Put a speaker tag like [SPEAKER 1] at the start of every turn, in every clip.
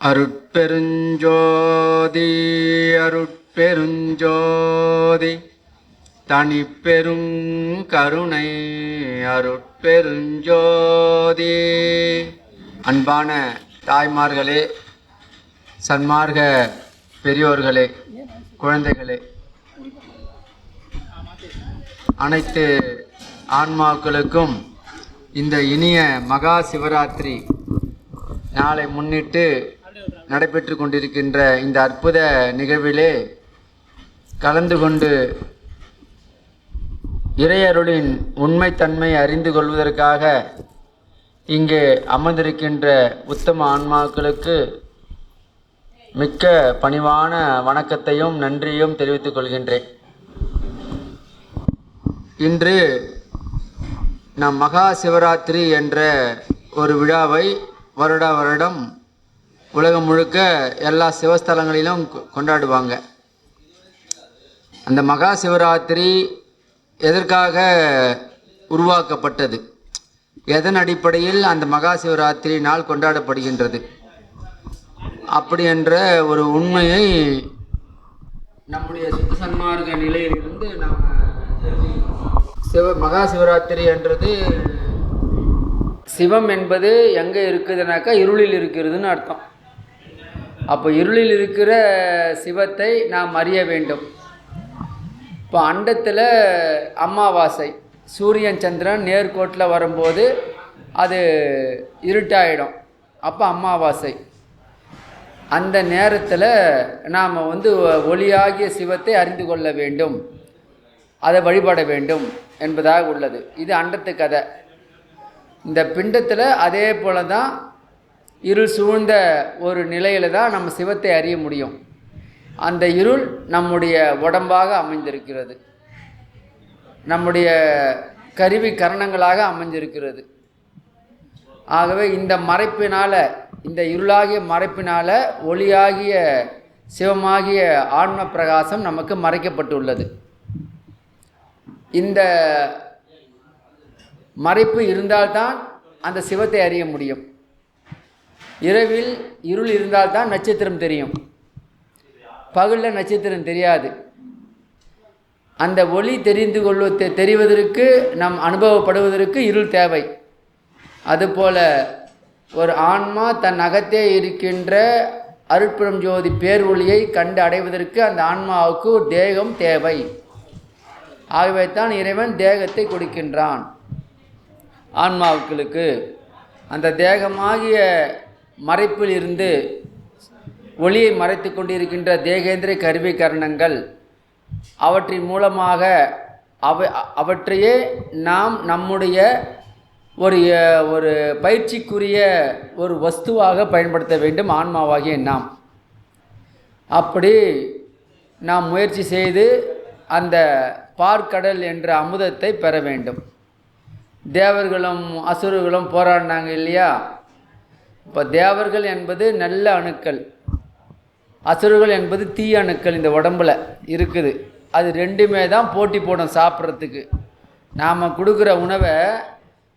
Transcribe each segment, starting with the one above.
[SPEAKER 1] அருட்பெருஞ்சோதி அருட்பெருஞ்சோதி தனிப்பெருங்கருணை அருட்பெருஞ்சோதி. அன்பான தாய்மார்களே, சன்மார்க்க பெரியோர்களே, குழந்தைகளே, அனைத்து ஆன்மாக்களுக்கும் இந்த இனிய மகா சிவராத்திரி நாளை முன்னிட்டு நடைபெற்று கொண்டிருக்கின்ற இந்த அற்புத நிகழ்விலே கலந்து கொண்டு இறையருளின் உண்மைத்தன்மை அறிந்து கொள்வதற்காக இங்கே அமர்ந்திருக்கின்ற உத்தம ஆன்மாக்களுக்கு மிக்க பணிவான வணக்கத்தையும் நன்றியும் தெரிவித்துக் கொள்கின்றேன். இன்று நம் மகா சிவராத்திரி என்ற ஒரு விழாவை வருடம் உலகம் முழுக்க எல்லா சிவஸ்தலங்களிலும் கொண்டாடுவாங்க. அந்த மகா சிவராத்திரி எதற்காக உருவாக்கப்பட்டது, எதன் அடிப்படையில் அந்த மகா சிவராத்திரி நாள் கொண்டாடப்படுகின்றது அப்படி என்ற ஒரு உண்மையை நம்முடைய சுத்த சன்மார்க்க நிலையிலிருந்து நாம் மகா சிவராத்திரி என்றது, சிவம் என்பது எங்கே இருக்குதுனாக்கா இருளில் இருக்கிறதுன்னு அர்த்தம். அப்போ இருளில் இருக்கிற சிவத்தை நாம் அறிய வேண்டும். இப்போ அண்டத்தில் அமாவாசை, சூரியன் சந்திரன் நேர்கோட்டில் வரும்போது அது இருட்டாயிடும், அப்போ அமாவாசை. அந்த நேரத்தில் நாம் ஒளியாகிய சிவத்தை அறிந்து கொள்ள வேண்டும், அதை வழிபட வேண்டும் என்பதாக உள்ளது. இது அண்டத்து கதை. இந்த பிண்டத்தில் அதே போல தான் இருள் சூழ்ந்த ஒரு நிலையில் தான் நம்ம சிவத்தை அறிய முடியும். அந்த இருள் நம்முடைய உடம்பாக அமைந்திருக்கிறது, நம்முடைய கருவி கரணங்களாக அமைஞ்சிருக்கிறது. ஆகவே இந்த மறைப்பினால், இந்த இருளாகிய மறைப்பினால் ஒளியாகிய சிவமாகிய ஆன்ம பிரகாசம் நமக்கு மறைக்கப்பட்டுள்ளது. இந்த மறைப்பு இருந்தால்தான் அந்த சிவத்தை அறிய முடியும். இரவில் இருள் இருந்தால்தான் நட்சத்திரம் தெரியும், பகலில் நட்சத்திரம் தெரியாது. அந்த ஒளி தெரிவதற்கு, நம் அனுபவப்படுவதற்கு இருள் தேவை. அதுபோல் ஒரு ஆன்மா தன் அகத்தே இருக்கின்ற அருட்பெரும் ஜோதி பேர் ஒளியை கண்டு அடைவதற்கு அந்த ஆன்மாவுக்கு ஒரு தேகம் தேவை. ஆகவே தான் இறைவன் தேகத்தை கொடுக்கின்றான் ஆன்மாவுக்களுக்கு. அந்த தேகமாகிய மறைப்பில் இருந்து ஒளியை மறைத்து கொண்டிருக்கின்ற தேகேந்திர கருவி கரணங்கள், அவற்றின் மூலமாக அவற்றையே நாம் நம்முடைய ஒரு பயிற்சிக்குரிய ஒரு வஸ்துவாக பயன்படுத்த வேண்டும் ஆன்மாவாகிய நாம். அப்படி நாம் முயற்சி செய்து அந்த பார்க்கடல் என்ற அமுதத்தை பெற வேண்டும். தேவர்களும் அசுரர்களும் போராடினாங்க இல்லையா? இப்போ தேவர்கள் என்பது நல்ல அணுக்கள், அசுரர்கள் என்பது தீய அணுக்கள் இந்த உடம்பில் இருக்குது. அது ரெண்டுமே தான் போட்டி போடும் சாப்பிட்றதுக்கு. நாம் கொடுக்குற உணவை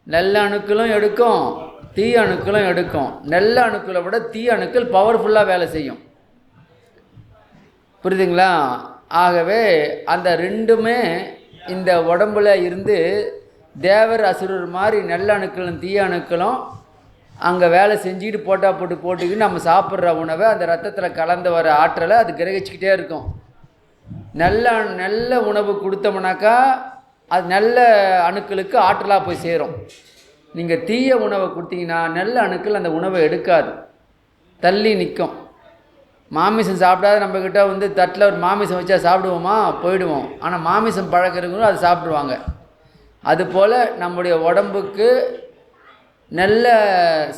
[SPEAKER 1] நல்ல அணுக்களும் எடுக்கும், தீய அணுக்களும் எடுக்கும். நல்ல அணுக்களை விட தீய அணுக்கள் பவர்ஃபுல்லாக வேலை செய்யும். புரியுதுங்களா? ஆகவே அந்த ரெண்டுமே இந்த உடம்புல இருந்து தேவர் அசுரர் மாதிரி நல்ல அணுக்களும் தீய அணுக்களும் அங்கே வேலை செஞ்சுக்கிட்டு போட்டுக்கிட்டு நம்ம சாப்பிட்ற உணவை அந்த ரத்தத்தில் கலந்து வர ஆற்றலை அது கிரகிச்சிக்கிட்டே இருக்கும். நல்ல உணவு கொடுத்தோம்னாக்கா அது நல்ல அணுக்களுக்கு ஆற்றலாக போய் சேரும். நீங்கள் தீய உணவை கொடுத்தீங்கன்னா நல்ல அணுக்கள் அந்த உணவை எடுக்காது, தள்ளி நிற்கும். மாமிசம் சாப்பிடாத நம்மக்கிட்ட தட்டில் ஒரு மாமிசம் வச்சா சாப்பிடுவோமா? போயிடுவோம். ஆனால் மாமிசம் பழக்கிறவங்களும் அது சாப்பிடுவாங்க. அதுபோல் நம்முடைய உடம்புக்கு நல்ல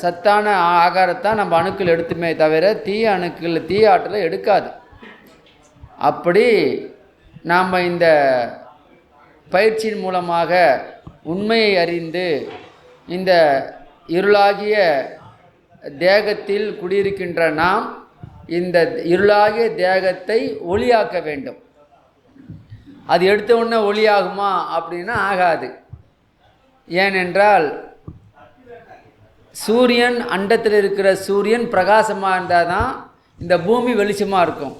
[SPEAKER 1] சத்தான ஆகாரத்தான் நம்ம அணுக்கள் எடுத்துமே தவிர தீய அணுக்கள் தீய ஆற்றலை எடுக்காது. அப்படி நாம் இந்த பயிற்சியின் மூலமாக உண்மையை அறிந்து இந்த இருளாகிய தேகத்தில் குடியிருக்கின்ற நாம் இந்த இருளாகிய தேகத்தை ஒளியாக்க வேண்டும். அது எடுத்த உடனே ஒளியாகுமா அப்படின்னா ஆகாது. ஏனென்றால் சூரியன் அண்டத்தில் இருக்கிற சூரியன் பிரகாசமாக இருந்தால் தான் இந்த பூமி வெளிச்சமாக இருக்கும்.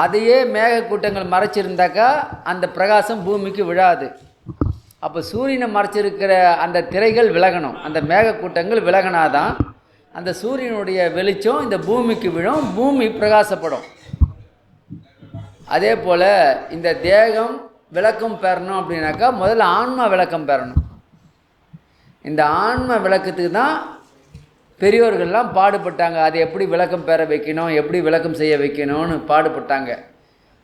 [SPEAKER 1] அதையே மேகக்கூட்டங்கள் மறைச்சிருந்தாக்கா அந்த பிரகாசம் பூமிக்கு விழாது. அப்போ சூரியனை மறைச்சிருக்கிற அந்த திரைகள் விலகணும், அந்த மேகக்கூட்டங்கள் விலகினாதான் அந்த சூரியனுடைய வெளிச்சம் இந்த பூமிக்கு விழும், பூமி பிரகாசப்படும். அதே போல் இந்த தேகம் விளக்கம் பெறணும் அப்படின்னாக்கா முதல்ல ஆன்மா விளக்கம் பெறணும். இந்த ஆன்ம விளக்கத்துக்கு தான் பெரியோர்கள்லாம் பாடுபட்டாங்க. அது எப்படி விளக்கம் பெற வைக்கணும், எப்படி விளக்கம் செய்ய வைக்கணும்னு பாடுபட்டாங்க.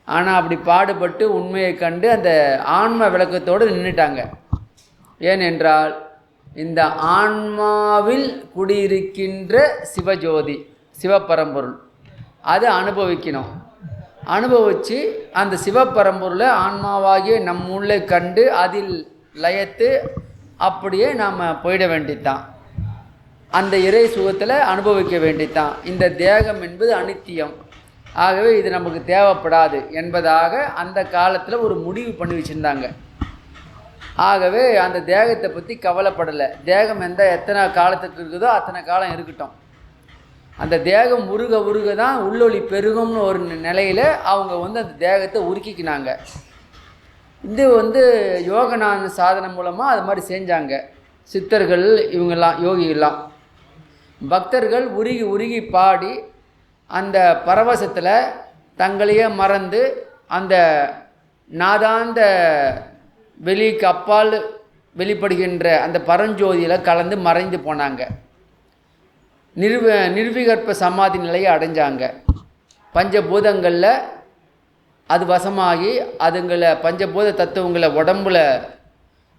[SPEAKER 1] ஆனால் அப்படி பாடுபட்டு உண்மையை கண்டு அந்த ஆன்ம விளக்கத்தோடு நின்றுட்டாங்க. ஏனென்றால் இந்த ஆன்மாவில் குடியிருக்கின்ற சிவஜோதி, சிவபரம்பொருள், அது அனுபவிக்கணும். அனுபவித்து அந்த சிவபரம்பொருளை ஆன்மாவாகிய நம்முள்ளே கண்டு அதில் லயத்து அப்படியே நாம் போயிட வேண்டித்தான். அந்த இறை சுகத்தில் அனுபவிக்க வேண்டித்தான். இந்த தேகம் என்பது அனித்தியம், ஆகவே இது நமக்கு தேவைப்படாது என்பதாக அந்த காலத்தில் ஒரு முடிவு பண்ணி வச்சுருந்தாங்க. ஆகவே அந்த தேகத்தை பற்றி கவலைப்படலை. தேகம் எத்தனை காலத்துக்கு இருக்குதோ அத்தனை காலம் இருக்கட்டும். அந்த தேகம் உருக உருக தான் உள்ளொளி பெருகும்னு ஒரு நிலையில் அவங்க அந்த தேகத்தை உருக்கிக்கினாங்க. இது யோகநாத சாதனை மூலமாக அது மாதிரி செஞ்சாங்க. சித்தர்கள் இவங்கெல்லாம், யோகிகள்லாம், பக்தர்கள் உருகி உருகி பாடி அந்த பரவசத்தில் தங்களையே மறந்து அந்த நாதாந்த வெளிக்கு அப்பால் வெளிப்படுகின்ற அந்த பரஞ்சோதியில் கலந்து மறைந்து போனாங்க. நிர்விகற்ப சமாதி நிலையை அடைஞ்சாங்க. பஞ்சபூதங்களில் அது வசமாகி அதுங்களை பஞ்சபூத தத்துவங்களை உடம்புல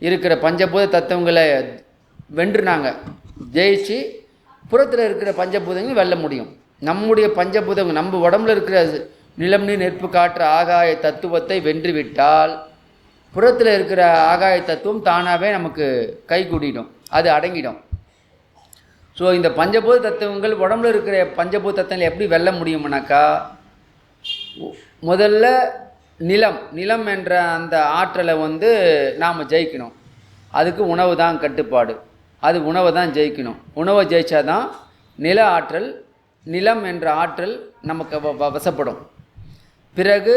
[SPEAKER 1] இருக்கிற பஞ்சபூத தத்துவங்களை வென்றுனாங்க. ஜெயிச்சு புறத்தில் இருக்கிற பஞ்சபூதங்கள் வெல்ல முடியும். நம்முடைய பஞ்சபூதங்கள் நம்ம உடம்புல இருக்கிற நிலம், நீர், நெருப்பு, காற்று, ஆகாய தத்துவத்தை வென்றுவிட்டால் புறத்தில் இருக்கிற ஆகாய தத்துவம் தானாகவே நமக்கு கைகூடிடும், அது அடங்கிடும். ஸோ இந்த பஞ்சபூத தத்துவங்கள் உடம்புல இருக்கிற பஞ்சபூத தத்துவங்களை எப்படி வெல்ல முடியும்னாக்கா, முதல்ல நிலம் என்ற அந்த ஆற்றலை நாம் ஜெயிக்கணும். அதுக்கு உணவு தான் கட்டுப்பாடு, அது உணவை தான் ஜெயிக்கணும். உணவை ஜெயிச்சாதான் நில ஆற்றல், நிலம் என்ற ஆற்றல் நமக்கு வசப்படும். பிறகு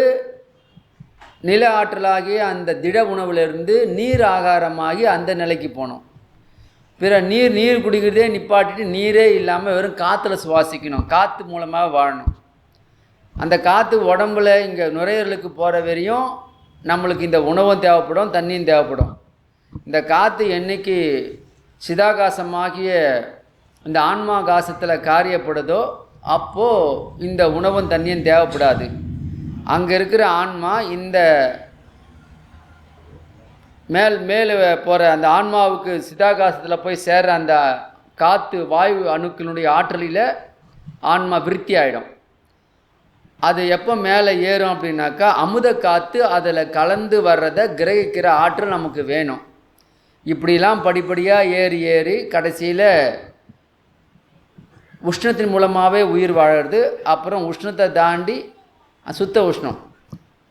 [SPEAKER 1] நில ஆற்றலாகிய அந்த திட உணவிலிருந்து நீர் ஆகாரமாகி அந்த நிலைக்கு போகணும். நீர் குடிக்கிறதே நிப்பாட்டிட்டு நீரே இல்லாமல் வெறும் காற்றுல சுவாசிக்கணும், காற்று மூலமாக வாழணும். அந்த காற்று உடம்புல இங்கே நுரையீரலுக்கு போகிற வரையும் நம்மளுக்கு இந்த உணவும் தேவைப்படும், தண்ணியும் தேவைப்படும். இந்த காற்று என்னைக்கு சிதாகாசமாகிய இந்த ஆன்மாகாசத்தில் காரியப்படுதோ அப்போது இந்த உணவும் தண்ணியும் தேவைப்படாது. அங்கே இருக்கிற ஆன்மா இந்த மேலே போகிற அந்த ஆன்மாவுக்கு சிதாகாசத்தில் போய் சேர்ற அந்த காற்று வாயு அணுக்களினுடைய ஆற்றலில் ஆன்மா விருத்தி ஆகிடும். அது எப்போ மேலே ஏறும் அப்படின்னாக்கா அமுத காற்று அதில் கலந்து வர்றதை கிரகிக்கிற ஆற்றல் நமக்கு வேணும். இப்படிலாம் படிப்படியாக ஏறி கடைசியில் உஷ்ணத்தின் மூலமாகவே உயிர் வாழறது. அப்புறம் உஷ்ணத்தை தாண்டி சுத்த உஷ்ணம்,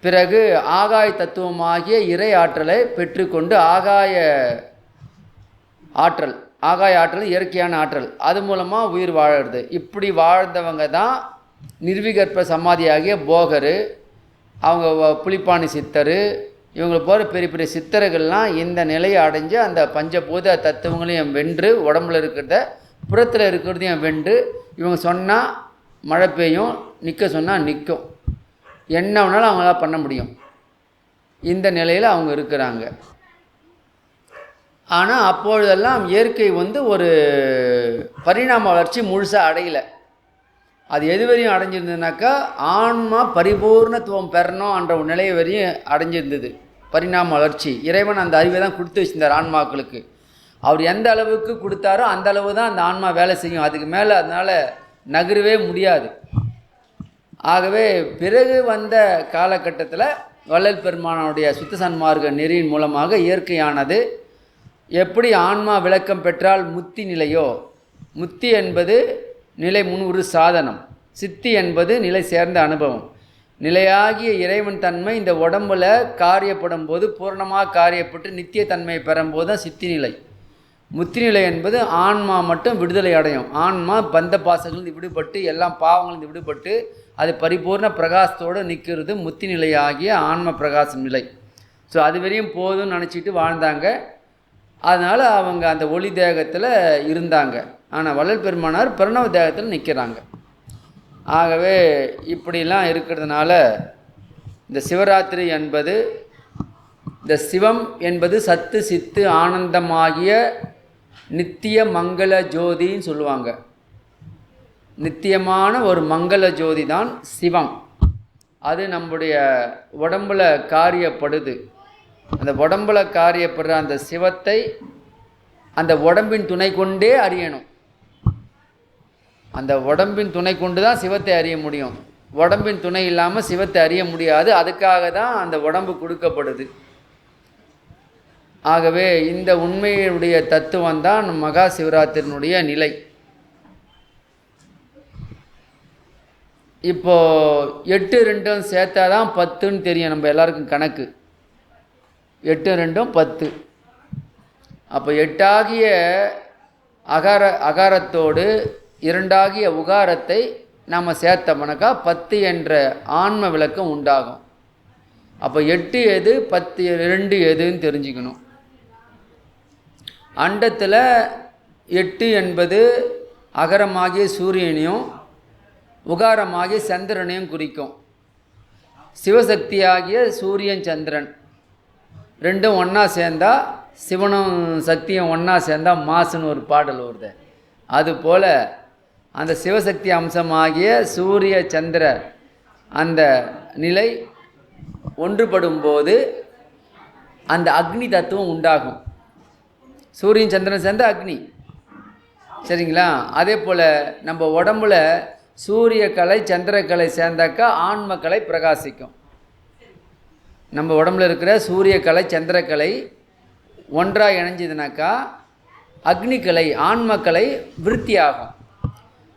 [SPEAKER 1] பிறகு ஆகாய தத்துவமாகிய இறை ஆற்றலை பெற்றுக்கொண்டு ஆகாய ஆற்றல் இயற்கையான ஆற்றல், அது மூலமாக உயிர் வாழறது. இப்படி வாழ்ந்தவங்க தான் நிர்விகற்ப சமாதியாகிய போகர், அவங்க புலிப்பாணி சித்தர், இவங்களை போகிற பெரிய பெரிய சித்தர்கள்லாம் இந்த நிலையை அடைஞ்சு அந்த பஞ்சபூத தத்துவங்களையும் வென்று உடம்புல இருக்கிறத புறத்தில் இருக்கிறதையும் வென்று இவங்க சொன்னால் மழை பெய்யும், நிற்க சொன்னால் நிற்கும், என்ன வேணாலும் அவங்களால பண்ண முடியும். இந்த நிலையில் அவங்க இருக்கிறாங்க. ஆனால் அப்பொழுதெல்லாம் இயற்கை ஒரு பரிணாம வளர்ச்சி முழுசாக அடையலை. அது எது வரையும் அடைஞ்சிருந்ததுனாக்கா ஆன்மா பரிபூர்ணத்துவம் பெறணும் என்ற ஒரு நிலை வரையும் அடைஞ்சிருந்தது. பரிணாம வளர்ச்சி இறைவன் அந்த அறிவை தான் கொடுத்து வச்சிருந்தார் ஆன்மாக்களுக்கு. அவர் எந்த அளவுக்கு கொடுத்தாரோ அந்த அளவு தான் அந்த ஆன்மா வேலை செய்யும், அதுக்கு மேலே அதனால் நகரவே முடியாது. ஆகவே பிறகு வந்த காலகட்டத்தில் வள்ளல் பெருமானுடைய சுத்த சன்மார்க்க நெறியின் மூலமாக இயற்கையானது எப்படி ஆன்மா விளக்கம் பெற்றால் முத்தி நிலையோ, முத்தி என்பது நிலை முன்னுறு சாதனம், சித்தி என்பது நிலை சேர்ந்த அனுபவம். நிலையாகிய இறைவன் தன்மை இந்த உடம்பில் காரியப்படும் போது பூர்ணமாக காரியப்பட்டு நித்திய தன்மையை பெறும்போது தான் சித்தி நிலை. முத்தி நிலை என்பது ஆன்மா மட்டும் விடுதலை அடையும். ஆன்மா பந்த பாசங்கள்லேருந்து விடுபட்டு எல்லாம் பாவங்கள்லேருந்து விடுபட்டு அது பரிபூர்ண பிரகாசத்தோடு நிற்கிறது முத்தி நிலையாகிய ஆன்ம பிரகாசம் நிலை. ஸோ அது வரையும் போதும்னு நினச்சிட்டு வாழ்ந்தாங்க. அதனால் அவங்க அந்த ஒளி தேகத்தில் இருந்தாங்க. ஆனால் வள்ளல் பெருமானார் பிரணவ தேகத்தில் நிற்கிறாங்க. ஆகவே இப்படிலாம் இருக்கிறதுனால இந்த சிவராத்திரி என்பது, இந்த சிவம் என்பது சத்து சித்து ஆனந்தமாகிய நித்திய மங்கள ஜோதின்னு சொல்லுவாங்க. நித்தியமான ஒரு மங்கள ஜோதி தான் சிவம். அது நம்முடைய உடம்புல காரியப்படுது. அந்த உடம்புல காரியப்படுற அந்த சிவத்தை அந்த உடம்பின் துணை கொண்டே அறியணும். அந்த உடம்பின் துணை கொண்டு தான் சிவத்தை அறிய முடியும். உடம்பின் துணை இல்லாமல் சிவத்தை அறிய முடியாது. அதுக்காக தான் அந்த உடம்பு கொடுக்கப்படுது. ஆகவே இந்த உண்மையுடைய தத்துவம் தான் மகா சிவராத்திரியினுடைய நிலை. இப்போது 8 2 சேர்த்தா தான் 10ன்னு தெரியும் நம்ம எல்லாருக்கும் கணக்கு. 8 2 10. அப்போ 8ஆகிய அகாரத்தோடு 2ஆகிய உகாரத்தை நாம் சேர்த்தோம்னாக்கா 10 என்ற ஆன்ம விளக்கம் உண்டாகும். அப்போ 8 எது 10 2 எதுன்னு தெரிஞ்சுக்கணும். அண்டத்தில் 8 என்பது அகரமாகிய சூரியனையும் உகாரமாகிய சந்திரனையும் குறிக்கும். சிவசக்தியாகிய சூரியன் சந்திரன் ரெண்டும் ஒன்றா சேர்ந்தா, சிவனும் சக்தியும் ஒன்றா சேர்ந்தா மாசுன்னு ஒரு பாடல் வருது. அதுபோல் அந்த சிவசக்தி அம்சமாகிய சூரிய சந்திர அந்த நிலை ஒன்றுபடும் போது அந்த அக்னி தத்துவம் உண்டாகும். சூரியன் சந்திரன் சேர்ந்த அக்னி, சரிங்களா? அதே போல் நம்ம உடம்புல சூரிய கலை சந்திரக்கலை சேர்ந்தாக்கா ஆன்மக்கலை பிரகாசிக்கும். நம்ம உடம்புல இருக்கிற சூரிய கலை சந்திரக்கலை ஒன்றாக இணைஞ்சதுனாக்கா அக்னிக்கலை ஆன்மக்கலை விருத்தியாகும்.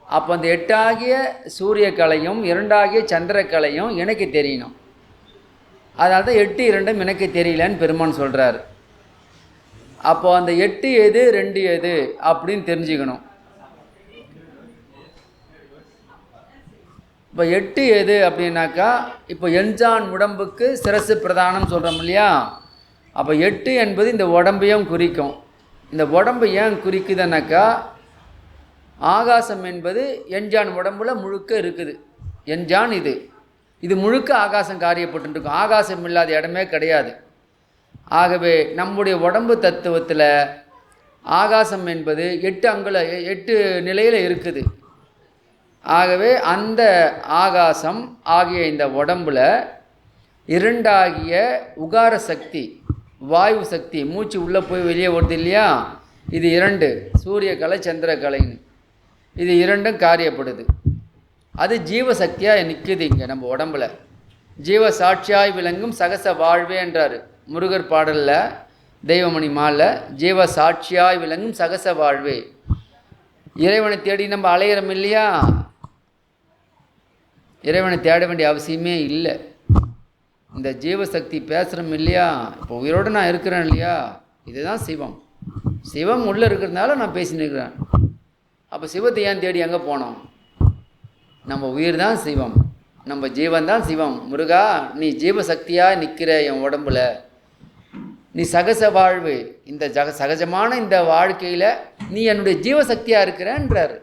[SPEAKER 1] அப்போ அந்த 8ஆகிய சூரிய கலையும் 2ஆகிய சந்திரக்கலையும் இணைக்க தெரியணும். அதனால தான் 8 2 இணைக்க தெரியலன்னு பெருமான் சொல்கிறாரு. அப்போ அந்த 8 எது 2 எது அப்படின்னு தெரிஞ்சுக்கணும். இப்போ 8 எது அப்படின்னாக்கா, இப்போ எஞ்சான் உடம்புக்கு சிரசு பிரதானம் சொல்கிறோம் இல்லையா? அப்போ 8 என்பது இந்த உடம்பையும் குறிக்கும். இந்த உடம்பு ஏன் குறிக்குதுன்னாக்கா, ஆகாசம் என்பது எஞ்சான் உடம்புல முழுக்க இருக்குது. எஞ்சான் இது முழுக்க ஆகாசம் காரியப்பட்டுருக்கும். ஆகாசம் இல்லாத இடமே கிடையாது. ஆகவே நம்முடைய உடம்பு தத்துவத்தில் ஆகாசம் என்பது 8 அங்குல 8 நிலையில் இருக்குது. ஆகவே அந்த ஆகாசம் ஆகிய இந்த உடம்பில் 2ஆகிய உகார சக்தி வாயு சக்தி மூச்சு உள்ளே போய் வெளியே வருது இல்லையா? இது 2 சூரிய கலை சந்திர கலைன்னு இது 2ம் காரியப்படுது. அது ஜீவசக்தியாக நிற்குது இங்கே நம்ம உடம்புல. ஜீவ சாட்சியாய் விளங்கும் சகச வாழ்வே என்றார் முருகர் பாடலில், தெய்வமணி மாலில். ஜீவ சாட்சியாய் விளங்கும் சகச வாழ்வே. இறைவனை தேடி நம்ம அலையிறோம் இல்லையா? இறைவனை தேட வேண்டிய அவசியமே இல்லை. இந்த ஜீவசக்தி பேசுகிறோம் இல்லையா? இப்போ உயிரோடு நான் இருக்கிறேன் இல்லையா? இதுதான் சிவம். சிவம் உள்ளே இருக்கிறதுனால நான் பேசின்னு இருக்கிறேன். அப்போ சிவத்தை ஏன் தேடி எங்கே போனோம்? நம்ம உயிர் தான் சிவம், நம்ம ஜீவன் தான் சிவம். முருகா, நீ ஜீவசக்தியாக நிற்கிற என் உடம்புல, நீ சகச வாழ்வு, இந்த சகஜமான இந்த வாழ்க்கையில் நீ என்னுடைய ஜீவசக்தியாக இருக்கிறேன்றார்.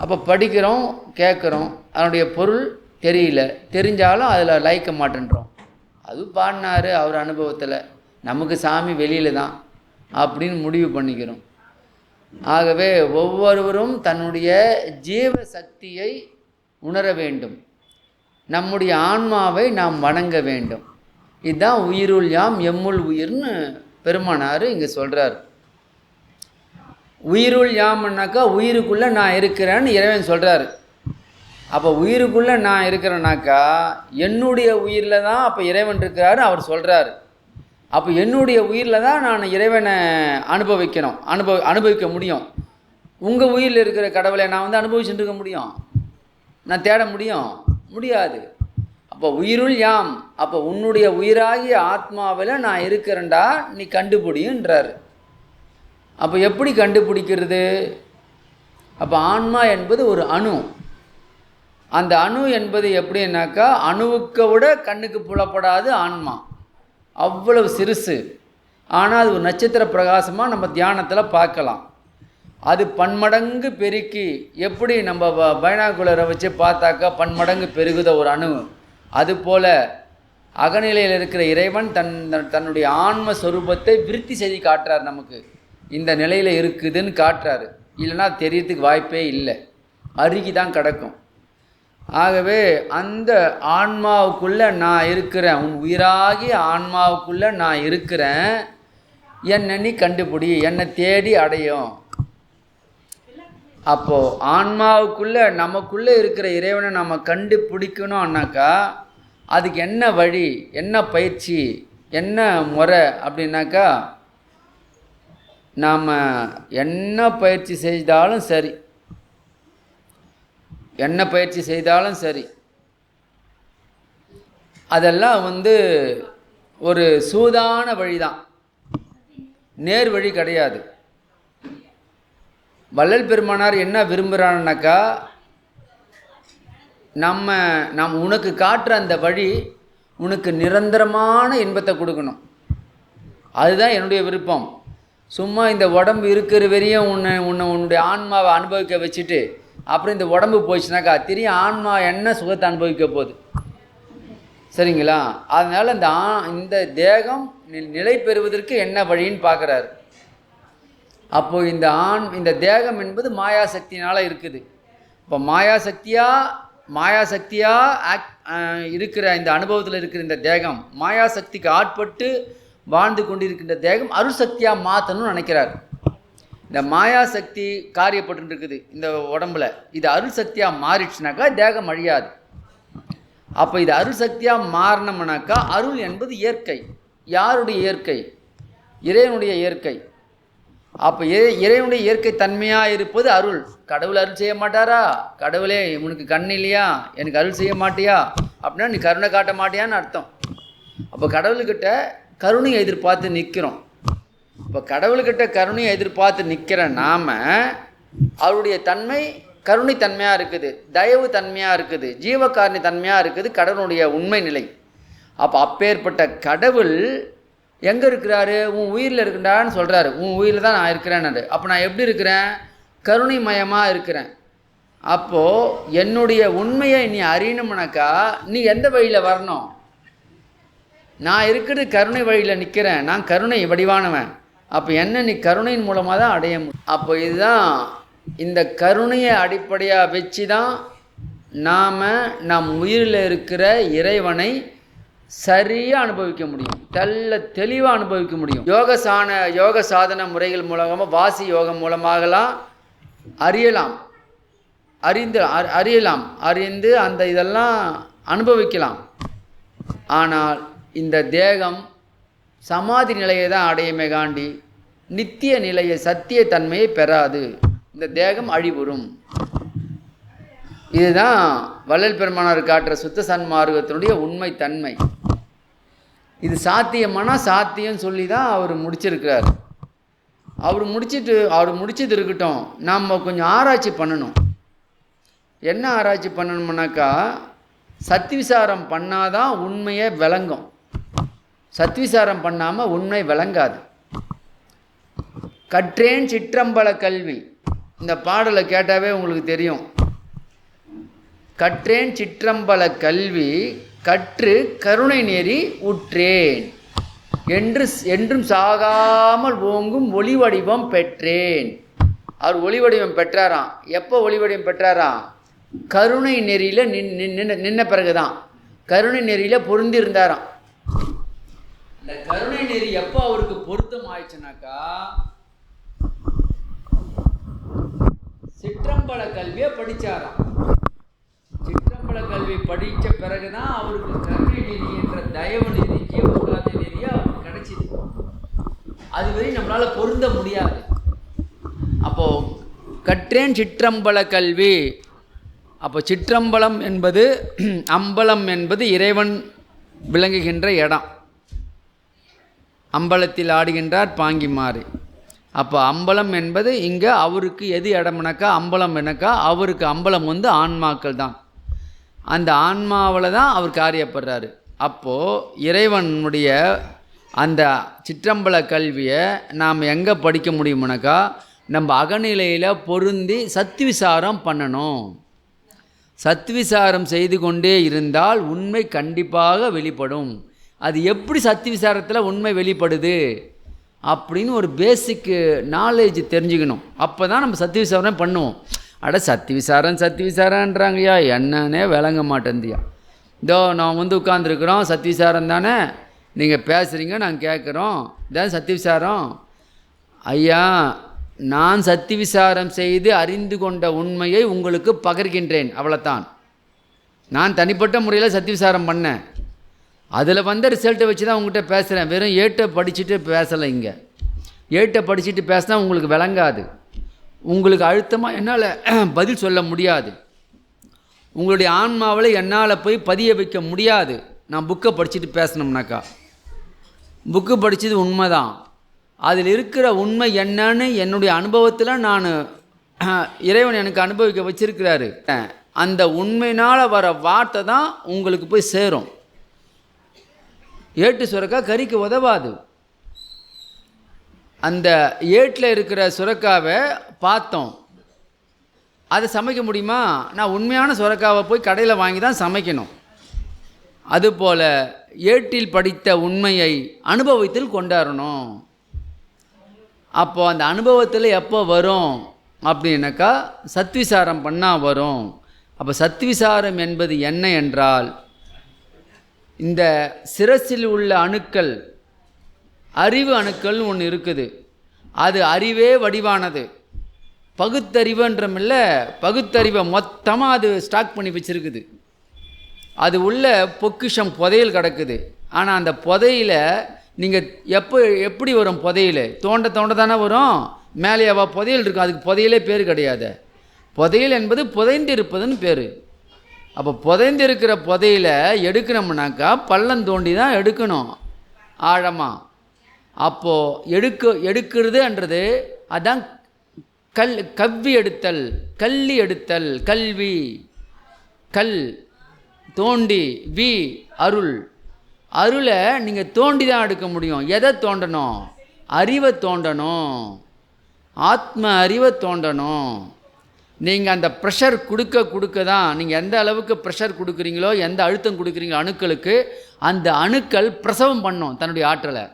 [SPEAKER 1] அப்போ படிக்கிறோம் கேட்குறோம், அதனுடைய பொருள் தெரியல, தெரிஞ்சாலும் அதில் லயிக்க மாட்டேன்றோம். அது பாடினார் அவர் அனுபவத்தில், நமக்கு சாமி வெளியில் தான் அப்படின்னு முடிவு பண்ணிக்கிறோம். ஆகவே ஒவ்வொருவரும் தன்னுடைய ஜீவ சக்தியை உணர வேண்டும். நம்முடைய ஆன்மாவை நாம் வணங்க வேண்டும். இதுதான் உயிருள் யாம் எம்முள் உயிர்னு பெருமானார் இங்கே சொல்கிறார். உயிருள் யாம்னாக்கா உயிருக்குள்ளே நான் இருக்கிறேன்னு இறைவன் சொல்கிறாரு. அப்போ உயிருக்குள்ளே நான் இருக்கிறேன்னாக்கா என்னுடைய உயிரில் தான் அப்போ இறைவன் இருக்கிறாரு அவர் சொல்கிறாரு. அப்போ என்னுடைய உயிரில் தான் நான் இறைவனை அனுபவிக்க முடியும். உங்கள் உயிரில் இருக்கிற கடவுளை நான் அனுபவிச்சுட்டு இருக்க முடியும்? நான் தேட முடியாது. அப்போ உயிருள் யாம், அப்போ உன்னுடைய உயிராகிய ஆத்மாவில் நான் இருக்கிறேன்டா, நீ கண்டுபிடின்றார். அப்போ எப்படி கண்டுபிடிக்கிறது? அப்போ ஆன்மா என்பது ஒரு அணு. அந்த அணு என்பது எப்படின்னாக்கா அணுவுக்கு விட கண்ணுக்கு புலப்படாது ஆன்மா, அவ்வளவு சிறுசு. ஆனால் அது ஒரு நட்சத்திர பிரகாசமாக நம்ம தியானத்தில் பார்க்கலாம். அது பன்மடங்கு பெருக்கி எப்படி நம்ம பைனாகுலரை வச்சு பார்த்தாக்கா பன்மடங்கு பெருகுத ஒரு அணு, அதுபோல் அகநிலையில் இருக்கிற இறைவன் தன்னுடைய ஆன்ம சொரூபத்தை விருத்தி செய்து காட்டுறார். நமக்கு இந்த நிலையில் இருக்குதுன்னு காட்டுறாரு. இல்லைன்னா தெரியறதுக்கு வாய்ப்பே இல்லை, அருகி தான் கிடக்கும். ஆகவே அந்த ஆன்மாவுக்குள்ளே நான் இருக்கிறேன், உன் உயிராகிய ஆன்மாவுக்குள்ளே நான் இருக்கிறேன், என்னை நீ கண்டுபிடி, என்னை தேடி அடையும். அப்போது ஆன்மாவுக்குள்ளே நமக்குள்ளே இருக்கிற இறைவனை நம்ம கண்டுபிடிக்கணும்னாக்கா அதுக்கு என்ன வழி, என்ன பயிற்சி, என்ன முறை அப்படின்னாக்கா, நாம் என்ன பயிற்சி செய்தாலும் சரி, என்ன பயிற்சி செய்தாலும் சரி, அதெல்லாம் ஒரு சூதான வழி தான், நேர் வழி கிடையாது. வள்ளல் பெருமானார் என்ன விரும்புகிறான்னாக்கா, நம்ம உனக்கு காட்டுற அந்த வழி உனக்கு நிரந்தரமான இன்பத்தை கொடுக்கணும். அதுதான் என்னுடைய விருப்பம். சும்மா இந்த உடம்பு இருக்கிற வரையும் உன்னுடைய ஆன்மாவை அனுபவிக்க வச்சுட்டு அப்புறம் இந்த உடம்பு போயிடுச்சுனாக்கா திடீர் ஆன்மா என்ன சுகத்தை அனுபவிக்க போகுது? சரிங்களா? அதனால் இந்த தேகம் நிலை பெறுவதற்கு என்ன வழின்னு பார்க்குறாரு. அப்போது இந்த தேகம் என்பது மாயாசக்தினால் இருக்குது. இப்போ மாயாசக்தியாக இருக்கிற இந்த அனுபவத்தில் இருக்கிற இந்த தேகம், மாயாசக்திக்கு ஆட்பட்டு வாழ்ந்து கொண்டிருக்கின்ற தேகம் அருள்சக்தியாக மாற்றணும்னு நினைக்கிறார். இந்த மாயாசக்தி காரியப்பட்டு இருக்குது இந்த உடம்புல, இது அருள் சக்தியாக மாறிடுச்சுனாக்கா தேகம் அழியாது. அப்போ இது அருள் சக்தியாக மாறினோம்னாக்கா, அருள் என்பது இயற்கை. யாருடைய இயற்கை? இறைவனுடைய இயற்கை. அப்போ இறைவனுடைய இயற்கை தன்மையாக இருப்பது அருள். கடவுள் அருள் செய்ய மாட்டாரா? கடவுளே உனக்கு கண் இல்லையா, எனக்கு அருள் செய்ய மாட்டியா அப்படின்னா நீ கருணை காட்ட மாட்டியான்னு அர்த்தம். அப்போ கடவுள்கிட்ட கருணையை எதிர்பார்த்து நிற்கிறோம். இப்போ கடவுள்கிட்ட கருணையை எதிர்பார்த்து நிற்கிற நாம், அவருடைய தன்மை கருணை தன்மையாக இருக்குது, தயவு தன்மையாக இருக்குது, ஜீவகாரணி தன்மையாக இருக்குது கடவுளுடைய உண்மை நிலை. அப்போ அப்பேற்பட்ட கடவுள் எங்கே இருக்கிறாரு? உன் உயிரில் இருக்கின்றான்னு சொல்கிறாரு. உன் உயிரில் தான் நான் இருக்கிறேன்னு. அப்போ நான் எப்படி இருக்கிறேன்? கருணைமயமாக இருக்கிறேன். அப்போது என்னுடைய உண்மையை நீ அறியணும்னாக்கா நீ எந்த வழியில் வரணும்? நான் இருக்கிறது கருணை வழியில் நிற்கிறேன், நான் கருணை வடிவானவன். அப்போ என்ன நீ கருணையின் மூலமாக தான் அடைய முடியும். அப்போ இதுதான் இந்த கருணையை அடிப்படையாக வச்சு தான் நம் உயிரில் இருக்கிற இறைவனை சரியாக அனுபவிக்க முடியும், தெளிவாக அனுபவிக்க முடியும். யோக சாதன முறைகள் மூலமாக, வாசி யோகம் மூலமாகலாம் அறிந்து அந்த இதெல்லாம் அனுபவிக்கலாம். ஆனால் இந்த தேகம் சமாதி நிலையை தான் அடையுமே காண்டி நித்திய நிலையை, சத்திய தன்மையை பெறாது. இந்த தேகம் அழிவுறும். இதுதான் வள்ளல் பெருமானார் காட்டுற சுத்த சன்மார்க்கத்தினுடைய உண்மை தன்மை. இது சாத்தியமானா சாத்தியம் சொல்லி தான் அவர் முடிச்சிருக்கிறார். அவர் முடிச்சது இருக்கட்டும், நாம் கொஞ்சம் ஆராய்ச்சி பண்ணணும். என்ன ஆராய்ச்சி பண்ணணும்னாக்கா, சத்விசாரம் பண்ணாதான் உண்மையை விளங்கும். சத்விசாரம் பண்ணாமல் உண்மை விளங்காது. கற்றேன் சிற்றம்பல கல்வி, இந்த பாடலை கேட்டாவே உங்களுக்கு தெரியும். கற்றேன் சிற்றம்பல கல்வி கற்று கருணை நெறி உற்றேன் என்றும் சாகாமல் ஓங்கும் ஒளி வடிவம் பெற்றேன். அவர் ஒளி வடிவம் பெற்றாராம். எப்போ ஒளி வடிவம் பெற்றாராம்? கருணை நெறியில் நின்ன பிறகுதான். கருணை நெறியில் பொருந்தி இருந்தாராம். இந்த கருணை நெறி எப்போ அவருக்கு பொருத்தம் ஆயிடுச்சுனாக்கா, சிற்றம்பல கல்வியை படித்தாராம். சிற்றம்பல கல்வி படித்த பிறகுதான் அவருக்கு கருணை நெறி என்ற தயவு நெறி, ஜீவகாரண நெறியை அவருக்கு கிடைச்சிது. அதுவரை நம்மளால் பொருந்த முடியாது. அப்போது கற்றேன் சிற்றம்பல கல்வி. அப்போ சிற்றம்பலம் என்பது, அம்பலம் என்பது இறைவன் விளங்குகின்ற இடம். அம்பலத்தில் ஆடுகின்றார் பாங்கி மாறி. அப்போ அம்பலம் என்பது இங்கே அவருக்கு எது இடம்னாக்கா அம்பலம் என்னக்கா அவருக்கு அம்பலம் வந்து ஆன்மாக்கள் தான். அந்த ஆன்மாவில் தான் அவர் காரியப்படுறாரு. அப்போது இறைவனுடைய அந்த சிற்றம்பல கல்வியை நாம் எங்கே படிக்க முடியுமுனாக்கா நம்ம அகநிலையில் பொருந்தி சத்விசாரம் பண்ணணும். சத்விசாரம் செய்து கொண்டே இருந்தால் உண்மை கண்டிப்பாக வெளிப்படும். அது எப்படி சத்விசாரத்தில் உண்மை வெளிப்படுது அப்படின்னு ஒரு பேசிக்கு நாலேஜ் தெரிஞ்சுக்கணும். அப்போ தான் நம்ம சத்விசாரம் பண்ணுவோம். அட சத்விசாரன்றாங்கய்யா, என்னன்னே விளங்க மாட்டேந்தியா. இதோ நான் வந்து உட்காந்துருக்குறோம், சத்விசாரம் தானே, நீங்கள் பேசுகிறீங்க, நாங்கள் கேட்குறோம், இதான் சத்விசாரம். ஐயா, நான் சத்விசாரம் செய்து அறிந்து கொண்ட உண்மையை உங்களுக்கு பகிர்கின்றேன், அவ்வளோத்தான். நான் தனிப்பட்ட முறையில் சத்விசாரம் பண்ணேன், அதில் வந்த ரிசல்ட்டை வச்சு தான் உங்கள்கிட்ட பேசுகிறேன். வெறும் ஏட்டை படிச்சுட்டு பேசலை. இங்கே ஏட்டை படிச்சுட்டு பேசினா உங்களுக்கு விளங்காது, உங்களுக்கு அழுத்தமாக என்னால் பதில் சொல்ல முடியாது, உங்களுடைய ஆன்மாவில் என்னால் போய் பதிய வைக்க முடியாது. நான் புக்கை படிச்சுட்டு பேசணும்னாக்கா, புக்கு படித்தது உண்மை தான், அதில் இருக்கிற உண்மை என்னன்னு என்னுடைய அனுபவத்தில் நான் இறைவன் எனக்கு அனுபவிக்க வச்சிருக்கிறாரு. அந்த உண்மையினால் வர வார்த்தை தான் உங்களுக்கு போய் சேரும். ஏட்டு சுரக்கா கறிக்கு உதவாது. அந்த ஏட்டில் இருக்கிற சுரக்காவை பார்த்தோம், அதை சமைக்க முடியுமா? நான் உண்மையான சுரக்காவை போய் கடையில் வாங்கி தான் சமைக்கணும். அதுபோல் ஏட்டில் படித்த உண்மையை அனுபவத்தில் கொண்டாடணும். அப்போது அந்த அனுபவத்தில் எப்போ வரும் அப்படின்னாக்கா சத்விசாரம் பண்ணால் வரும். அப்போ சத்விசாரம் என்பது என்ன என்றால், இந்த சிரசில் உள்ள அணுக்கள், அறிவு அணுக்கள் ஒன்று இருக்குது, அது அறிவே வடிவானது. பகுத்தறிவுன்றமில்ல, பகுத்தறிவை மொத்தமாக அது ஸ்டாக் பண்ணி வச்சுருக்குது. அது உள்ள பொக்கிஷம் புதையல் கிடக்குது. ஆனால் அந்த புதையில நீங்கள் எப்படி வரும்? புதையல் தோண்ட தோண்ட தானே வரும். மேலேயாவா புதையல் இருக்கும்? அதுக்கு புதையலே பேர் கிடையாது. புதையல் என்பது புதைந்து இருப்பதுன்னு பேர். அப்போ புதைந்து இருக்கிற புதையில எடுக்கணும்னாக்கா பள்ளம் தோண்டி தான் எடுக்கணும், ஆழமாக. அப்போது எடுக்கிறதுன்றது அதான் கவ்வி எடுத்தல், கள்ளி எடுத்தல். கல்வி, கல் தோண்டி, வி அருள். அருளை நீங்கள் தோண்டி தான் எடுக்க முடியும். எதை தோண்டணும்? அறிவை தோண்டணும், ஆத்ம அறிவை தோண்டணும். நீங்கள் அந்த ப்ரெஷர் கொடுக்க தான், நீங்கள் எந்த அளவுக்கு ப்ரெஷர் கொடுக்குறீங்களோ, எந்த அழுத்தம் கொடுக்குறீங்களோ அணுக்களுக்கு, அந்த அணுக்கள் பிரசவம் பண்ணும் தன்னுடைய ஆற்றலை.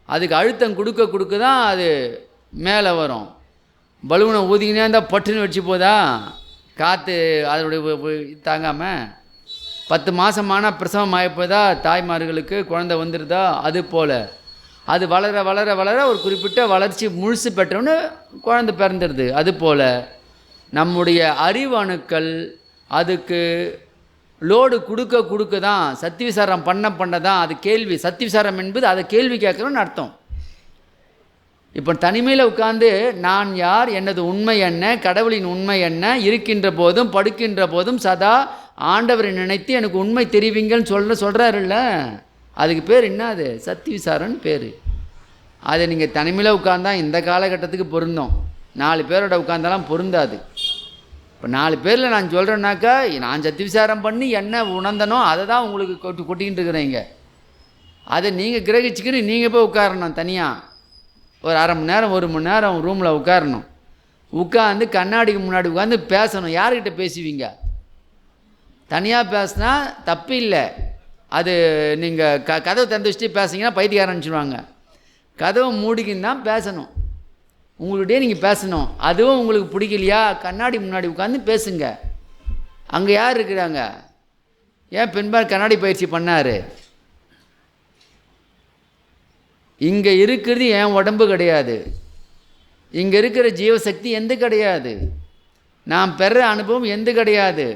[SPEAKER 1] அதுக்கு அழுத்தம் கொடுக்க தான் அது மேலே வரும். பலூனை ஊதிக்கினே இருந்தால் பட்டுன்னு வச்சு போதா? காற்று அதனுடைய தாங்காமல் 10 மாதமான பிரசவம் ஆகிப்போதா? தாய்மார்களுக்கு குழந்தை வந்துடுதா? அது போல் அது வளர வளர வளர ஒரு குறிப்பிட்ட வளர்ச்சி முழுசு பெற்றோன்னு குழந்தை பிறந்துடுது. அதுபோல் நம்முடைய அறிவு அணுக்கள் அதுக்கு லோடு கொடுக்க தான், சத்விசாரம் பண்ண தான் அது கேள்வி. சத்விசாரம் என்பது அதை கேள்வி கேட்குறோன்னு அர்த்தம். இப்போ தனிமையில் உட்காந்து நான் யார், எனது உண்மை என்ன, கடவுளின் உண்மை என்ன, இருக்கின்ற போதும் படுக்கின்ற போதும் சதா ஆண்டவரை நினைத்து எனக்கு உண்மை தெரிவிங்கன்னு சொல்கிறாருல்ல, அதுக்கு பேர் என்ன? அது சத்விசாரன்னு பேர். அதை நீங்கள் தனிமையில் உட்காந்தா இந்த காலகட்டத்துக்கு பொருந்தும், 4 பேரோட உட்காந்தாலாம் பொருந்தாது. இப்போ 4 பேரில் நான் சொல்கிறேன்னாக்கா, நான் சத்விசாரம் பண்ணி என்ன உணர்ந்தனோ அதை தான் உங்களுக்கு கொட்டிக்கிட்டு இருக்கிறேங்க. அதை நீங்கள் கிரகிச்சுக்கிட்டு நீங்கள் போய் உட்காரணும் தனியாக. ஒரு அரை மணி நேரம் 1 மணி நேரம் ரூமில் உட்காரணும். உட்காந்து கண்ணாடிக்கு முன்னாடி உட்காந்து பேசணும். யார்கிட்ட பேசுவீங்க? தனியாக பேசினா தப்பு இல்லை. அது நீங்கள் கதவை திறந்து வச்சுட்டு பேசுனீங்கன்னா பைத்தியக்காரன் நினச்சிடுவாங்க. கதவை மூடிக்கின்னு தான் பேசணும். உங்கள்கிட்டயே நீங்கள் பேசணும். அதுவும் உங்களுக்கு பிடிக்கலையா, கண்ணாடி முன்னாடி உட்காந்து பேசுங்க. அங்கே யார் இருக்கிறாங்க? ஏன் பெண்பால் கண்ணாடி பயிற்சி பண்ணார்? இங்கே இருக்கிறது என் உடம்பு கிடையாது, இங்கே இருக்கிற ஜீவசக்தி எந்த கிடையாது, நான் பெற அனுபவம் எந்த கிடையாது.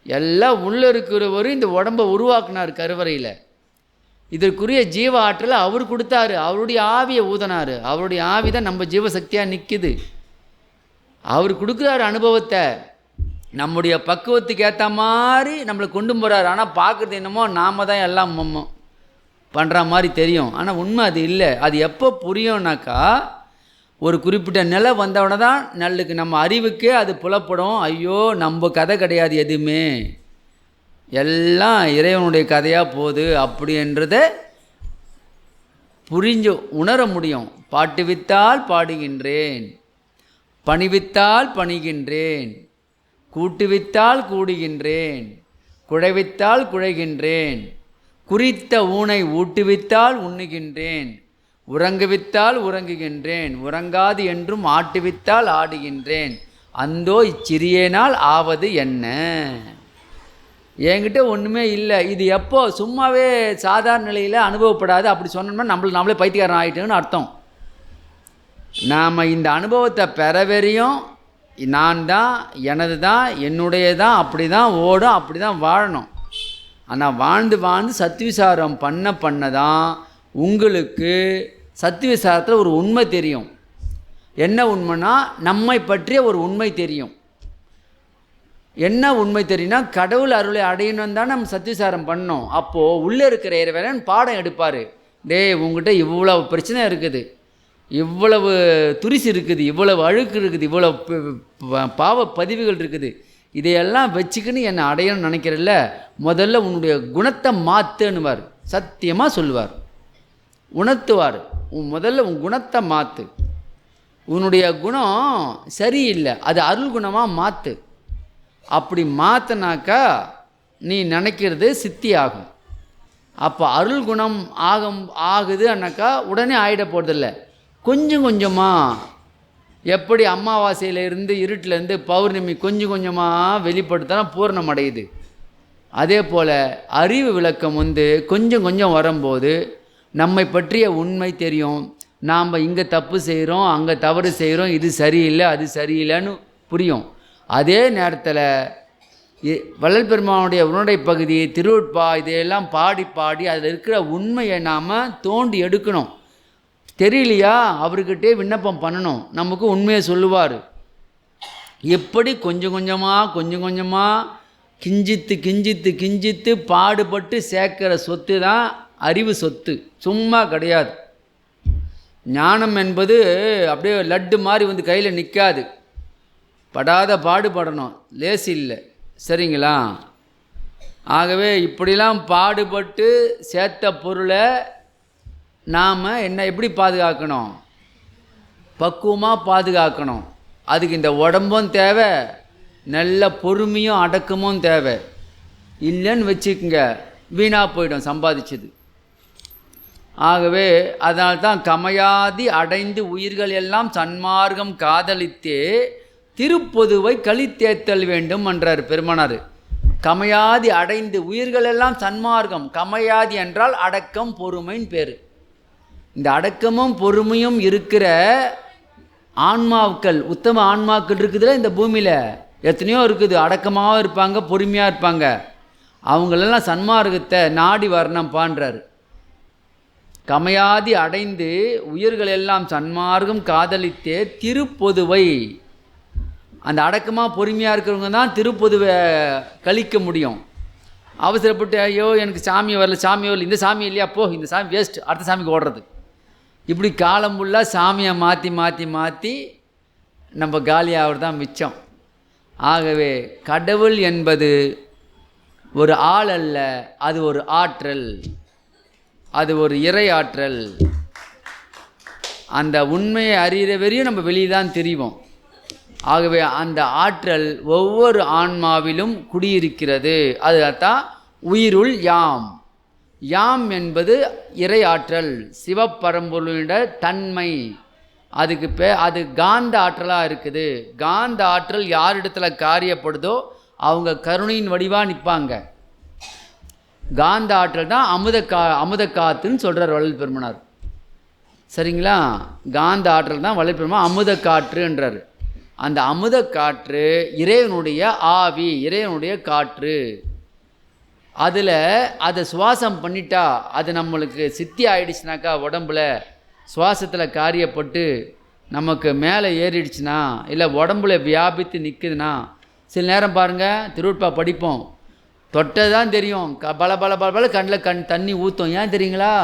[SPEAKER 1] எல்லாம் உள்ளே இருக்கிறவர் இந்த உடம்பை உருவாக்குனார் கருவறையில். இதற்குரிய ஜீவ ஆற்றலை அவர் கொடுத்தாரு, அவருடைய ஆவியை ஊதனார். அவருடைய ஆவி தான் நம்ம ஜீவசக்தியாக நிற்குது. அவர் கொடுக்குறாரு அனுபவத்தை, நம்முடைய பக்குவத்துக்கு ஏற்ற மாதிரி நம்மளை கொண்டு போகிறார். ஆனால் பார்க்குறது என்னமோ நாம் தான் எல்லாம் பண்ணுற மாதிரி தெரியும். ஆனால் உண்மை அது இல்லை. அது எப்போ புரியும்னாக்கா, ஒரு குறிப்பிட்ட நிலை வந்தவுடனே தான் நல்லுக்கு நம்ம அறிவுக்கே அது புலப்படும். ஐயோ நம்ம கதை கிடையாது, எதுவுமே எல்லாம் இறைவனுடைய கதையாக போகுது அப்படின்றத புரிஞ்சு உணர முடியும். பாட்டுவித்தால் பாடுகின்றேன், பணிவித்தால் பணிகின்றேன், கூட்டுவித்தால் கூடுகின்றேன், குழைவித்தால் குழைகின்றேன், குறித்த ஊனை ஊட்டுவித்தால் உண்ணுகின்றேன், உறங்குவித்தால் உறங்குகின்றேன், உறங்காது என்றும் ஆட்டுவித்தால் ஆடுகின்றேன், அந்தோ இச்சிறியேனால் ஆவது என்ன. என்கிட்ட ஒன்றுமே இல்லை. இது எப்போ சும்மாவே சாதாரண நிலையில் அனுபவப்படாது. அப்படி சொன்னோம்னா நம்மளே பைத்தியக்காரன் ஆகிட்டோன்னு அர்த்தம். நாம் இந்த அனுபவத்தை பெற வரையும் நான் தான், எனது தான், என்னுடைய தான், அப்படி தான் ஓடும், அப்படி தான் வாழணும். ஆனால் வாழ்ந்து வாழ்ந்து சத்விசாரம் பண்ண தான் உங்களுக்கு சத்விசாரத்தில் ஒரு உண்மை தெரியும். என்ன உண்மைனா நம்மை பற்றிய ஒரு உண்மை தெரியும். என்ன உண்மை தெரியும்னா கடவுள் அருளை அடையணும் தான் நம்ம சத்விசாரம் பண்ணோம். அப்போது உள்ளே இருக்கிற இறைவன் பாடம் எடுப்பார். உங்கள்கிட்ட இவ்வளவு பிரச்சனை இருக்குது, இவ்வளவு துரிசு இருக்குது, இவ்வளவு அழுக்கு இருக்குது, இவ்வளவு பாவ பதிவுகள் இருக்குது, இதையெல்லாம் வச்சுக்கின்னு என்னை அடையணும்னு நினைக்கிறல்ல, முதல்ல உன்னுடைய குணத்தை மாற்றுன்னுவார். சத்தியமாக சொல்லுவார், உணர்த்துவார். முதல்ல உன் குணத்தை மாற்று. உன்னுடைய குணம் சரியில்லை, அது அருள் குணமாக மாற்று. அப்படி மாற்றினாக்கா நீ நினைக்கிறது சித்தி ஆகும். அப்போ அருள் குணம் ஆகுது அண்ணாக்கா உடனே ஆகிட போகிறதில்ல. கொஞ்சம் கொஞ்சமாக, எப்படி அமாவாசையிலேருந்து இருட்டிலேருந்து பௌர்ணமி கொஞ்சம் கொஞ்சமாக வெளிப்படுத்தினா பூர்ணம் அடையுது, அதே போல் அறிவு விளக்கம் கொஞ்சம் கொஞ்சம் வரும்போது நம்மை பற்றிய உண்மை தெரியும். நாம் இங்கே தப்பு செய்கிறோம், அங்கே தவறு செய்கிறோம், இது சரியில்லை அது சரியில்லைன்னு புரியும். அதே நேரத்தில் வள்ளல் பெருமானுடைய உன்னுடைய பகுதி திருவுட்பா இதையெல்லாம் பாடி பாடி அதில் இருக்கிற உண்மையை நாம் தோண்டி எடுக்கணும். தெரியலையா, அவர்கிட்டே விண்ணப்பம் பண்ணணும், நமக்கு உண்மையை சொல்லுவார். எப்படி கொஞ்சம் கொஞ்சமாக கிஞ்சித்து கிஞ்சித்து கிஞ்சித்து பாடுபட்டு சேர்க்கிற சொத்து தான் அறிவு சொத்து, சும்மா கிடையாது. ஞானம் என்பது அப்படியே லட்டு மாதிரி கையில் நிற்காது, படாத பாடுபடணும், லேசி இல்லை. சரிங்களா? ஆகவே இப்படிலாம் பாடுபட்டு சேர்த்த பொருளை நாம் எப்படி பாதுகாக்கணும்? பக்குவமாக பாதுகாக்கணும். அதுக்கு இந்த உடம்பும் தேவை, நல்ல பொறுமையும் அடக்கமும் தேவை. இல்லைன்னு வச்சுக்கோங்க, வீணாக போயிடும் சம்பாதிச்சது. ஆகவே அதனால்தான் கமையாதி அடைந்து உயிர்கள் எல்லாம் சன்மார்க்கம் காதலித்தே திருப்பொதுவை கழித்தேத்தல் வேண்டும் என்றார் பெருமானார். கமையாதி அடைந்து உயிர்கள் எல்லாம் சன்மார்க்கம், கமையாதி என்றால் அடக்கம் பொறுமைன்னு பேர். இந்த அடக்கமும் பொறுமையும் இருக்கிற ஆன்மாக்கள், உத்தம ஆன்மாக்கள் இருக்குதுல இந்த பூமியில் எத்தனையோ இருக்குது. அடக்கமாகவும் இருப்பாங்க, பொறுமையாக இருப்பாங்க. அவங்களெல்லாம் சன்மார்க்கத்தை நாடி வரணும்பான்றார். கமையாதி அடைந்து உயிர்கள் எல்லாம் சன்மார்க்கம் காதலித்தே திருப்பொதுவை, அந்த அடக்கமாக பொறுமையாக இருக்கிறவங்க தான் திருப்பொதுவை கழிக்க முடியும். அவசரப்பட்டு ஐயோ எனக்கு சாமி வரல, இந்த சாமி இல்லையா, போ இந்த சாமி வேஸ்ட், அடுத்த சாமிக்கு ஓடுறது. இப்படி காலம் ஃபுல்லாக சாமியை மாற்றி மாற்றி மாற்றி நம்ம காலியாகிறது தான் மிச்சம். ஆகவே கடவுள் என்பது ஒரு ஆள் அல்ல, அது ஒரு ஆற்றல், அது ஒரு இறை ஆற்றல். அந்த உண்மையை அறிகிற வரையும் நம்ம வெளியே தான் தெரிவோம். ஆகவே அந்த ஆற்றல் ஒவ்வொரு ஆன்மாவிலும் குடியிருக்கிறது. அதுதான் உயிருள் யாம். யாம் என்பது இறை ஆற்றல், சிவப்பரம்பொருளிட தன்மை. அதுக்கு அது காந்த ஆற்றலாக இருக்குது. காந்த ஆற்றல் யாரிடத்தில் காரியப்படுதோ அவங்க கருணையின் வடிவாக நிற்பாங்க. காந்த ஆற்றல் தான் அமுத காத்துன்னு சொல்கிறார் வள்ளல் பெருமானார். சரிங்களா? காந்த ஆற்றல் தான் வள்ளல் பெருமான் அமுத காற்றுன்றார். அந்த அமுத காற்று இறைவனுடைய ஆவி, இறைவனுடைய காற்று. அதில் அதை சுவாசம் பண்ணிட்டா அது நம்மளுக்கு சித்தி ஆகிடுச்சுனாக்கா, உடம்புல சுவாசத்தில் காரியப்பட்டு நமக்கு மேலே ஏறிடுச்சுன்னா, இல்லை உடம்புல வியாபித்து நிற்குதுன்னா, சில நேரம் பாருங்கள் திருவுட்பா படிப்போம், தொட்டது தான் தெரியும், பல பல பல பல கண்ணில் தண்ணி ஊற்றும். ஏன் தெரியுங்களா?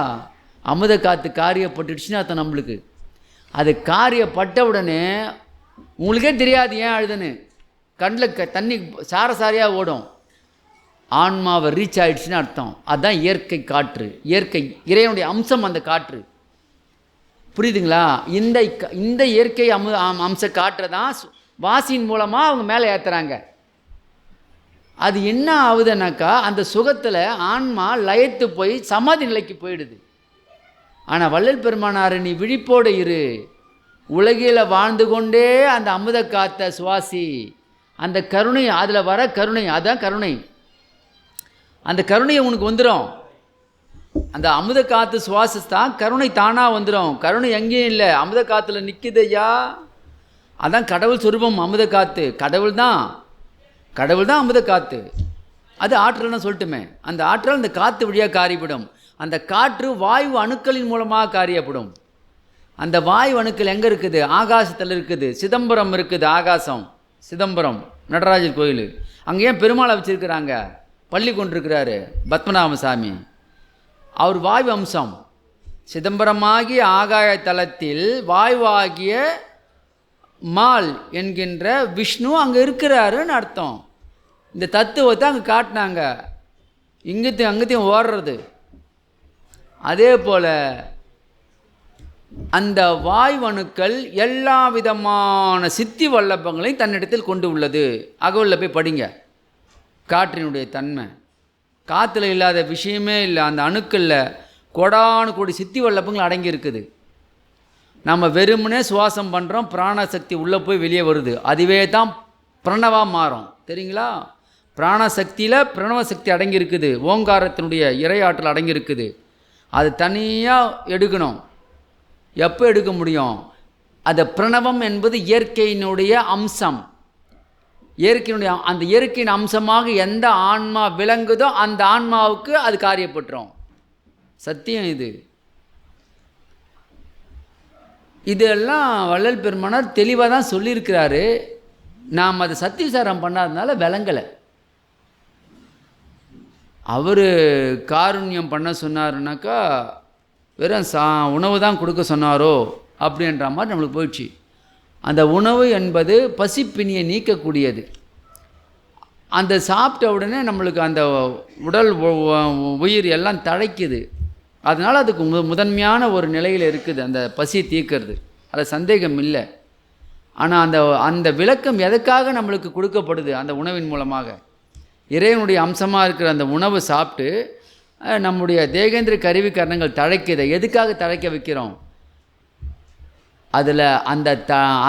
[SPEAKER 1] அமுத காற்று காரியப்பட்டுடுச்சுன்னா அர்த்தம் நம்மளுக்கு. அது காரியப்பட்ட உடனே உங்களுக்கே தெரியாது ஏன் அழுதுன்னு, கண்ணில் தண்ணி சாரையாக ஓடும். ஆன்மாவை ரீச் ஆகிடுச்சின்னு அர்த்தம். அதுதான் இயற்கை காற்று, இயற்கை இறைவனுடைய அம்சம் அந்த காற்று. புரியுதுங்களா? இந்த இயற்கை அம்ச காற்றை தான் வாசியின் மூலமாக அவங்க மேலே ஏற்றுறாங்க. அது என்ன ஆகுதுன்னாக்கா, அந்த சுகத்தில் ஆன்மா லயத்து போய் சமாதி நிலைக்கு போயிடுது. ஆனால் வள்ளல் பெருமானார், நீ விழிப்போடு இரு, உலகில் வாழ்ந்து கொண்டே அந்த அமுத காத்த சுவாசி, அந்த கருணை, அதில் வர கருணை, அதுதான் கருணை. அந்த கருணையை உனக்கு வந்துடும். அந்த அமுத காற்று சுவாசத்தான் கருணை தானாக வந்துடும். கருணை எங்கேயும் இல்லை, அமுத காற்றுல நிற்குது ஐயா. அதான் கடவுள் சொரூபம் அமுத காற்று. கடவுள் தான் அமுத காற்று. அது ஆற்றல்னு சொல்லட்டுமே. அந்த ஆற்றல் அந்த காற்று வழியாக காரியப்படும். அந்த காற்று வாயு அணுக்களின் மூலமாக காரியப்படும். அந்த வாயு அணுக்கள் எங்கே இருக்குது? ஆகாசத்தில் இருக்குது. சிதம்பரம் இருக்குது, ஆகாசம் சிதம்பரம் நடராஜர் கோயில். அங்கே ஏன் பெருமாளை வச்சுருக்கிறாங்க? பள்ளி கொண்டிருக்கிறாரு பத்மநாபசாமி. அவர் வாயு அம்சம். சிதம்பரமாகிய ஆகாய தலத்தில் வாயுவாகிய மால் என்கின்ற விஷ்ணு அங்கே இருக்கிறாருன்னு அர்த்தம். இந்த தத்துவத்தை அங்கே காட்டினாங்க. அங்கத்தையும் ஓடுறது. அதே போல் அந்த வாய்வணுக்கள் எல்லா விதமான சித்தி வல்லபங்களையும் தன்னிடத்தில் கொண்டு உள்ளது. அகவலில் போய் படிங்க. காற்றினுடைய தன்மை, காற்றுல இல்லாத விஷயமே இல்லை. அந்த அணுக்களில் கோடானு கோடி சித்தி வல்லபங்கள் அடங்கி இருக்குது. நம்ம வெறுமனே சுவாசம் பண்ணுறோம், பிராணசக்தி உள்ளே போய் வெளியே வருது. அதுவே தான் பிரணவாக மாறும். தெரியுங்களா? பிராணசக்தியில் பிரணவசக்தி அடங்கி இருக்குது. ஓங்காரத்தினுடைய இறையாற்றல் அடங்கி இருக்குது. அது தனியாக எடுக்கணும். எப்போ எடுக்க முடியும்? அது பிரணவம் என்பது இயற்கையினுடைய அம்சம். அந்த இயற்கையின் அம்சமாக எந்த ஆன்மா விளங்குதோ அந்த ஆன்மாவுக்கு அது காரியப்பட்டுரும். சத்தியம் இது. இதெல்லாம் வள்ளல் பெருமானார் தெளிவாக தான் சொல்லியிருக்கிறாரு. நாம் அதை சத்திய விசாரம் பண்ணாததுனால விளங்கலை. அவர் காருண்யம் பண்ண சொன்னாருனாக்கா வெறும் உணவு தான் கொடுக்க சொன்னாரோ அப்படின்ற மாதிரி நம்மளுக்கு போயிடுச்சு. அந்த உணவு என்பது பசிப்பினியை நீக்கக்கூடியது. அந்த சாப்பிட்ட உடனே நம்மளுக்கு அந்த உடல் உயிர் எல்லாம் தழைக்குது. அதனால் அதுக்கு முதன்மையான ஒரு நிலையில் இருக்குது அந்த பசி தீர்க்கிறது. அதில் சந்தேகம் இல்லை. ஆனால் அந்த விளக்கம் எதுக்காக நம்மளுக்கு கொடுக்கப்படுது? அந்த உணவின் மூலமாக இறைவனுடைய அம்சமாக இருக்கிற அந்த உணவு சாப்பிட்டு நம்முடைய தேகேந்திர கருவி கரணங்கள் தழைக்குது. எதுக்காக தழைக்க வைக்கிறோம்? அதில்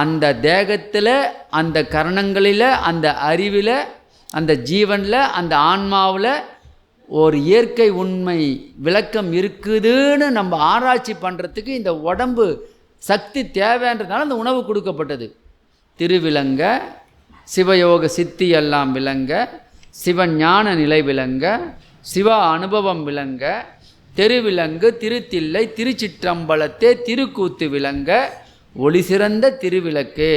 [SPEAKER 1] அந்த தேகத்தில், அந்த கரணங்களில், அந்த அறிவில், அந்த ஜீவனில், அந்த ஆன்மாவில் ஒரு இயற்கை உண்மை விளக்கம் இருக்குதுன்னு நம்ம ஆராய்ச்சி பண்ணுறதுக்கு இந்த உடம்பு சக்தி தேவைன்றதுனால அந்த உணவு கொடுக்கப்பட்டது. திருவிளங்க, சிவயோக சித்தி எல்லாம் விளங்க, சிவஞான நிலை விளங்க, சிவ அனுபவம் விளங்க, தெருவிலங்கு திருத்தில்லை திருச்சிற்றம்பலத்தே திருக்கூத்து விளங்க, ஒளி சிறந்த திருவிளக்கே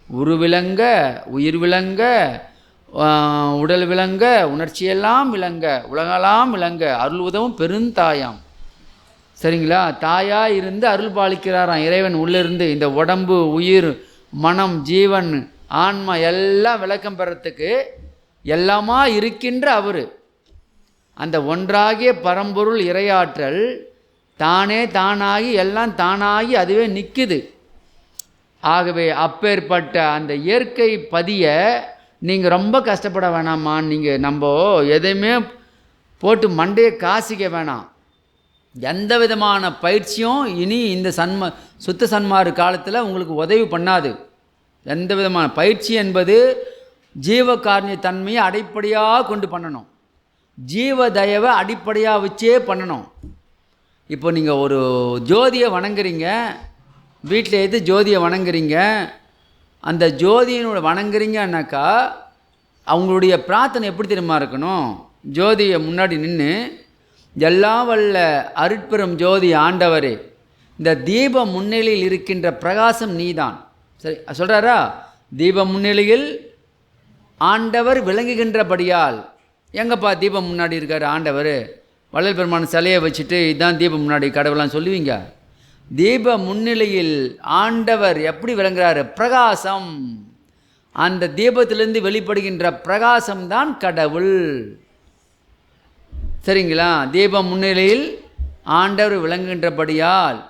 [SPEAKER 1] உருவிளங்க, உயிர் விளங்க, உடல் விளங்க, உணர்ச்சியெல்லாம் விளங்க, உலகெல்லாம் விளங்க, அருள் உதவும் பெருந்தாயாம். சரிங்களா? தாயாக இருந்து அருள் பாலிக்கிறாராம் இறைவன் உள்ளிருந்து. இந்த உடம்பு, உயிர், மனம், ஜீவன், ஆன்மா எல்லாம் விளக்கம் பெறத்துக்கு எல்லாமா இருக்கின்ற அவர். அந்த ஒன்றாகிய பரம்பொருள் இறையாற்றல் தானே தானாகி எல்லாம் தானாகி அதுவே நிற்குது. ஆகவே அப்பேற்பட்ட அந்த இயற்கை பதிய நீங்கள் ரொம்ப கஷ்டப்பட வேணாம்மா. நீங்கள் நம்ம எதையுமே போட்டு மண்டையை காசிக்க வேணாம். எந்த விதமான பயிற்சியும் இனி இந்த சுத்த சன்மார்க்க காலத்தில் உங்களுக்கு உதவி பண்ணாது. எந்த விதமான பயிற்சி என்பது ஜீவகாரணிய தன்மையை அடிப்படையாக கொண்டு பண்ணணும். ஜீவ தயவை அடிப்படையாக வச்சே பண்ணணும். இப்போ நீங்கள் ஒரு ஜோதியை வணங்குறீங்க, வீட்டில் எது ஜோதியை வணங்குறீங்க, அந்த ஜோதியினோட வணங்குறீங்கன்னாக்கா அவங்களுடைய பிரார்த்தனை எப்படி தெரியுமா இருக்கணும்? ஜோதியை முன்னாடி நின்று, எல்லாம் வல்ல அருட்பெரும் ஜோதி ஆண்டவரே, இந்த தீப முன்னிலையில் இருக்கின்ற பிரகாசம் நீதான். சரி சொல்கிறாரா? தீப முன்னிலையில் ஆண்டவர் விளங்குகின்றபடியால். எங்கப்பா தீபம் முன்னாடி இருக்கார் ஆண்டவர்? வள்ளல் பெருமான் சிலையை வச்சுட்டு இதுதான் தீபம் முன்னாடி கடவுளான்னு சொல்லுவீங்க? தீப முன்னிலையில் ஆண்டவர் எப்படி விளங்குறாரு? பிரகாசம். அந்த தீபத்திலிருந்து வெளிப்படுகின்ற பிரகாசம்தான் கடவுள். சரிங்களா? தீப முன்னிலையில் ஆண்டவர் விளங்குகின்றபடியால்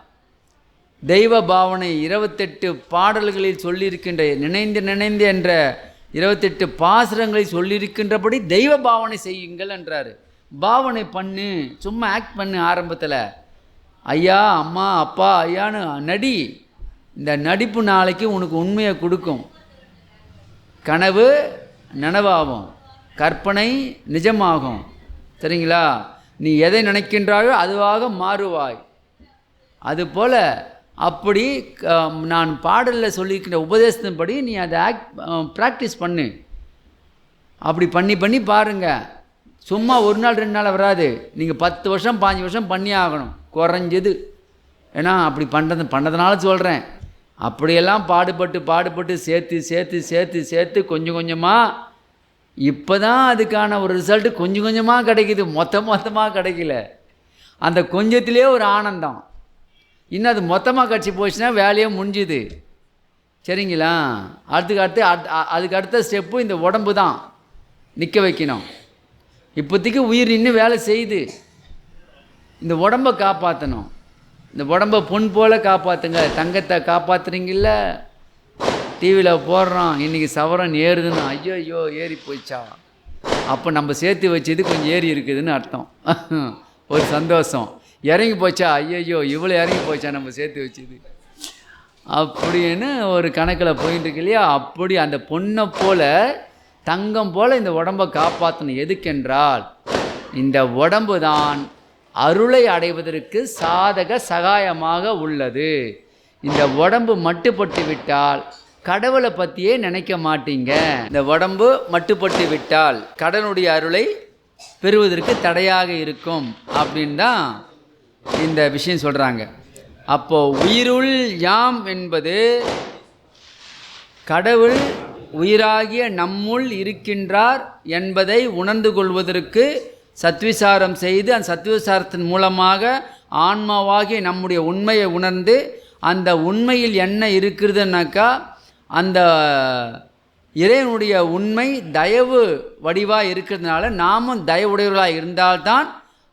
[SPEAKER 1] தெய்வ பாவனை 28 பாடல்களில் சொல்லியிருக்கின்ற நினைந்து நினைந்து என்ற 28 பாசுரங்களை சொல்லியிருக்கின்றபடி தெய்வ பாவனை செய்யுங்கள் என்றார். பாவனை பண்ணு, சும்மா ஆக்ட் பண்ணு. ஆரம்பத்தில் ஐயா அம்மா அப்பா ஐயான்னு நடி. இந்த நடிப்பு நாளைக்கு உனக்கு உண்மையை கொடுக்கும். கனவு நனவாகும், கற்பனை நிஜமாகும். சரிங்களா? நீ எதை நினைக்கின்றாயோ அதுவாக மாறுவாய். அதுபோல் அப்படி நான் பாடலில் சொல்லியிருக்கின்ற உபதேசத்தின்படி நீ அதை ப்ராக்டிஸ் பண்ணு. அப்படி பண்ணி பண்ணி பாருங்கள். சும்மா ஒரு நாள் 2 நாள் வராது. நீங்கள் 10 வருஷம் 5 வருஷம் பண்ணி ஆகணும் குறைஞ்சது. ஏன்னா அப்படி பண்ணதுனால சொல்கிறேன். அப்படியெல்லாம் பாடுபட்டு சேர்த்து சேர்த்து சேர்த்து சேர்த்து கொஞ்சம் கொஞ்சமாக இப்போ தான் அதுக்கான ஒரு ரிசல்ட்டு கொஞ்சம் கொஞ்சமாக கிடைக்குது. மொத்தமாக கிடைக்கல. அந்த கொஞ்சத்திலே ஒரு ஆனந்தம். இன்னும் அது மொத்தமாக கட்சி போச்சுன்னா வேலையே முடிஞ்சுது. சரிங்களா? அதுக்கு அடுத்த ஸ்டெப்பு இந்த உடம்பு தான் நிற்க வைக்கணும். இப்போதைக்கு உயிர் இன்னும் வேலை செய்யுது. இந்த உடம்பை காப்பாற்றணும். இந்த உடம்பை பொன் போல் காப்பாற்றுங்க. தங்கத்தை காப்பாற்றுறீங்கள? டிவியில் போடுறோம் இன்றைக்கி சவரன் ஏறுதுன்னு. ஐயோ ஏறி போயிச்சா? அப்போ நம்ம சேர்த்து வச்சது கொஞ்சம் ஏறி இருக்குதுன்னு அர்த்தம். ஒரு சந்தோஷம். இறங்கி போச்சா? ஐயோ இவ்வளோ இறங்கி போச்சா நம்ம சேர்த்து வச்சது அப்படின்னு ஒரு கணக்கில் போயிட்டு இருக்கு இல்லையா? அப்படி அந்த பொண்ணை போல் தங்கம் போல் இந்த உடம்பை காப்பாற்றணும். எதுக்கென்றால் இந்த உடம்பு தான் அருளை அடைவதற்கு சாதக சகாயமாக உள்ளது. இந்த உடம்பு மட்டுப்பட்டு விட்டால் கடவுளை பற்றியே நினைக்க மாட்டீங்க. இந்த உடம்பு மட்டுப்பட்டு விட்டால் கடவுளுடைய அருளை பெறுவதற்கு தடையாக இருக்கும் அப்படின்னு தான் இந்த விஷயம் சொல்கிறாங்க. அப்போது உயிருள் யாம் என்பது கடவுள் உயிராகிய நம்முள் இருக்கின்றார் என்பதை உணர்ந்து கொள்வதற்கு சத்விசாரம் செய்து அந்த சத்விசாரத்தின் மூலமாக ஆன்மாவாகிய நம்முடைய உண்மையை உணர்ந்து அந்த உண்மையில் என்ன இருக்கிறதுனாக்கா அந்த இறைவனுடைய உண்மை தயவு வடிவாக இருக்கிறதுனால நாமும் தயவுடையவர்களாக இருந்தால்தான்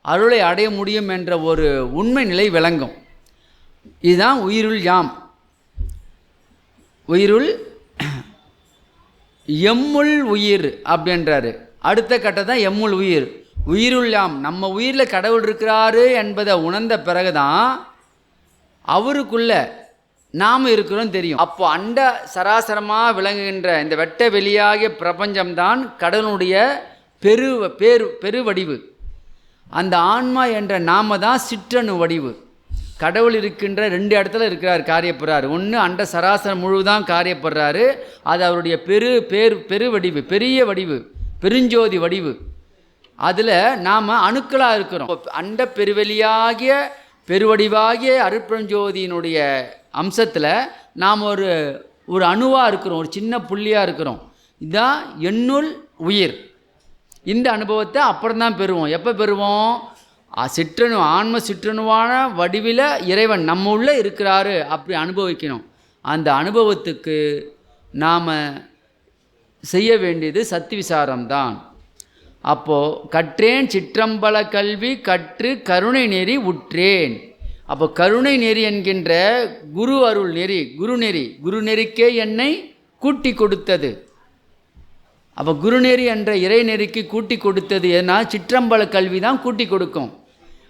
[SPEAKER 1] அருளை அடைய முடியும் என்ற ஒரு உண்மை நிலை விளங்கும். இதுதான் உயிருள் யாம். உயிருள் எம்முள் உயிர் அப்படின்றாரு. அடுத்த கட்டம் தான் எம்முள் உயிர். உயிருள் யாம். நம்ம உயிரில் கடவுள் இருக்கிறாரு என்பதை உணர்ந்த பிறகுதான் அவருக்குள்ள நாம் இருக்கிறோம் தெரியும். அப்போ அண்ட சராசரமாக விளங்குகின்ற இந்த வெட்ட வெளியாகிய பிரபஞ்சம்தான் கடவுளுடைய பெருவடிவு. அந்த ஆன்மா என்ற நாம தான் சிற்றணு வடிவு. கடவுள் இருக்கின்ற 2 இடத்துல இருக்கிறார், காரியப்படுறாரு. ஒன்று அண்ட சராசரம் முழுதான் காரியப்படுறாரு. அது அவருடைய பெருவடிவு, பெரிய வடிவு, பெருஞ்சோதி வடிவு. அதில் நாம் அணுக்களாக இருக்கிறோம். அண்ட பெருவெளியாகிய பெருவடிவாகிய அருட்பெருஞ்சோதியினுடைய அம்சத்தில் நாம் ஒரு அணுவாக இருக்கிறோம், ஒரு சின்ன புள்ளியாக இருக்கிறோம். இதுதான் என்னுள் உயிர். இந்த அனுபவத்தை அப்புறம் தான் பெறுவோம். எப்போ பெறுவோம்? சிற்றணு, ஆன்ம சிற்றணுவான வடிவில் இறைவன் நம்ம உள்ளே இருக்கிறாரு அப்படி அனுபவிக்கணும். அந்த அனுபவத்துக்கு நாம் செய்ய வேண்டியது சத்விசாரம்தான். அப்போது கற்றேன் சிற்றம்பல கல்வி கற்று கருணை நெறி உற்றேன். அப்போ கருணை நெறி என்கின்ற குரு அருள் நெறி, குரு நெறிக்கே என்னை கூட்டி கொடுத்தது. அப்போ குருநெறி என்ற இறைநெறிக்கு கூட்டி கொடுத்தது ஏன்னா சிற்றம்பல கல்வி தான் கூட்டி கொடுக்கும்.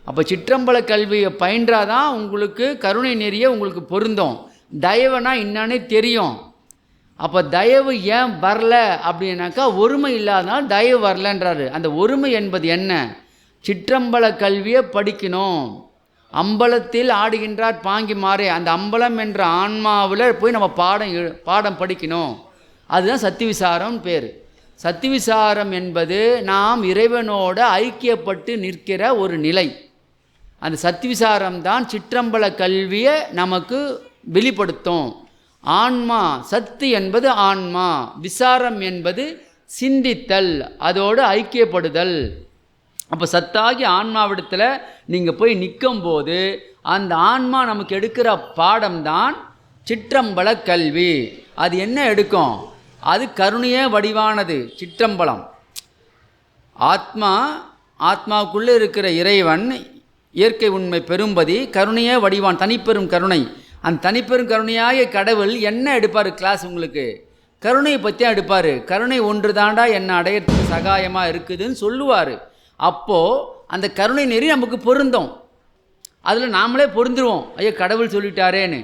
[SPEAKER 1] அப்போ சிற்றம்பல கல்வியை பயின்றாதான் உங்களுக்கு கருணை நெறியை உங்களுக்கு பொருந்தும். தயவுனா என்னன்னே தெரியும். அப்போ தயவு ஏன் வரல அப்படின்னாக்கா ஒருமை இல்லாதனால தயவு வரலன்றாரு. அந்த ஒருமை என்பது என்ன? சிற்றம்பல கல்வியை படிக்கணும். அம்பலத்தில் ஆடுகின்றார் பாங்கி மாறே. அந்த அம்பலம் என்ற ஆன்மாவில் போய் நம்ம பாடம் படிக்கணும். அதுதான் சத்திவிசாரம் பேர். சத்திவிசாரம் என்பது நாம் இறைவனோட ஐக்கியப்பட்டு நிற்கிற ஒரு நிலை. அந்த சத்திவிசாரம் தான் சிற்றம்பல கல்வியை நமக்கு வெளிப்படுத்தும். ஆன்மா, சத்து என்பது ஆன்மா, விசாரம் என்பது சிந்தித்தல், அதோடு ஐக்கியப்படுதல். அப்போ சத்தாகி ஆன்மாவிடத்தில் நீங்கள் போய் நிற்கும்போது அந்த ஆன்மா நமக்கு எடுக்கிற பாடம்தான் சிற்றம்பல கல்வி. அது என்ன எடுக்கும்? அது கருணையே வடிவானது சிற்றம்பலம். ஆத்மாவுக்குள்ளே இருக்கிற இறைவன் இயற்கை உண்மை பெரும்பதி கருணையே வடிவான், தனிப்பெரும் கருணை. அந்த தனிப்பெரும் கருணையாக கடவுள் என்ன எடுப்பார் கிளாஸ்? உங்களுக்கு கருணையை பற்றி எடுப்பார். கருணை ஒன்று தாண்டா என்னை அடையிறதுக்கு சகாயமாக இருக்குதுன்னு சொல்லுவார். அப்போது அந்த கருணை நெறி நமக்கு பொருந்தும். அதில் நாமளே பொருந்துருவோம், ஐயோ கடவுள் சொல்லிட்டாரேன்னு.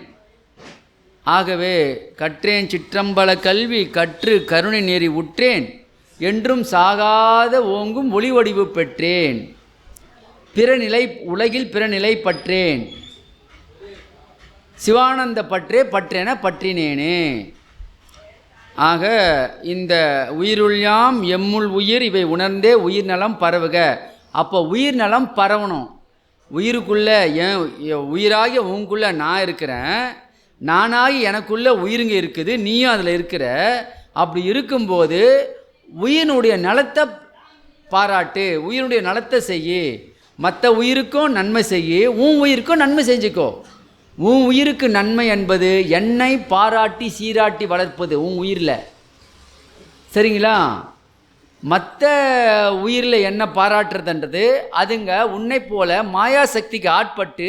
[SPEAKER 1] ஆகவே கற்றேன் சிற்றம்பல கல்வி கற்று கருணை நெறி உற்றேன் என்றும் சாகாத ஓங்கும் ஒளி வடிவு பெற்றேன் பிறநிலை உலகில் பிறநிலை பற்றேன் சிவானந்த பற்றேன பற்றினேனே. ஆக இந்த உயிருள்ளாம் எம்முள் உயிர் இவை உணர்ந்தே உயிர் நலம் பரவுக. அப்போ உயிர் நலம் பரவணும். உயிருக்குள்ளே உயிராகிய உங்களுக்குள்ளே நான் இருக்கிறேன், நானாகி எனக்குள்ளே உயிருங்க இருக்குது, நீயும் அதில் இருக்கிற. அப்படி இருக்கும்போது உயிரினுடைய நலத்தை பாராட்டு, உயிருடைய நலத்தை செய்யி, மற்ற உயிருக்கும் நன்மை செய்யி, உன் உயிருக்கும் நன்மை செஞ்சுக்கோ. உன் உயிருக்கு நன்மை என்பது என்னை பாராட்டி சீராட்டி வளர்ப்பது உன் உயிரில், சரிங்களா? மற்ற உயிரில் என்ன பாராட்டுறதுன்றது அதுங்க உன்னை போல மாயா சக்திக்கு ஆட்பட்டு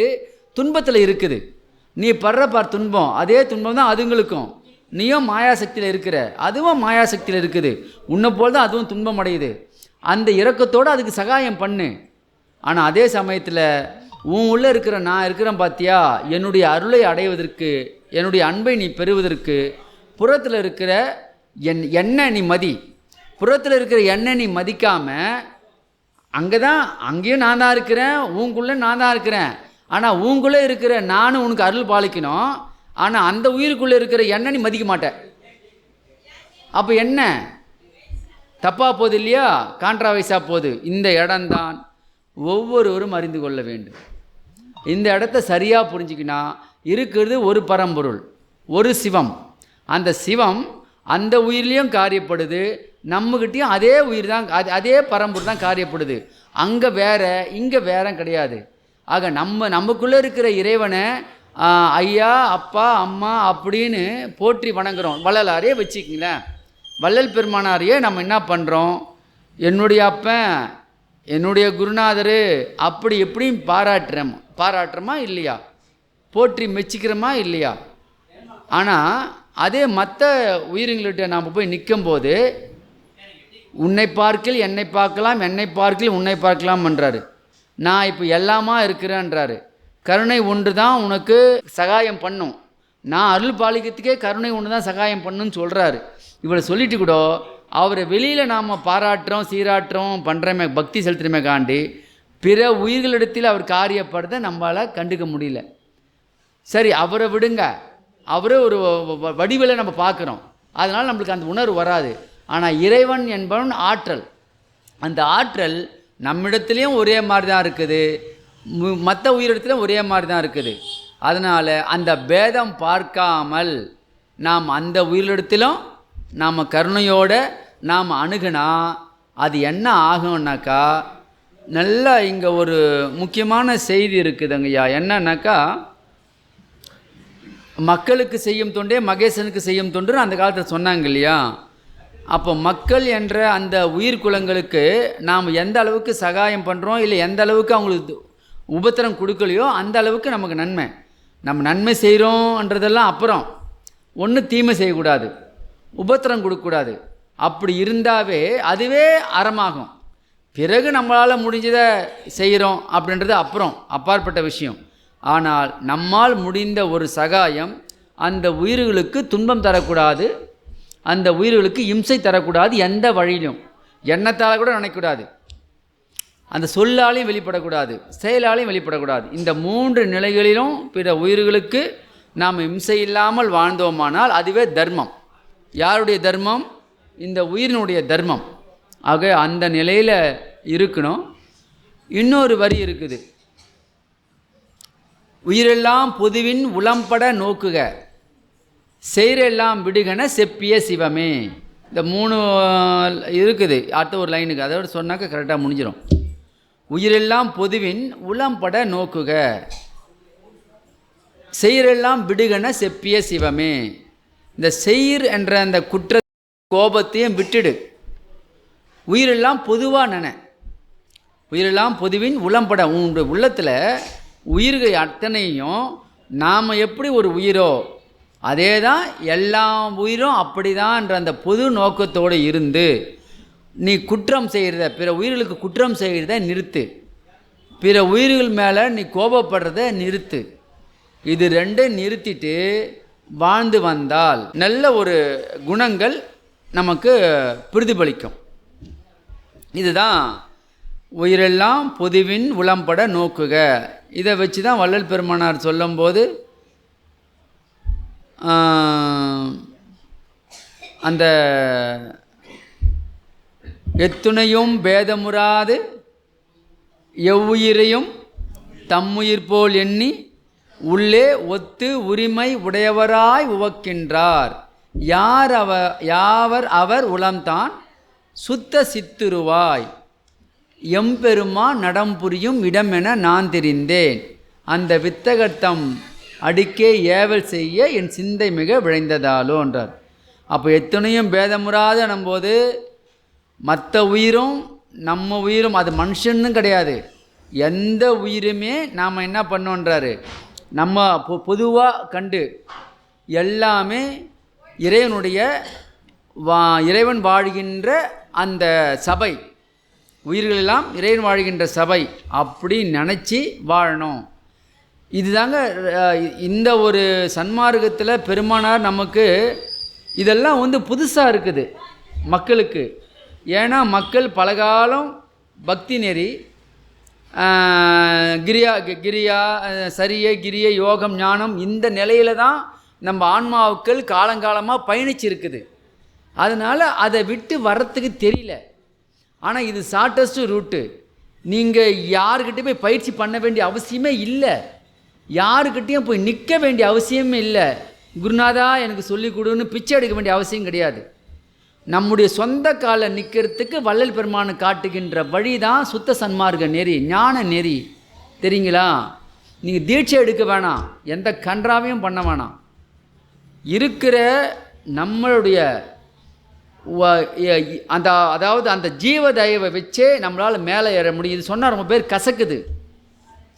[SPEAKER 1] துன்பத்தில் இருக்குது. நீ படுற துன்பம், அதே துன்பம் தான் அதுங்களுக்கும். நீயும் மாயாசக்தியில் இருக்கிற, அதுவும் மாயாசக்தியில் இருக்குது. உன்னை போல் தான் அதுவும் துன்பம் அடையுது. அந்த இரக்கத்தோடு அதுக்கு சகாயம் பண்ணு. ஆனால் அதே சமயத்தில் உன் உள்ளே இருக்கிற நான் இருக்கிறேன் பார்த்தியா, என்னுடைய அருளை அடைவதற்கு, என்னுடைய அன்பை நீ பெறுவதற்கு புறத்தில் இருக்கிற எண்ணெய் நீ மதி. புறத்தில் இருக்கிற எண்ணெய் நீ மதிக்காமல் அங்கேயும் நான் தான் இருக்கிறேன், உங்களுக்குள்ளே நான் தான் இருக்கிறேன். ஆனால் உங்களுக்குள்ளே இருக்கிற நானும் உனக்கு அருள் பாலிக்கணும். ஆனால் அந்த உயிருக்குள்ளே இருக்கிற எண்ணெய் நீ மதிக்க மாட்டேன். அப்போ என்ன தப்பாக போகுது இல்லையா? கான்ட்ராவைஸாக போகுது. இந்த இடம்தான் ஒவ்வொருவரும் அறிந்து கொள்ள வேண்டும். இந்த இடத்த சரியாக புரிஞ்சுக்கினா இருக்கிறது ஒரு பரம்பொருள், ஒரு சிவம். அந்த சிவம் அந்த உயிர்லேயும் காரியப்படுது, நம்மகிட்டையும் அதே உயிர் தான், அதே பரம்பொருள் தான் காரியப்படுது. அங்கே வேற இங்கே வேற கிடையாது. ஆக நமக்குள்ளே இருக்கிற இறைவனை ஐயா அப்பா அம்மா அப்படின்னு போற்றி வணங்குறோம். வள்ளலாரையே வச்சுக்கிங்களேன், வள்ளல் பெருமானாரையே நம்ம என்ன பண்ணுறோம்? என்னுடைய அப்பன், என்னுடைய குருநாதர் அப்படி எப்படியும் பாராட்டுறோமா இல்லையா? போற்றி மெச்சிக்கிறோமா இல்லையா? ஆனால் அதே மற்ற உயிரிங்கள்கிட்ட நாம் போய் நிற்கும்போது உன்னை பார்க்கில் என்னை பார்க்கலாம், என்னை பார்க்கில் உன்னை பார்க்கலாம் என்றாரு. நான் இப்போ எல்லாமா இருக்கிறேன்றாரு. கருணை ஒன்று தான் உனக்கு சகாயம் பண்ணும். நான் அருள் பாலிக்கத்துக்கே கருணை ஒன்று தான் சகாயம் பண்ணுன்னு சொல்கிறாரு. இவளை சொல்லிட்டு கூட அவரை வெளியில் நாம் பாராட்டுறோம், சீராட்டுறோம், பண்ணுறமே, பக்தி செலுத்துறமே காண்டி பிற உயிர்களிடத்தில் அவர் காரியப்படுறதை நம்மளால் கண்டுக்க முடியல. சரி, அவரை விடுங்க, அவரே ஒரு வடிவில் நம்ம பார்க்குறோம், அதனால் நம்மளுக்கு அந்த உணர்வு வராது. ஆனால் இறைவன் என்பவன் ஆற்றல். அந்த ஆற்றல் நம்மிடத்துலேயும் ஒரே மாதிரி தான் இருக்குது, மற்ற உயிரிடத்துலையும் ஒரே மாதிரி தான் இருக்குது. அதனால் அந்த பேதம் பார்க்காமல் நாம் அந்த உயிரிடத்திலும் நாம் கருணையோடு நாம் அணுகுனா அது என்ன ஆகும்னாக்கா, நல்லா இங்கே ஒரு முக்கியமான செய்தி இருக்குதுங்கய்யா. என்னன்னாக்கா, மக்களுக்கு செய்யும் தொண்டே மகேசனுக்கு செய்யும் தொண்டு அந்த காலத்தில் சொன்னாங்க இல்லையா? அப்போ மக்கள் என்ற அந்த உயிர் குலங்களுக்கு நாம் எந்த அளவுக்கு சகாயம் பண்ணுறோம், இல்லை எந்த அளவுக்கு அவங்களுக்கு உபத்திரம் கொடுக்கலையோ அந்த அளவுக்கு நமக்கு நன்மை. நம்ம நன்மை செய்கிறோன்றதெல்லாம் அப்புறம், ஒன்று தீமை செய்யக்கூடாது, உபத்திரம் கொடுக்கக்கூடாது. அப்படி இருந்தாவே அதுவே அறமாகும். பிறகு நம்மளால் முடிஞ்சதை செய்கிறோம் அப்படின்றது அப்புறம் அப்பாற்பட்ட விஷயம். ஆனால் நம்மால் முடிந்த ஒரு சகாயம் அந்த உயிர்களுக்கு துன்பம் தரக்கூடாது, அந்த உயிர்களுக்கு இம்சை தரக்கூடாது. எந்த வழியிலும் எண்ணத்தால் கூட நினைக்கக்கூடாது, அந்த சொல்லாலையும் வெளிப்படக்கூடாது, செயலாலையும் வெளிப்படக்கூடாது. இந்த 3 நிலைகளிலும் பிற உயிர்களுக்கு நாம் இம்சை இல்லாமல் வாழ்ந்தோமானால் அதுவே தர்மம். யாருடைய தர்மம்? இந்த உயிரினுடைய தர்மம். ஆக அந்த நிலையில் இருக்கணும். இன்னொரு வரி இருக்குது, உயிரெல்லாம் பொதுவின் உளம்பட நோக்குக, செய்ரெல்லாம் விடுகன செப்பிய சிவமே. இந்த 3 இருக்குது. அடுத்த ஒரு லைனுக்கு அதோட சொன்னாக்க கரெக்டாக முடிஞ்சிடும். உயிரெல்லாம் பொதுவின் உளம்பட நோக்குக, செயிரெல்லாம் விடுகன செப்பிய சிவமே. இந்த செயிர் என்ற அந்த குற்ற கோபத்தையும் விட்டுடு, உயிரெல்லாம் பொதுவாக நினை. உயிரெல்லாம் பொதுவின் உளம்பட, உன்னுடைய உள்ளத்தில் உயிர்கள் அத்தனையும் நாம் எப்படி ஒரு உயிரோ அதே தான் எல்லா உயிரும் அப்படி தான்ன்ற அந்த பொது நோக்கத்தோடு இருந்து நீ குற்றம் செய்கிறத, பிற உயிர்களுக்கு குற்றம் செய்கிறத நிறுத்து, பிற உயிர்கள் மேலே நீ கோபப்படுறத நிறுத்து. இது ரெண்டும் நிறுத்திட்டு வாழ்ந்து வந்தால் நல்ல ஒரு குணங்கள் நமக்கு பிரதிபலிக்கும். இதுதான் உயிரெல்லாம் பொதுவின் உளம்பட நோக்குக. இதை வச்சு தான் வள்ளல் பெருமானார் சொல்லும்போது அந்த எத்துணையும் பேதமுறாது எவ்வுயிரையும் தம்முயிர் போல் எண்ணி உள்ளே ஒத்து உரிமை உடையவராய் உவக்கின்றார். யாவர் அவர் உளம்தான் சுத்த சித்துருவாய் எம்பெருமான் நடம்புரியும் இடமென நான் தெரிந்தேன். அந்த வித்தகர்த்தம் அடிக்கே ஏவல் செய்ய என் சிந்தை மிக விழைந்ததாலோன்றார். அப்போ எத்தனையும் பேதமுறாத நம்போது மற்ற உயிரும் நம்ம உயிரும், அது மனுஷன்னு கிடையாது, எந்த உயிருமே நாம் என்ன பண்ணோன்றாரு, நம்ம பொதுவாக கண்டு எல்லாமே இறைவனுடைய இறைவன் வாழ்கின்ற அந்த சபை, உயிர்களெல்லாம் இறைவன் வாழ்கின்ற சபை அப்படி நினச்சி வாழணும். இதுதாங்க இந்த ஒரு சன்மார்க்கத்தில் பெருமானார் நமக்கு இதெல்லாம் வந்து புதுசாக இருக்குது மக்களுக்கு. ஏன்னா மக்கள் பலகாலம் பக்தி நெறி கிரியா சரிய கிரிய யோகம் ஞானம் இந்த நிலையில தான் நம்ம ஆன்மாவுக்கள் காலங்காலமாக பயணிச்சிருக்குது. அதனால் அதை விட்டு வர்றதுக்கு தெரியல. ஆனால் இது ஷார்ட்டஸ்ட் ரூட்டு. நீங்கள் யாருக்கிட்டையும் போய் பயிற்சி பண்ண வேண்டிய அவசியமே இல்லை, யாருக்கிட்டையும் போய் நிற்க வேண்டிய அவசியமே இல்லை. குருநாதா எனக்கு சொல்லிக் கொடுன்னு பிச்சை எடுக்க வேண்டிய அவசியம் கிடையாது. நம்முடைய சொந்த காலில் நிற்கிறதுக்கு வள்ளல் பெருமானு காட்டுகின்ற வழி தான் சுத்த சன்மார்க்க நெறி, ஞான நெறி. தெரியுங்களா? நீங்கள் தீட்சை எடுக்க வேணாம், எந்த கன்றாவையும் பண்ண வேணாம். இருக்கிற நம்மளுடைய அதாவது அந்த ஜீவ தயவை வச்சே நம்மளால் மேலே ஏற முடியும். இது சொன்னால் ரொம்ப பேர் கசக்குது,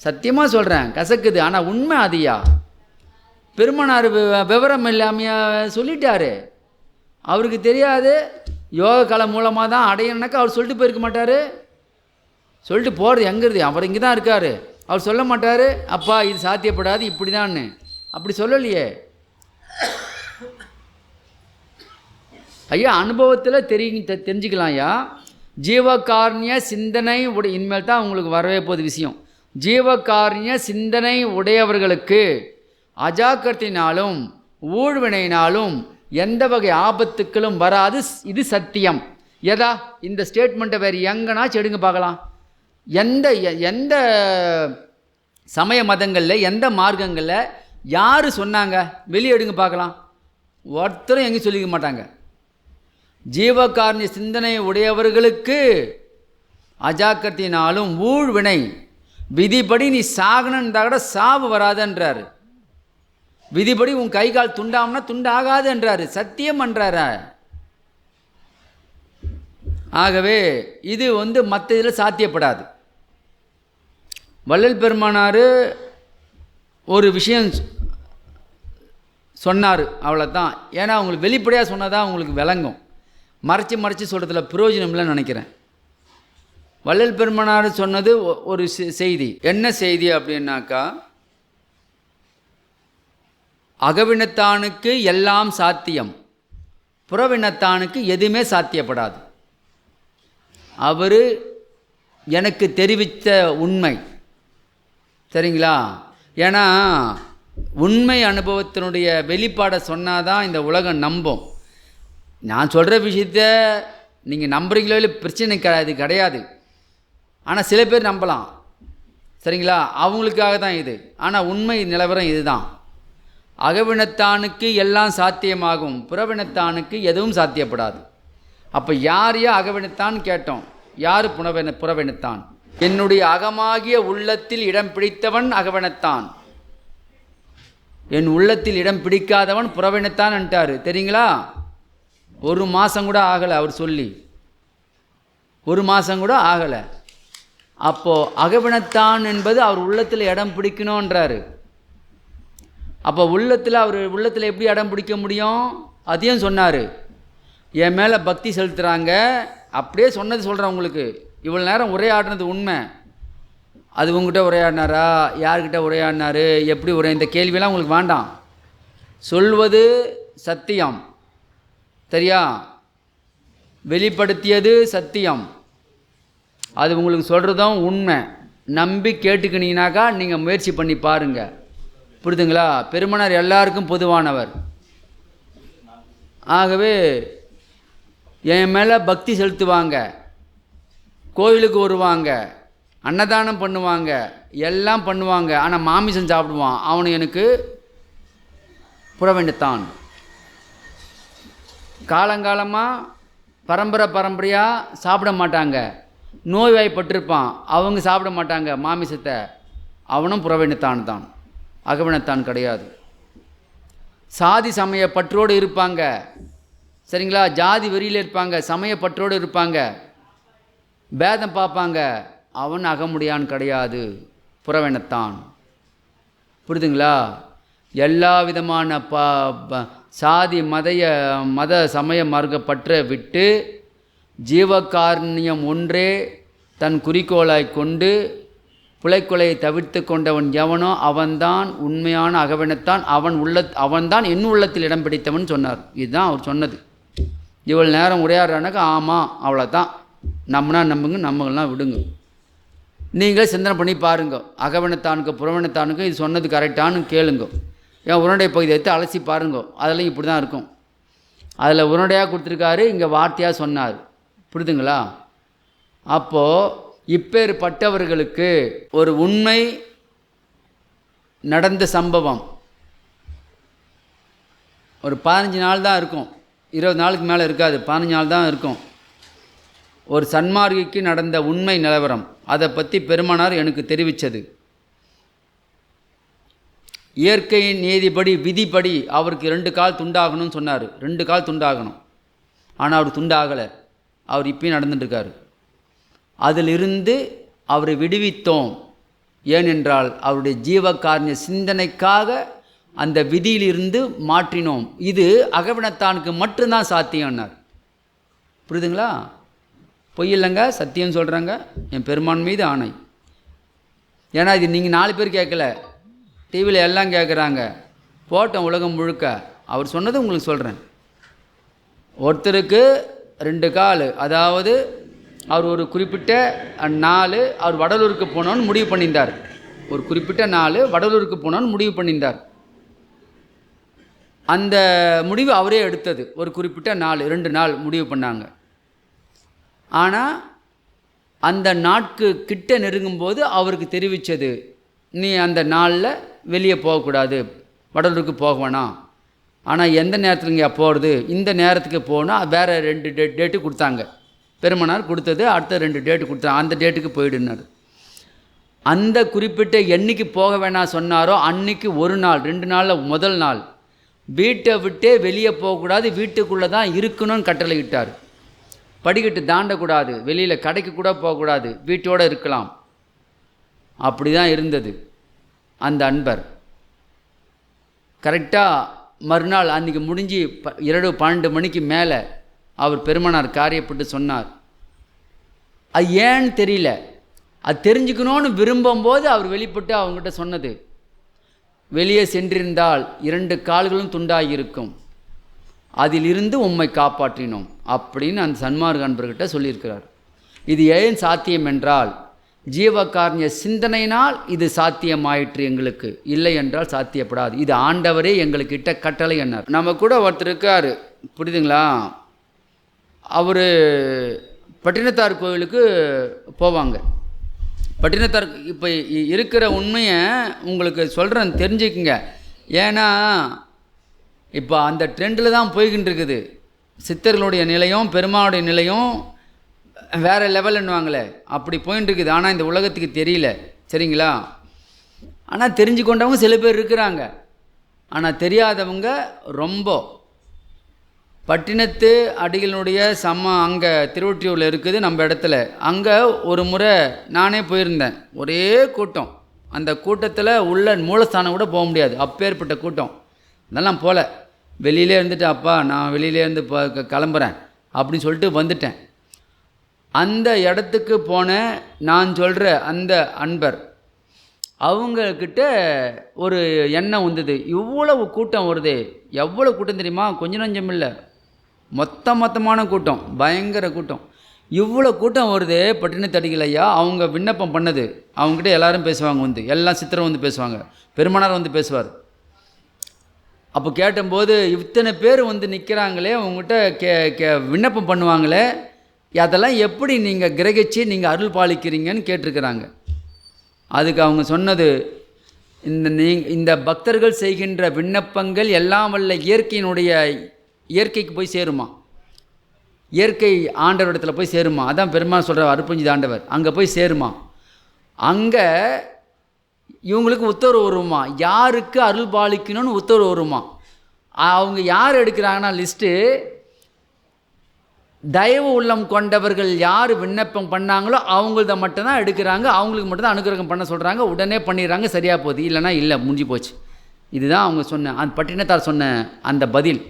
[SPEAKER 1] சத்தியமாக சொல்கிறேன் கசக்குது. ஆனால் உண்மை அதியா பெருமானார் விவரம் இல்லாமையா சொல்லிட்டாரு. அவருக்கு தெரியாது யோக கலை மூலமாக தான் அடையணுனாக்கா அவர் சொல்லிட்டு போயிருக்க மாட்டார். சொல்லிட்டு போகிறது எங்கிறது, அவர் இங்கே தான் இருக்கார். அவர் சொல்ல மாட்டார் அப்பா இது சாத்தியப்படாது இப்படி தான்னு, அப்படி சொல்லலையே. ஐயா அனுபவத்தில் தெரிஞ்சுக்கலாம் ஐயா. ஜீவகாருண்ய சிந்தனை இனிமேல் தான் உங்களுக்கு வரவே போகுது விஷயம். ஜீவகாருண்ய சிந்தனை உடையவர்களுக்கு அஜாக்கிரத்தினாலும் ஊழ்வினையினாலும் எந்த வகை ஆபத்துக்களும் வராது. இது சத்தியம். எதா இந்த ஸ்டேட்மெண்ட்டை வேறு எங்கனாச்சும் எடுங்க பார்க்கலாம். எந்த சமய மதங்களில் எந்த மார்க்கங்களில் யார் சொன்னாங்க வெளியே எடுங்க பார்க்கலாம். ஒருத்தரும் எங்கேயும் சொல்லிக்க மாட்டாங்க. ஜீவகாருண்ய சிந்தனை உடையவர்களுக்கு அஜாக்கிரத்தினாலும் ஊழ்வினை விதிப்படி நீ சாகணுன்றா கூட சாவு வராதுன்றார். விதிப்படி உன் கை கால் துண்டாம்னா துண்டாகாது என்றாரு, சத்தியம் என்றார. ஆகவே இது வந்து மற்ற இதில் சாத்தியப்படாது. வள்ளல் பெருமானார் ஒரு விஷயம் சொன்னார், அவ்வளோதான். ஏன்னா அவங்களுக்கு வெளிப்படையாக சொன்னதான் அவங்களுக்கு விளங்கும். மறைச்சி சொல்கிறதுல பிரயோஜனம் இல்லைன்னு நினைக்கிறேன். வள்ளல் பெருமானார் சொன்னது ஒரு செய்தி. என்ன செய்தி அப்படின்னாக்கா, அகவினத்தானுக்கு எல்லாம் சாத்தியம், புறவினத்தானுக்கு எதுவுமே சாத்தியப்படாது. அவர் எனக்கு தெரிவித்த உண்மை. சரிங்களா? ஏன்னா உண்மை அனுபவத்தினுடைய வெளிப்பாடை சொன்னாதான் இந்த உலகம் நம்பும். நான் சொல்கிற விஷயத்த நீங்கள் நம்புறீங்களோ இல்லை பிரச்சனை கிடையாது. ஆனால் சில பேர் நம்பலாம். சரிங்களா? அவங்களுக்காக தான் இது. ஆனால் உண்மை நிலவரம் இதுதான். அகவினத்தானுக்கு எல்லாம் சாத்தியமாகும், புறவினத்தானுக்கு எதுவும் சாத்தியப்படாது. அப்போ யார் அகவினத்தான் கேட்டோம், யார் புறவினத்தான்? என்னுடைய அகமாகிய உள்ளத்தில் இடம் பிடித்தவன் அகவனத்தான், என் உள்ளத்தில் இடம் பிடிக்காதவன் புறவனத்தான் என்றார். தெரியுங்களா? 1 மாதம் கூட ஆகலை அவர் சொல்லி, 1 மாதம் கூட ஆகலை. அப்போது அகவனத்தான் என்பது அவர் உள்ளத்தில் இடம் பிடிக்கணுன்றாரு. அப்போ அவர் உள்ளத்தில் எப்படி இடம் பிடிக்க முடியும்? அதையும் சொன்னார். என் மேலே பக்தி செலுத்துகிறாங்க, அப்படியே சொன்னது சொல்கிறேன் உங்களுக்கு. இவ்வளோ நேரம் உரையாடினது உண்மை. அது உங்ககிட்ட உரையாடினாரா, யார்கிட்ட உரையாடினார், எப்படி இந்த கேள்வியெல்லாம் உங்களுக்கு வேண்டாம். சொல்வது சத்தியம், சரியா? வெளிப்படுத்தியது சத்தியம், அது உங்களுக்கு சொல்கிறதும் உண்மை. நம்பி கேட்டுக்கினீங்கனாக்கா நீங்கள் முயற்சி பண்ணி பாருங்கள். புரியுதுங்களா? பெருமனார் எல்லாருக்கும் பொதுவானவர். ஆகவே என் மேலே பக்தி செலுத்துவாங்க, கோயிலுக்கு வருவாங்க, அன்னதானம் பண்ணுவாங்க, எல்லாம் பண்ணுவாங்க. ஆனால் மாமிசம் சாப்பிடுவான், அவனு எனக்கு புறவனத்தான். காலங்காலமாக பரம்பரையாக சாப்பிட மாட்டாங்க, நோய்வாய்ப்பட்டிருப்பான், அவங்க சாப்பிட மாட்டாங்க மாமிசத்தை, அவனும் புறவனத்தான் தான், அகவனத்தான் கிடையாது. சாதி சமய பற்றோடு இருப்பாங்க, சரிங்களா? ஜாதி வெறியில் இருப்பாங்க, சமய பற்றோடு இருப்பாங்க, பேதம் பார்ப்பாங்க, அவன் அகமுடியான் கிடையாது, புறவனத்தான். புரியுதுங்களா? எல்லா விதமான சாதி மத சமய மார்க்கப்பற்ற விட்டு ஜீவகாருண்யம் ஒன்றே தன் குறிக்கோளாய் கொண்டு புலைக்கொலையை தவிர்த்து கொண்டவன் எவனோ அவன்தான் உண்மையான அகவனத்தான். அவன்தான் என் உள்ளத்தில் இடம் பிடித்தவன் சொன்னார். இதுதான் அவர் சொன்னது. இவ்வளோ நேரம் உரையாடுறானாக்கா ஆமாம், அவ்வளோதான். நம்பினா நம்புங்க, நம்பலாம் விடுங்க. நீங்களே சிந்தனை பண்ணி பாருங்க. அகவனத்தானுக்கு புறவனத்தானுக்கு இது சொன்னது கரெக்டானு கேளுங்க. ஏன் உருண்டை பகுதியை எடுத்து அலசி பாருங்க, அதெல்லாம் இப்படி தான் இருக்கும். அதில் உருண்டையாக கொடுத்துருக்காரு, இங்கே வார்த்தையாக சொன்னார். புரியுதுங்களா? அப்போது இப்பேற்பட்டவர்களுக்கு ஒரு உண்மை நடந்த சம்பவம் ஒரு 15 நாள் தான் இருக்கும், 20 நாளுக்கு மேலே இருக்காது, 15 நாள் தான் இருக்கும். ஒரு சன்மார்க்கிக்கு நடந்த உண்மை நிலவரம், அதை பற்றி பெருமானார் எனக்கு தெரிவித்தது. இயற்கையின் நீதிப்படி விதிப்படி அவருக்கு 2 கால் துண்டாகணும்னு சொன்னார். 2 கால் துண்டாகணும், ஆனால் அவர் துண்டாகலை. அவர் இப்பயும் நடந்துட்டுருக்கார். அதிலிருந்து அவரை விடுவித்தோம். ஏனென்றால் அவருடைய ஜீவகாருண்ய சிந்தனைக்காக அந்த விதியிலிருந்து மாற்றினோம். இது அகவனத்தானுக்கு மட்டும்தான் சாத்தியம்னார். புரியுதுங்களா? பொய் இல்லைங்க, சத்தியம் சொல்கிறாங்க, என் பெருமான் மீது ஆணை. ஏன்னா இது நீங்கள் 4 பேர் கேட்கல, டிவியில் எல்லாம் கேட்குறாங்க, போட்டோம் உலகம் முழுக்க. அவர் சொன்னது உங்களுக்கு சொல்கிறேன். ஒருத்தருக்கு 2 கால், அதாவது அவர் ஒரு குறிப்பிட்ட நாள் அவர் வடலூருக்கு போனோன்னு முடிவு பண்ணியிருந்தார். ஒரு குறிப்பிட்ட நாள் வடலூருக்கு போனோன்னு முடிவு பண்ணியிருந்தார். அந்த முடிவு அவரே எடுத்தது. ஒரு குறிப்பிட்ட நாள், 2 நாள் முடிவு பண்ணாங்க. ஆனால் அந்த நாட்கு கிட்ட நெருங்கும்போது அவருக்கு தெரிவித்தது, நீ அந்த நாளில் வெளியே போகக்கூடாது, வடலூருக்கு போக வேணாம். ஆனால் எந்த நேரத்தில் இங்கே போகிறது, இந்த நேரத்துக்கு போனால் வேறு 2 டேட்டு கொடுத்தாங்க. பெருமனார் கொடுத்தது அடுத்த 2 டேட்டு கொடுத்தாங்க, அந்த டேட்டுக்கு போயிடுனார். அந்த குறிப்பிட்ட என்னைக்கு போக வேணாம் சொன்னாரோ அன்னைக்கு ஒரு நாள் 2 நாளில் முதல் நாள் வீட்டை விட்டே வெளியே போகக்கூடாது, வீட்டுக்குள்ளே தான் இருக்கணும்னு கட்டளையிட்டார். படிக்கட்டு தாண்டக்கூடாது, வெளியில் கடைக்கு கூட போகக்கூடாது, வீட்டோடு இருக்கலாம். அப்படி தான் இருந்தது அந்த அன்பர். கரெக்டாக மறுநாள் அன்றைக்கி முடிஞ்சு இரவு 12 மணிக்கு மேலே அவர் பெருமனார் காரியப்பட்டு சொன்னார். அது ஏன்னு தெரியல, அது தெரிஞ்சுக்கணும்னு விரும்பும்போது அவர் வெளிப்பட்டு அவங்ககிட்ட சொன்னது, வெளியே சென்றிருந்தால் 2 கால்களும் துண்டாகியிருக்கும், அதிலிருந்து உம்மை காப்பாற்றினோம் அப்படின்னு அந்த சன்மார்க்க அன்பர்கிட்ட சொல்லியிருக்கிறார். இது ஏன் சாத்தியம் என்றால் ஜீவகாருண்ய சிந்தனையினால் இது சாத்தியமாயிற்று எங்களுக்கு, இல்லை என்றால் சாத்தியப்படாது. இது ஆண்டவரே எங்களுக்கு இட்ட கட்டளை என்னார். நம்ம கூட ஒருத்தர் இருக்கார், புரியுதுங்களா? அவர் பட்டினத்தார் கோவிலுக்கு போவாங்க. பட்டினத்தார் இப்போ இருக்கிற உண்மையை உங்களுக்கு சொல்கிறேன், தெரிஞ்சுக்குங்க. ஏன்னா இப்போ அந்த ட்ரெண்டில் தான் போய்கிட்டு இருக்குது. சித்தர்களுடைய நிலையும் பெருமாளுடைய நிலையும் வேறு லெவல்னுவாங்களே அப்படி போயின்னு இருக்குது. ஆனால் இந்த உலகத்துக்கு தெரியல, சரிங்களா? ஆனால் தெரிஞ்சு கொண்டவங்க சில பேர் இருக்கிறாங்க, ஆனால் தெரியாதவங்க ரொம்ப. பட்டினத்து அடிகளினுடைய அங்கே திருவொற்றியூரில் இருக்குது நம்ம இடத்துல. அங்கே ஒரு முறை நானே போயிருந்தேன். ஒரே கூட்டம். அந்த கூட்டத்தில் உள்ள மூலஸ்தானம் கூட போக முடியாது, அப்பேற்பட்ட கூட்டம். அதெல்லாம் போல வெளியிலே இருந்துட்டு, அப்பா நான் வெளியிலே இருந்து கிளம்புறேன் அப்படின்னு சொல்லிட்டு வந்துட்டேன். அந்த இடத்துக்கு போன நான் சொல்கிற அந்த அன்பர் அவங்கக்கிட்ட ஒரு எண்ணம் வந்தது. இவ்வளவு கூட்டம் வருது, எவ்வளோ கூட்டம் தெரியுமா? கொஞ்சம் நஞ்சம் இல்லை, மொத்தமான கூட்டம், பயங்கர கூட்டம். இவ்வளோ கூட்டம் வருது பட்டினத்தடிகள் ஐயா. அவங்க விண்ணப்பம் பண்ணது, அவங்ககிட்ட எல்லோரும் பேசுவாங்க, வந்து எல்லாம் சித்திரம் வந்து பேசுவாங்க, பெருமானார் வந்து பேசுவார். அப்போ கேட்டபோது இத்தனை பேர் வந்து நிற்கிறாங்களே, அவங்ககிட்ட விண்ணப்பம் பண்ணுவாங்களே, அதெல்லாம் எப்படி நீங்கள் கிரகிச்சு நீங்கள் அருள் பாலிக்கிறீங்கன்னு கேட்டிருக்கிறாங்க. அதுக்கு அவங்க சொன்னது, இந்த பக்தர்கள் செய்கின்ற விண்ணப்பங்கள் எல்லாம் வல்ல இயற்கைக்கு போய் சேருமா, இயற்கை ஆண்டவரிடத்தில் போய் சேருமா. அதான் பெருமாள் சொல்கிற அருட்பஞ்சு ஆண்டவர், அங்கே போய் சேருமா. அங்கே இவங்களுக்கு உத்தரவு வருமா, யாருக்கு அருள் பாலிக்கணும்னு உத்தரவு வருமா. அவங்க யார் எடுக்கிறாங்கன்னா லிஸ்ட்டு, தயவு உள்ளம் கொண்டவர்கள் யார் விண்ணப்பம் பண்ணாங்களோ அவங்கள்த மட்டும்தான் எடுக்கிறாங்க, அவங்களுக்கு மட்டும்தான் அனுகிரகம் பண்ண சொல்கிறாங்க. உடனே பண்ணிடுறாங்க, சரியாக போகுது. இல்லைனா இல்லை, முடிஞ்சு போச்சு. இதுதான் அவங்க சொன்ன அந்த பட்டினத்தார் சொன்ன அந்த பதில்.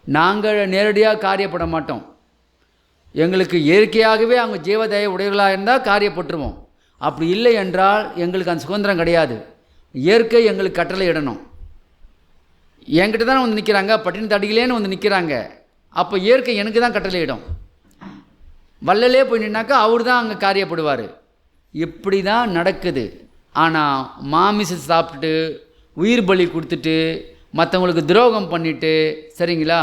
[SPEAKER 1] நாங்கள் நேரடியாக காரியப்பட மாட்டோம். எங்களுக்கு இயற்கையாகவே அவங்க ஜீவதய உடையவர்களாக இருந்தால் காரியப்பட்டுருவோம். அப்படி இல்லை என்றால் எங்களுக்கு அந்த சுதந்திரம் கிடையாது. இயற்கை எங்களுக்கு கட்டளை இடணும். என்கிட்ட தானே வந்து நிற்கிறாங்க, பட்டினத்தடிகளேன்னு வந்து நிற்கிறாங்க. அப்போ இயற்கை எனக்கு தான் கட்டளையிடும். வள்ளலே போய் நின்னாக்கா அவர் தான் அங்கே காரியப்படுவார். இப்படி தான் நடக்குது. ஆனால் மாமிசம் சாப்பிட்டுட்டு உயிர் பலி கொடுத்துட்டு மற்றவங்களுக்கு துரோகம் பண்ணிவிட்டு, சரிங்களா,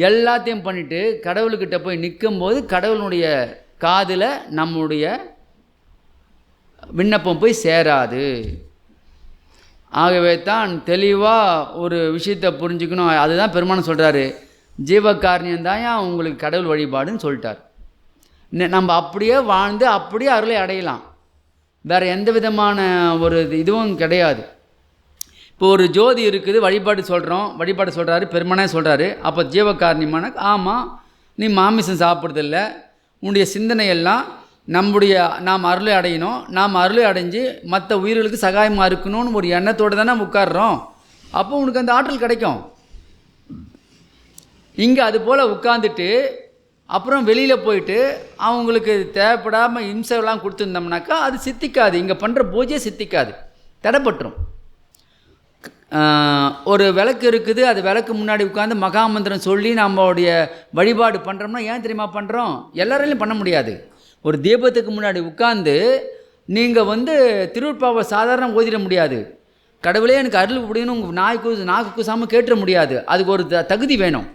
[SPEAKER 1] எல்லாத்தையும் பண்ணிவிட்டு கடவுள்கிட்ட போய் நிற்கும்போது கடவுளுடைய காதில் நம்முடைய விண்ணப்பம் போய் சேராது. ஆகவே தான் தெளிவாக ஒரு விஷயத்தை புரிஞ்சுக்கணும். அதுதான் பெருமான் சொல்கிறாரு, ஜீவகாரணியம்தான் உங்களுக்கு கடவுள் வழிபாடுன்னு சொல்லிட்டார். நம்ம அப்படியே வாழ்ந்து அப்படியே அருளை அடையலாம், வேறு எந்த விதமான ஒரு இதுவும் கிடையாது. இப்போ ஒரு ஜோதி இருக்குது, வழிபாடு சொல்கிறாரு, பெருமானே சொல்கிறாரு. அப்போ ஜீவகாரணியமான, ஆமாம் நீ மாமிசம் சாப்பிட்றதில்ல, உன்னுடைய சிந்தனையெல்லாம் நாம் அருளை அடையணும், நாம் அருளை அடைஞ்சு மற்ற உயிர்களுக்கு சகாயமாக இருக்கணும்னு ஒரு எண்ணத்தோடு தானே உட்கார்றோம். அப்போ உனக்கு அந்த ஆற்றல் கிடைக்கும். இங்கே அது போல் உட்காந்துட்டு அப்புறம் வெளியில் போயிட்டு அவங்களுக்கு தேவைப்படாமல் இம்சைலாம் கொடுத்துருந்தோம்னாக்கா அது சித்திக்காது. இங்கே பண்ணுற பூஜையே சித்திக்காது, தடைப்பட்டுரும். ஒரு விளக்கு இருக்குது, அது விளக்கு முன்னாடி உட்காந்து மகாமந்திரம் சொல்லி நம்மளுடைய வழிபாடு பண்ணுறோம்னா ஏன் தெரியுமா பண்ணுறோம்? எல்லாராலையும் பண்ண முடியாது. ஒரு தீபத்துக்கு முன்னாடி உட்காந்து நீங்கள் திருவருட்பாவை சாதாரண ஓதிட முடியாது. கடவுளே எனக்கு அருள் அப்படின்னு உங்கள் நாக்கு கூசாமல் கேட்டுற முடியாது. அதுக்கு ஒரு தகுதி வேணும்.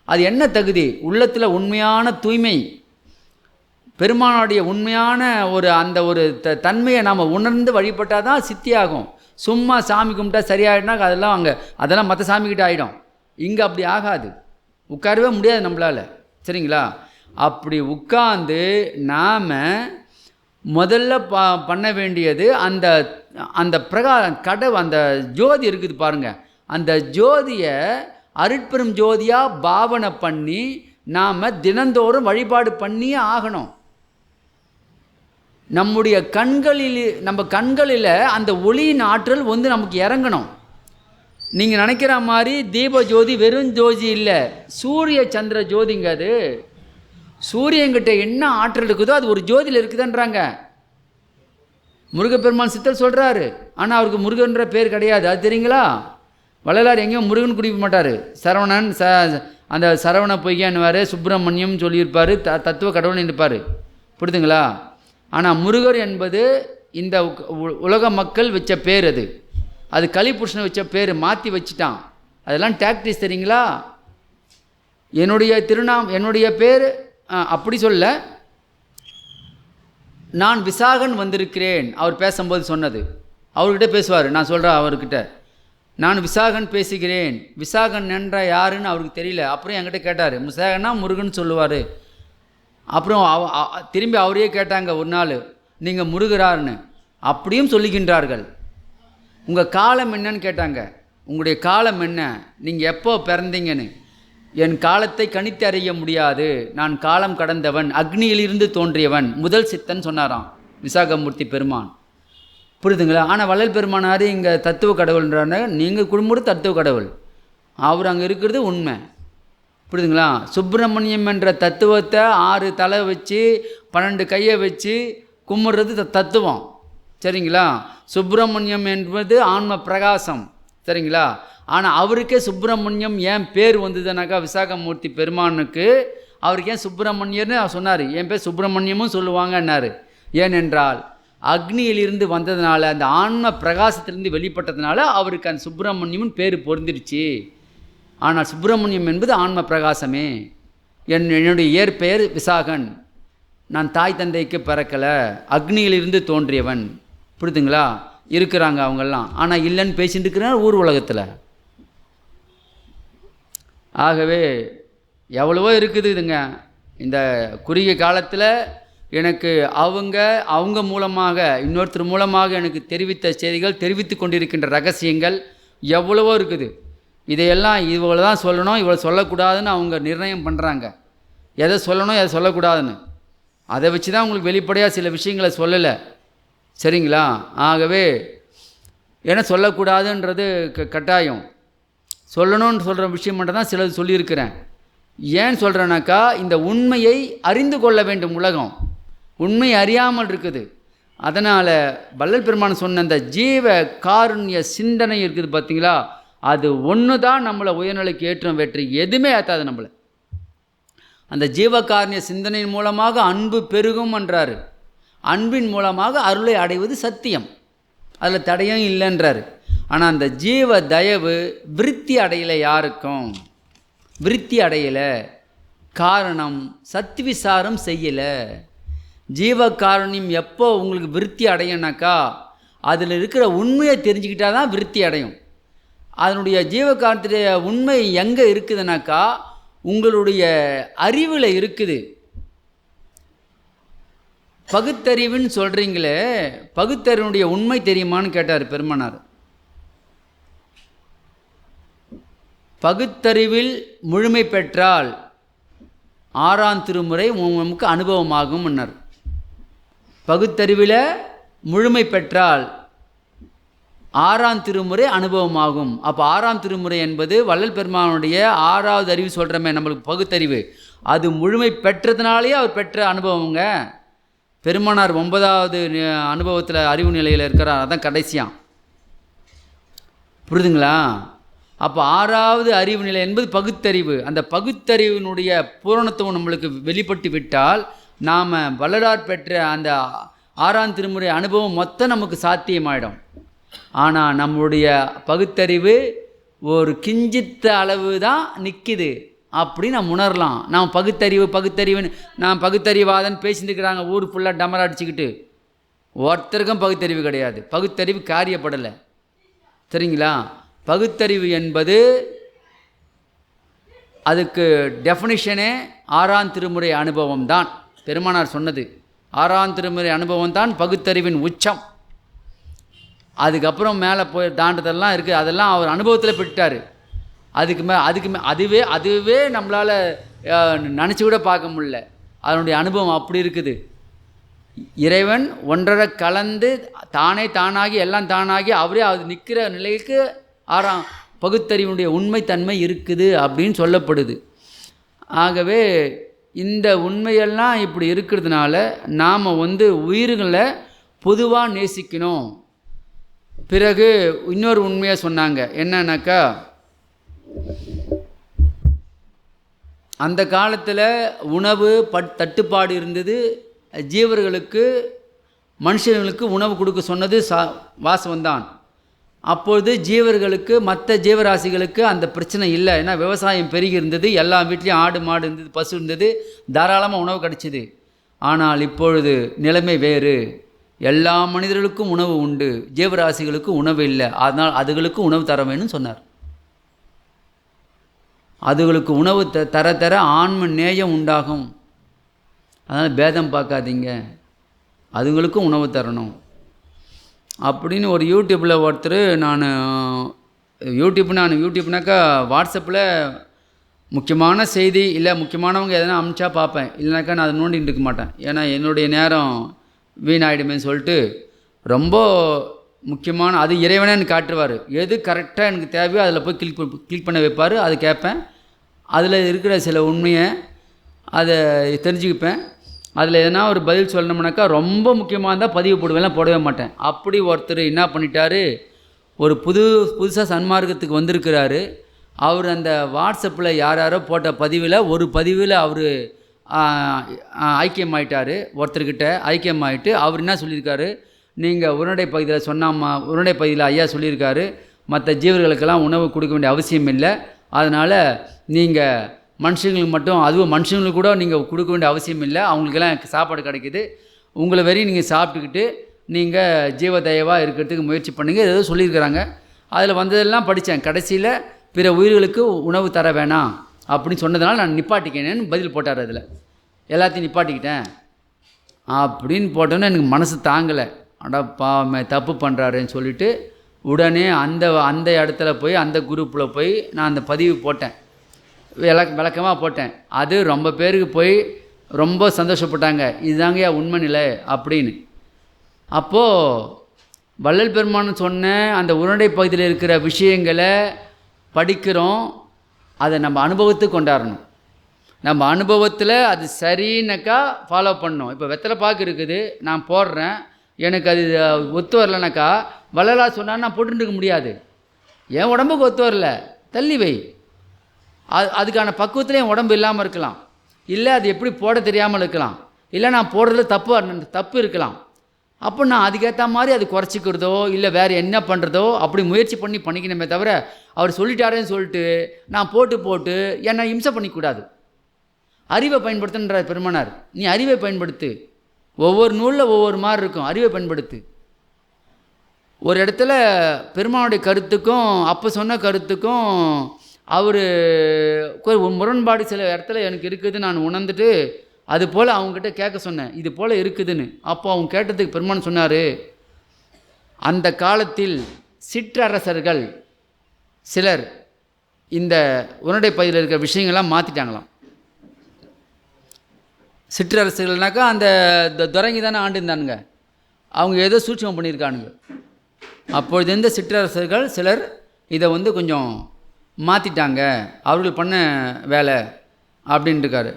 [SPEAKER 1] அது என்ன தகுதி? உள்ளத்தில் உண்மையான தூய்மை, பெருமானுடைய உண்மையான அந்த ஒரு தன்மையை நாம் உணர்ந்து வழிபட்டால் தான் சித்தியாகும். சும்மா சாமி கும்பிட்டா சரியாயிடுனா அதெல்லாம் மற்ற சாமிக்கிட்ட ஆகிடும். இங்கே அப்படி ஆகாது, உட்காரவே முடியாது நம்மளால், சரிங்களா? அப்படி உட்கார்ந்து நாம் முதல்ல பண்ண வேண்டியது அந்த பிரகாரம் அந்த ஜோதி இருக்குது பாருங்கள், அந்த ஜோதியை அருட்பெரும் ஜோதியாக பாவனை பண்ணி நாம் தினந்தோறும் வழிபாடு பண்ணியே ஆகணும். நம்ம கண்களில் அந்த ஒளியின் ஆற்றல் நமக்கு இறங்கணும். நீங்கள் நினைக்கிற மாதிரி தீப ஜோதி வெறும் ஜோதி இல்லை, சூரிய சந்திர ஜோதிங்க. அது சூரியன்கிட்ட என்ன ஆற்றல் இருக்குதோ அது ஒரு ஜோதியில் இருக்குதுன்றாங்க. முருகப்பெருமான் சித்தர் சொல்கிறாரு, ஆனால் அவருக்கு முருகன்ற பேர் கிடையாது, அது தெரியுங்களா? வள்ளலார் எங்கேயும் முருகன் குடிக்க மாட்டார். சரவணன் அந்த சரவண பொய்யான்வார், சுப்பிரமணியம் சொல்லியிருப்பார், தத்துவ கடவுள்னு இருப்பார், புரியுதுங்களா? ஆனால் முருகர் என்பது இந்த உலக மக்கள் வச்ச பேர், அது கலிபுருஷனை வச்ச பேர், மாற்றி வச்சுட்டான். அதெல்லாம் டாக்டிஸ் தெரியுங்களா? என்னுடைய பேர் அப்படி சொல்ல, நான் விசாகன் வந்திருக்கிறேன் அவர் பேசும்போது சொன்னது. அவர்கிட்ட பேசுவார், நான் சொல்கிறேன் அவர்கிட்ட, நான் விசாகன் பேசுகிறேன். விசாகன் என்ற யாருன்னு அவருக்கு தெரியல. அப்புறம் என்கிட்ட கேட்டார், விசாகன்னா முருகன் சொல்லுவார். அப்புறம் திரும்பி அவரையே கேட்டாங்க ஒரு நாள், நீங்கள் முருகரார்னு. அப்படியும் சொல்லுகின்றார்கள். உங்கள் காலம் என்னன்னு கேட்டாங்க. உங்களுடைய காலம் என்ன, நீங்கள் எப்போ பிறந்தீங்கன்னு. என் காலத்தை கணித்து அறிய முடியாது, நான் காலம் கடந்தவன், அக்னியிலிருந்து தோன்றியவன், முதல் சித்தன் சொன்னாராம் விசாகமூர்த்தி பெருமான். புரியுதுங்களா? ஆனால் வள்ளல் பெருமானார் இங்கே தத்துவ கடவுள்ன்றாங்க, நீங்கள் குடும்பம் தத்துவ கடவுள், அவர் அங்கே இருக்கிறது உண்மை. புரியுதுங்களா? சுப்பிரமணியம் என்ற தத்துவத்தை 6 தலை வச்சு 12 கையை வச்சு கும்பிட்றது தத்துவம். சரிங்களா? சுப்பிரமணியம் என்பது ஆன்ம பிரகாசம். சரிங்களா? ஆனால் அவருக்கே சுப்பிரமணியம் ஏன் பேர் வந்ததுனாக்கா, விசாகமூர்த்தி பெருமானுக்கு அவருக்கு ஏன் சுப்பிரமணியர்னு அவர் சொன்னார். என் பேர் சுப்பிரமணியமும் சொல்லுவாங்கன்னாரு. ஏனென்றால் அக்னியிலிருந்து வந்ததுனால, அந்த ஆன்ம பிரகாசத்திலிருந்து வெளிப்பட்டதுனால அவருக்கு அந்த சுப்பிரமணியம்னு பேர் பொருந்திருச்சு. ஆனால் சுப்பிரமணியம் என்பது ஆன்ம பிரகாசமே. என்னுடைய இயற்பெயர் விசாகன், நான் தாய் தந்தைக்கு பிறக்கலை, அக்னியிலிருந்து தோன்றியவன். புரியுதுங்களா? இருக்கிறாங்க அவங்கெல்லாம், ஆனால் இல்லைன்னு பேசிட்டு இருக்கிறார் ஊர் உலகத்தில். ஆகவே எவ்வளவோ இருக்குது இதுங்க. இந்த குறுகிய காலத்தில் எனக்கு அவங்க மூலமாக, இன்னொருத்தர் மூலமாக எனக்கு தெரிவித்த செய்திகள், தெரிவித்து கொண்டிருக்கின்ற ரகசியங்கள் எவ்வளவோ இருக்குது. இதையெல்லாம் இவ்வளோ தான் சொல்லணும், இவ்வளோ சொல்லக்கூடாதுன்னு அவங்க நிர்ணயம் பண்ணுறாங்க. எதை சொல்லணும் எதை சொல்லக்கூடாதுன்னு அதை வச்சு தான் உங்களுக்கு வெளிப்படையாக சில விஷயங்களை சொல்லலை. சரிங்களா? ஆகவே ஏன்னா சொல்லக்கூடாதுன்றது கட்டாயம், சொல்லணும்னு சொல்கிற விஷயம் மட்டும் தான் சிலது சொல்லியிருக்கிறேன். ஏன் சொல்கிறேன்னாக்கா, இந்த உண்மையை அறிந்து கொள்ள வேண்டும் உலகம், உண்மை அறியாமல் இருக்குது. அதனால் வள்ளல் பெருமான் சொன்ன அந்த ஜீவ காருண்ய சிந்தனை இருக்குது பார்த்தீங்களா, அது ஒன்று தான் நம்மளை உயர்நிலைக்கு ஏற்றம் வெற்றி, எதுவுமே ஏற்றாது நம்மளை. அந்த ஜீவகாருண்ய சிந்தனையின் மூலமாக அன்பு பெருகும் என்றார். அன்பின் மூலமாக அருளை அடைவது சத்தியம், அதில் தடையும் இல்லைன்றார். ஆனால் அந்த ஜீவ தயவு விருத்தி அடையலை, யாருக்கும் விருத்தி அடையலை. காரணம் சத்விசாரம் செய்யலை. ஜீவகாருண்யம் எப்போ உங்களுக்கு விருத்தி அடையனாக்கா, அதில் இருக்கிற உண்மையை தெரிஞ்சுக்கிட்டால் தான் விருத்தி அடையும். அதனுடைய ஜீவகாருண்யத்துடைய உண்மை எங்கே இருக்குதுனாக்கா, உங்களுடைய அறிவில் இருக்குது. பகுத்தறிவுன்னு சொல்கிறீங்களே, பகுத்தறிவுடைய உண்மை தெரியுமான்னு கேட்டார் பெருமானார். பகுத்தறிவில் முழுமை பெற்றால் 6ஆம் திருமுறை நமக்கு அனுபவமாகும் என்னார். பகுத்தறிவில் முழுமை பெற்றால் 6ஆம் திருமுறை அனுபவமாகும். அப்போ 6ஆம் திருமுறை என்பது வள்ளல் பெருமானுடைய 6வது அறிவு சொல்கிறோமே நம்மளுக்கு பகுத்தறிவு, அது முழுமை பெற்றதுனாலேயே அவர் பெற்ற அனுபவங்க. பெருமானார் 9வது அனுபவத்தில் அறிவு நிலையில் இருக்கிறார், அதான் கடைசியாம். புரியுதுங்களா? அப்போ 6வது அறிவு நிலை என்பது பகுத்தறிவு. அந்த பகுத்தறிவினுடைய பூரணத்துவம் நம்மளுக்கு வெளிப்பட்டு விட்டால் நாம் வள்ளலார் பெற்ற அந்த 6ஆம் திருமுறை அனுபவம் மொத்தம் நமக்கு சாத்தியமாயிடும். ஆனால் நம்முடைய பகுத்தறிவு ஒரு கிஞ்சித்த அளவு தான் நிற்கிது அப்படி நாம் உணரலாம். நாம் பகுத்தறிவுன்னு நான் பகுத்தறிவாதன் பேசிட்டு இருக்கிறாங்க ஊர் ஃபுல்லாக டமரா அடிச்சுக்கிட்டு. ஒருத்தருக்கும் பகுத்தறிவு கிடையாது, பகுத்தறிவு காரியப்படலை. சரிங்களா? பகுத்தறிவு என்பது அதுக்கு டெஃபினிஷனே 6ஆம் திருமுறை அனுபவம் தான். பெருமானார் சொன்னது 6ஆம் திருமுறை அனுபவம் தான் பகுத்தறிவின் உச்சம். அதுக்கப்புறம் மேலே போய் தாண்டதெல்லாம் இருக்குது, அதெல்லாம் அவர் அனுபவத்தில் பெற்றார். அதுவே நம்மளால் நினச்சி கூட பார்க்க முடியல. அதனுடைய அனுபவம் அப்படி இருக்குது. இறைவன் ஒன்றரை கலந்து தானாகி எல்லாம் தானாகி அவரே அது நிற்கிற நிலைக்கு 6ஆம் பகுத்தறிவுடைய உண்மைத்தன்மை இருக்குது அப்படின்னு சொல்லப்படுது. ஆகவே இந்த உண்மையெல்லாம் இப்படி இருக்கிறதுனால நாம் உயிர்களை பொதுவாக நேசிக்கணும். பிறகு இன்னொரு உண்மையாக சொன்னாங்க, என்னன்னாக்கா, அந்த காலத்தில் உணவு தட்டுப்பாடு இருந்தது. ஜீவர்களுக்கு மனுஷர்களுக்கு உணவு கொடுக்க சொன்னது வாசவந்தான். அப்பொழுது ஜீவர்களுக்கு மற்ற ஜீவராசிகளுக்கு அந்த பிரச்சனை இல்லை. ஏன்னா விவசாயம் பெருகி இருந்தது, எல்லா வீட்லேயும் ஆடு மாடு இருந்தது, பசு இருந்தது, தாராளமாக உணவு கிடச்சிது. ஆனால் இப்பொழுது நிலைமை வேறு. எல்லா மனிதர்களுக்கும் உணவு உண்டு, ஜீவராசிகளுக்கு உணவு இல்லை. அதனால் அதுகளுக்கு உணவு தர வேணும்னு சொன்னார். அதுகளுக்கு உணவு தர ஆன்ம நேயம் உண்டாகும். அதனால் பேதம் பார்க்காதீங்க, அதுங்களுக்கும் உணவு தரணும் அப்படின்னு ஒரு யூடியூப்பில் ஒருத்தர் நான் யூடியூப்னாக்கா வாட்ஸ்அப்பில் முக்கியமான செய்தி இல்லை முக்கியமானவங்க எதனா அனுப்பிச்சா பார்ப்பேன், இல்லைனாக்கா நான் அதை நோண்டின்னு இருக்க மாட்டேன். ஏன்னா என்னுடைய நேரம் வீணாயிடுமேன்னு சொல்லிட்டு ரொம்ப முக்கியமான அது இறைவனே எனக்கு காட்டுவார். எது கரெக்டாக எனக்கு தேவையோ அதில் போய் கிளிக் பண்ண வைப்பார். அது கேட்பேன், அதில் இருக்கிற சில உண்மையை அதை தெரிஞ்சுக்கிப்பேன். அதில் எதனா ஒரு பதில் சொல்லணும்னாக்கா ரொம்ப முக்கியமாக இருந்தால் பதிவு போடுவேன், போடவே மாட்டேன். அப்படி ஒருத்தர் என்ன பண்ணிட்டார், ஒரு புதுசாக சன்மார்க்கத்துக்கு வந்திருக்கிறாரு. அவர் அந்த வாட்ஸ்அப்பில் யாரோ போட்ட பதிவில் ஒரு பதிவில் அவர் ஐக்கியமாயிட்டார், ஒருத்தர்கிட்ட ஐக்கியமாயிட்டு அவர் என்ன சொல்லியிருக்காரு, நீங்கள் உரைநடை பகுதியில் உரைநடை பகுதியில் ஐயா சொல்லியிருக்காரு, மற்ற ஜீவர்களுக்கெல்லாம் உணவு கொடுக்க வேண்டிய அவசியம் இல்லை, அதனால் நீங்கள் மனுஷங்களுக்கு மட்டும், அதுவும் மனுஷங்களுக்கு கூட நீங்கள் கொடுக்க வேண்டிய அவசியம் இல்லை, அவங்களுக்கெல்லாம் சாப்பாடு கிடைக்கிது, உங்களை வரையும் நீங்கள் சாப்பிட்டுக்கிட்டு நீங்கள் ஜீவதயவாக இருக்கிறதுக்கு முயற்சி பண்ணுங்க, ஏதோ சொல்லியிருக்கிறாங்க. அதில் வந்ததெல்லாம் படித்தேன். கடைசியில் பிற உயிர்களுக்கு உணவு தர வேணாம் அப்படின்னு சொன்னதுனால நான் நிப்பாட்டிக்கேன்னு பதில் போட்டார். அதில் எல்லாத்தையும் நிப்பாட்டிக்கிட்டேன் அப்படின்னு போட்டோன்னே எனக்கு மனசு தாங்கலை. அடப்பாமே தப்பு பண்ணுறாருன்னு சொல்லிவிட்டு உடனே அந்த இடத்துல போய் அந்த குரூப்பில் போய் நான் அந்த பதிவு போட்டேன், விளக்கமாக போட்டேன். அது ரொம்ப பேருக்கு போய் ரொம்ப சந்தோஷப்பட்டாங்க, இதுதாங்கய்யா உண்மை நிலை அப்படின்னு. அப்போது வள்ளல் பெருமான் சொன்ன அந்த உரைநடை பகுதியில் இருக்கிற விஷயங்களை படிக்கிறோம், அதை நம்ம அனுபவத்துக்கு கொண்டாடணும். நம்ம அனுபவத்தில் அது சரின்னாக்கா ஃபாலோ பண்ணணும். இப்போ வெத்தலை பாக்கு இருக்குது, நான் போடுறேன், எனக்கு அது ஒத்து வரலனாக்கா வள்ளலார் சொன்னால் நான் போட்டுருக்க முடியாது. என் உடம்புக்கு ஒத்து வரல, தள்ளி வை. அதுக்கான பக்குவத்தில் என் உடம்பு இல்லாமல் இருக்கலாம், இல்லை அது எப்படி போட தெரியாமல் இருக்கலாம், இல்லை நான் போடுறதுல தப்பு இருக்கலாம். அப்போ நான் அதுக்கேற்ற மாதிரி அது குறைச்சிக்கிறதோ இல்லை வேறு என்ன பண்ணுறதோ அப்படி முயற்சி பண்ணிக்கணுமே தவிர, அவர் சொல்லிட்டாரேன்னு சொல்லிட்டு நான் போட்டு என்னை இம்சை பண்ணிக்கூடாது. அறிவை பயன்படுத்துன்ற பெருமானார், நீ அறிவை பயன்படுத்து, ஒவ்வொரு நூலில் ஒவ்வொரு மாதிரி இருக்கும், அறிவை பயன்படுத்து. ஒரு இடத்துல பெருமானுடைய கருத்துக்கும் அப்போ சொன்ன கருத்துக்கும் அவர் முரண்பாடு சில இடத்துல எனக்கு இருக்குது நான் உணர்ந்துட்டு அது போல் அவங்ககிட்ட கேட்க சொன்னேன், இது போல் இருக்குதுன்னு. அப்போ அவங்க கேட்டதுக்கு பெருமான் சொன்னார், அந்த காலத்தில் சிற்றரசர்கள் சிலர் இந்த உரைநடை பகுதியில் இருக்கிற விஷயங்கள்லாம் மாற்றிட்டாங்களாம். சிற்றரசர்கள்னாக்கா அந்த துறங்கி தானே ஆண்டுந்தானுங்க, அவங்க ஏதோ சூட்சமம் பண்ணியிருக்கானுங்க. அப்பொழுது இந்த சிற்றரசர்கள் சிலர் இதை கொஞ்சம் மாற்றிட்டாங்க, அவர்கள் பண்ண வேலை அப்படின்ட்டு இருக்காரு.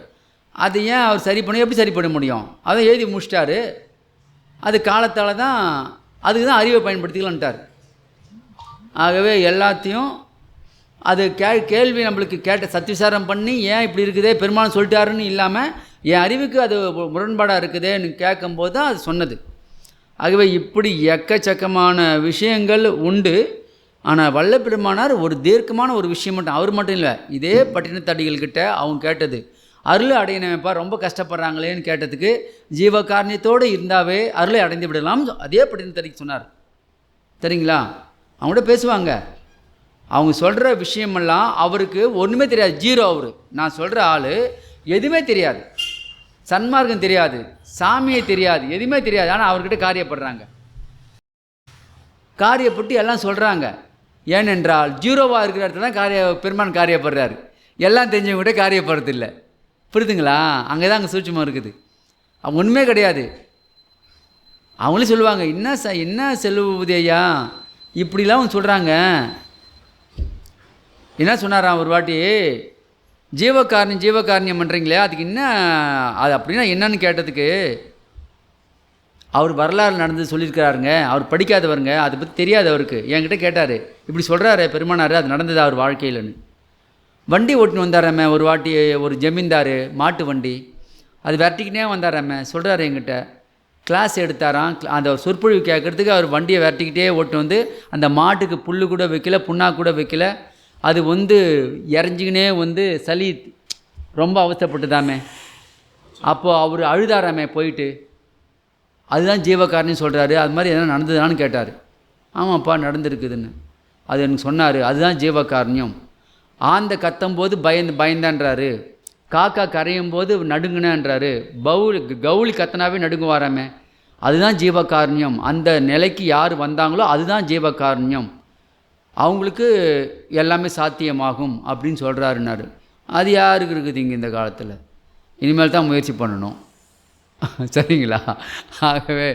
[SPEAKER 1] அது ஏன் அவர் சரி பண்ண, எப்படி சரி பண்ண முடியும், அதை எழுதி முடிச்சிட்டாரு. அது காலத்தால் தான், அதுக்கு தான் அறிவை பயன்படுத்திக்கலான்ட்டார். ஆகவே எல்லாத்தையும் அது கேள்வி நம்மளுக்கு சத்விசாரம் பண்ணி ஏன் இப்படி இருக்குதே பெருமாள் சொல்லிட்டாருன்னு இல்லாமல் என் அறிவுக்கு அது முரண்பாடாக இருக்குதேன்னு கேட்கும்போது தான் அது சொன்னது. ஆகவே இப்படி எக்கச்சக்கமான விஷயங்கள் உண்டு. ஆனால் வல்லபெருமானார் ஒரு தீர்க்கமான ஒரு விஷயம் மட்டும், அவர் மட்டும் இல்லை, இதே பட்டினத்தடிகள்கிட்ட அவங்க கேட்டது, அருளை அடையினப்பா ரொம்ப கஷ்டப்படுறாங்களேன்னு கேட்டதுக்கு ஜீவகாரணியத்தோடு இருந்தாவே அருளை அடைந்து விடலாம் அதே பட்டினத்தடிக்கு சொன்னார். சரிங்களா? அவங்கள்ட்ட பேசுவாங்க, அவங்க சொல்கிற விஷயமெல்லாம் அவருக்கு ஒன்றுமே தெரியாது, ஜீரோ. அவர் நான் சொல்கிற ஆள் எதுவுமே தெரியாது, சன்மார்க்கம் தெரியாது, சாமியை தெரியாது, எதுவுமே தெரியாது. ஆனால் அவர்கிட்ட காரியப்படுறாங்க, காரியப்பட்டு எல்லாம் சொல்கிறாங்க. ஏனென்றால் ஜீரோவாக இருக்கிற இடத்துல தான் பெருமான் காரியப்படுறாரு, எல்லாம் தெரிஞ்சவங்ககிட்ட காரியப்படுறதில்லை. புரியுதுங்களா? அங்கே தான் அங்கே சூட்சமாக இருக்குது. அவங்க ஒன்றுமே கிடையாது. அவங்களே சொல்லுவாங்க, என்ன செல்வபூதி ஐயா இப்படிலாம் அவங்க சொல்கிறாங்க. என்ன சொன்னாராம் ஒரு வாட்டி, ஜீவகாரணியம் பண்ணுறீங்களே அதுக்கு என்ன, அது அப்படின்னா என்னன்னு கேட்டதுக்கு அவர் வரலாறு நடந்து சொல்லியிருக்கிறாருங்க, அவர் படிக்காதவருங்க, அதை பற்றி தெரியாது அவருக்கு. என்கிட்ட கேட்டார், இப்படி சொல்கிறாரு பெருமானார், அது நடந்தது அவர் வாழ்க்கையிலன்னு. வண்டி ஓட்டின்னு வந்தாராமே ஒரு வாட்டி, ஒரு ஜமீன்தார் மாட்டு வண்டி, அது விரட்டிக்கினே வந்தாராமே. சொல்கிறாரு என்கிட்ட, கிளாஸ் எடுத்தாராம், அந்த சொற்பொழிவு கேட்குறதுக்கு அவர் வண்டியை விரட்டிக்கிட்டே ஓட்டு அந்த மாட்டுக்கு புல் கூட வைக்கல, புண்ணா கூட வைக்கல. அது இறஞ்சிக்கினே சளி ரொம்ப அவசரப்பட்டுதாமே. அப்போது அவர் அழுதாராமே போயிட்டு, அதுதான் ஜீவகாரணின்னு சொல்கிறாரு. அது மாதிரி எதனா நடந்ததுதான்னு கேட்டார். ஆமாப்பா நடந்திருக்குதுன்னு அது எனக்கு சொன்னார். அதுதான் ஜீவகாரணியம். ஆந்த கத்தும்போது பயந்தான்றாரு, காக்கா கரையும் போது நடுங்கினன்றாரு. கவுளி கத்தனாவே நடுங்குவாராமே. அதுதான் ஜீவகாருண்யம். அந்த நிலைக்கு யார் வந்தாங்களோ அதுதான் ஜீவகாருண்யம். அவங்களுக்கு எல்லாமே சாத்தியமாகும் அப்படின்னு சொல்கிறாருன்னாரு. அது யாருக்கு இருக்குது இங்கே இந்த காலத்தில்? இனிமேல் தான் முயற்சி பண்ணணும். சரிங்களா? ஆகவே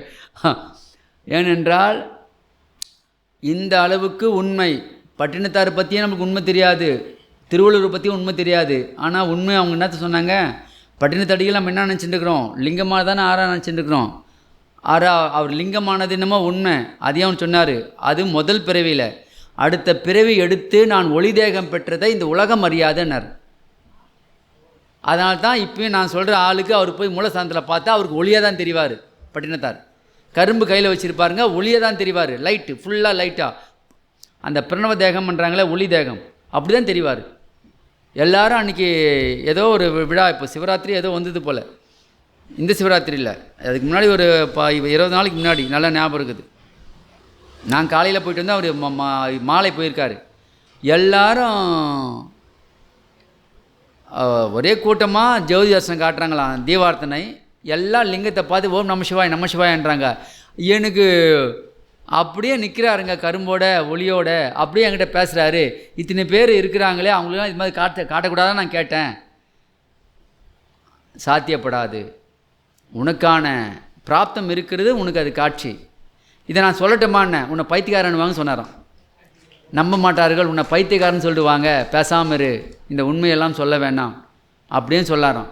[SPEAKER 1] ஏனென்றால் இந்த அளவுக்கு உண்மை. பட்டினத்தாரை பற்றியே நமக்கு உண்மை தெரியாது, திருவள்ளுவரை பற்றியும் உண்மை தெரியாது. ஆனால் உண்மை அவங்க என்னத்த சொன்னாங்க? பட்டினத்தடிகள் நம்ம என்ன நினச்சிட்டுருக்குறோம்? லிங்கமாக தானே ஆறா நினச்சிட்டுருக்குறோம். அவர் லிங்கமானது என்னமோ உண்மை. அதையும் அவன் சொன்னார். அது முதல் பிறவியில். அடுத்த பிறவி எடுத்து நான் ஒளி தேகம் பெற்றதை இந்த உலகம் அறியாதனர். அதனால தான் இப்போயும் நான் சொல்கிற ஆளுக்கு அவர் போய் மூலஸ்தானத்தில் பார்த்தா அவருக்கு ஒளியாக தான் தெரிவார். பட்டினத்தார் கரும்பு கையில் வச்சுருப்பாருங்க, ஒளியாக தான் தெரிவார். லைட்டு ஃபுல்லாக லைட்டாக அந்த பிரணவ தேகம் பண்ணுறாங்களே ஒளி தேகம், அப்படி தான் தெரிவார். எல்லோரும் அன்றைக்கி ஏதோ ஒரு விழா, இப்போ சிவராத்திரி ஏதோ வந்தது போல். இந்த சிவராத்திரி இல்லை, அதுக்கு முன்னாடி ஒரு 20 நாளைக்கு முன்னாடி நல்லா ஞாபகம் இருக்குது. நான் காலையில் போயிட்டு வந்தால் அவர் மாலை போயிருக்காரு. எல்லாரும் ஒரே கூட்டமாக ஜோதி தரிசனம் காட்டுறாங்களாம், தீபார்த்தனை. எல்லா லிங்கத்தை பார்த்து ஓம் நம சிவாய் நம சிவாயன்றாங்க. எனக்கு அப்படியே நிற்கிறாருங்க, கரும்போட ஒளியோட அப்படியே என்கிட்ட பேசுகிறாரு. இத்தனை பேர் இருக்கிறாங்களே, அவங்களுக்கெல்லாம் இது மாதிரி காட்டக்கூடாதுன்னு நான் கேட்டேன். சாத்தியப்படாது. உனக்கான பிராப்தம் இருக்கிறது, உனக்கு அது காட்சி. இதை நான் சொல்லட்டுமான்னு உன்னை பைத்தியக்காரன் வாங்க சொன்னாராம். நம்ப மாட்டார்கள், உன்னை பைத்தியக்காரன்னு சொல்லிடுவாங்க, பேசாமல் இரு, இந்த உண்மையெல்லாம் சொல்ல வேண்டாம் அப்படின்னு சொல்லாராம்.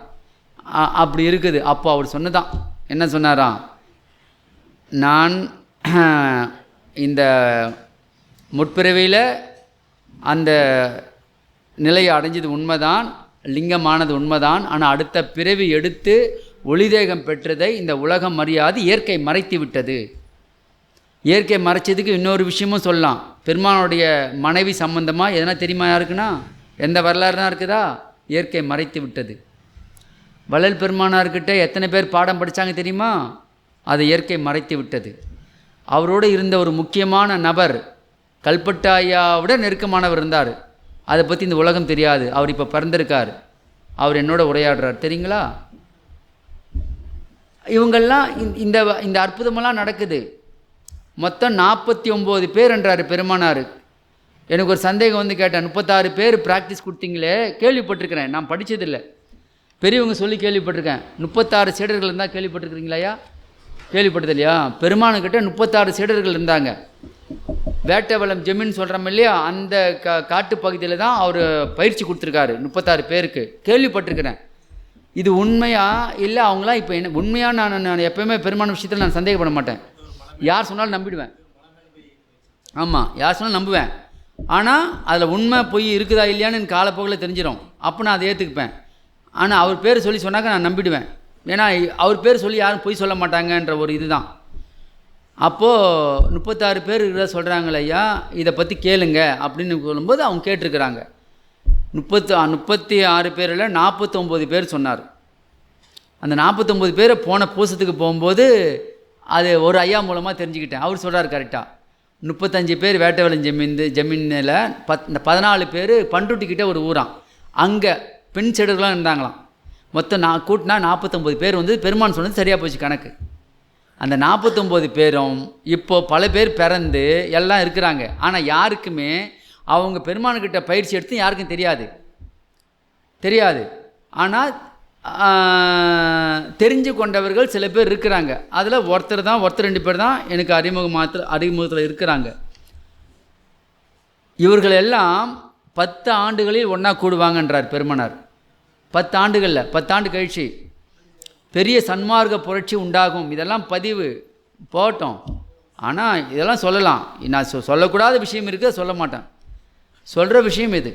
[SPEAKER 1] அப்படி இருக்குது. அப்போ அவர் சொன்னதான் என்ன சொன்னாராம்? நான் இந்த முற்பிறவியில் அந்த நிலையை அடைஞ்சது உண்மைதான், லிங்கமானது உண்மைதான். ஆனால் அடுத்த பிறவி எடுத்து ஒளிதேகம் பெற்றதை இந்த உலகம் அறியாது இயற்கை மறைத்து விட்டது. இயற்கை மறைச்சதுக்கு இன்னொரு விஷயமும் சொல்லலாம். பெருமானுடைய மனைவி சம்பந்தமாக எதனா தெரியுமா யாருக்குன்னா? எந்த வரலாறு தான் இருக்குதா? இயற்கை மறைத்து விட்டது. வள்ளல் பெருமானார்கிட்ட எத்தனை பேர் பாடம் படித்தாங்க தெரியுமா? அதை இயற்கை மறைத்து விட்டது. அவரோடு இருந்த ஒரு முக்கியமான நபர் கல்பட்டாயாவோட நெருக்கமானவர் இருந்தார். அதை பற்றி இந்த உலகம் தெரியாது. அவர் இப்போ பிறந்திருக்கார், அவர் என்னோட உரையாடுறார், தெரியுங்களா? இவங்கெல்லாம் இந்த அற்புதமெல்லாம் நடக்குது. மொத்தம் 49 பேர் என்றார் பெருமானார். எனக்கு ஒரு சந்தேகம் வந்து கேட்டேன், 36 பேர் ப்ராக்டிஸ் கொடுத்தீங்களே, கேள்விப்பட்டிருக்கிறேன், நான் படித்ததில்லை, பெரியவங்க சொல்லி கேள்விப்பட்டிருக்கேன். 36 சீடர்கள் இருந்தால் கேள்விப்பட்டிருக்கிறீங்களாயா? கேள்விப்பட்டது இல்லையா? பெருமானுக்கிட்ட 36 சீடர்கள் இருந்தாங்க. வேட்டவளம் ஜெமின்னு சொல்கிறோம் இல்லையா, அந்த காட்டு பகுதியில் தான் அவர் பயிற்சி கொடுத்துருக்காரு 36 பேருக்கு. கேள்விப்பட்டிருக்கிறேன். இது உண்மையா இல்லை அவங்களாம் இப்போ என்ன உண்மையாக? நான் எப்போயுமே பெருமான விஷயத்தில் நான் சந்தேகப்பட மாட்டேன். யார் சொன்னாலும் நம்பிடுவேன். ஆமாம், யார் சொன்னாலும் நம்புவேன். ஆனால் அதில் உண்மை பொய் இருக்குதா இல்லையான்னு எனக்கு காலப்போக்கில் தெரிஞ்சிடும். அப்போ நான் அதை ஏற்றுக்குப்பேன். ஆனால் அவர் பேர் சொல்லி சொன்னாக்க நான் நம்பிடுவேன். ஏன்னா அவர் பேர் சொல்லி யாரும் பொய் சொல்ல மாட்டாங்கன்ற ஒரு இதுதான். அப்போது 36 பேர் இருக்கிற சொல்கிறாங்களே ஐயா, இதை பற்றி கேளுங்க அப்படின்னு சொல்லும்போது அவங்க கேட்டிருக்கிறாங்க. 36 பேரில் 49 பேர் சொன்னார். அந்த 49 பேரை போன பூசத்துக்கு போகும்போது அது ஒரு ஐயா மூலமாக தெரிஞ்சுக்கிட்டேன். அவர் சொல்கிறார் கரெக்டாக. 35 பேர் வேட்டவளம் ஜமீனில் 14 பேர் பண்ருட்டிக்கிட்ட ஒரு ஊரான், அங்கே பெண் செடுகளாம் இருந்தாங்களாம். மொத்தம் கூட்டினா 49 பேர் வந்து பெருமான் சொன்னது சரியாக போச்சு கணக்கு. அந்த 49 பேரும் இப்போது பல பேர் பிறந்து எல்லாம் இருக்கிறாங்க. ஆனால் யாருக்குமே அவங்க பெருமானுக்கிட்ட பயிற்சி எடுத்து யாருக்கும் தெரியாது. ஆனால் தெரிஞ்சு கொண்டவர்கள் சில பேர் இருக்கிறாங்க. அதில் ஒருத்தர் 2 பேர் தான் எனக்கு அறிமுகத்தில் இருக்கிறாங்க. இவர்கள் எல்லாம் 10 ஆண்டுகளில் ஒன்றா கூடுவாங்கன்றார் பெருமானார். 10 ஆண்டுகளில் 10 ஆண்டு கழிச்சு பெரிய சன்மார்க்க புரட்சி உண்டாகும். இதெல்லாம் பதிவு போட்டோம். ஆனால் இதெல்லாம் சொல்லலாம். நான் சொல்லக்கூடாத விஷயம் இருக்குது, சொல்ல மாட்டேன். சொல்கிற விஷயம் இது.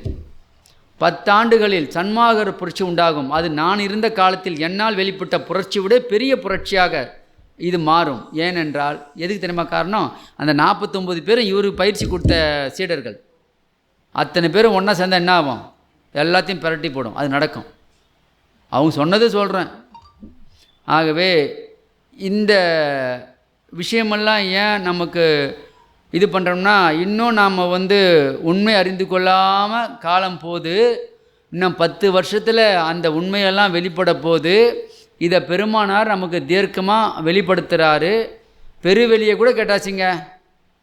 [SPEAKER 1] 10 ஆண்டுகளில் சன்மார்க்க புரட்சி உண்டாகும். அது நான் இருந்த காலத்தில் என்னால் வெளிப்பட்ட புரட்சி விட பெரிய புரட்சியாக இது மாறும். ஏனென்றால் எதுக்கு தெரியுமா காரணம்? அந்த 49 பேரும் இவருக்கு பயிற்சி கொடுத்த சீடர்கள் அத்தனை பேரும் ஒன்றா சேர்ந்தால் என்ன ஆகும்? எல்லாத்தையும் பிரட்டி போடும். அது நடக்கும். அவங்க சொன்னது சொல்கிறேன். ஆகவே இந்த விஷயமெல்லாம் ஏன் நமக்கு இது பண்ணுறோம்னா, இன்னும் நாம் வந்து உண்மை அறிந்து கொள்ளாமல் காலம் போது இன்னும் 10 வருஷத்தில் அந்த உண்மையெல்லாம் வெளிப்பட போது. இதை பெருமானார் நமக்கு தீர்க்கமாக வெளிப்படுத்துகிறாரு. பெருவெளியை கூட கேட்டாச்சுங்க,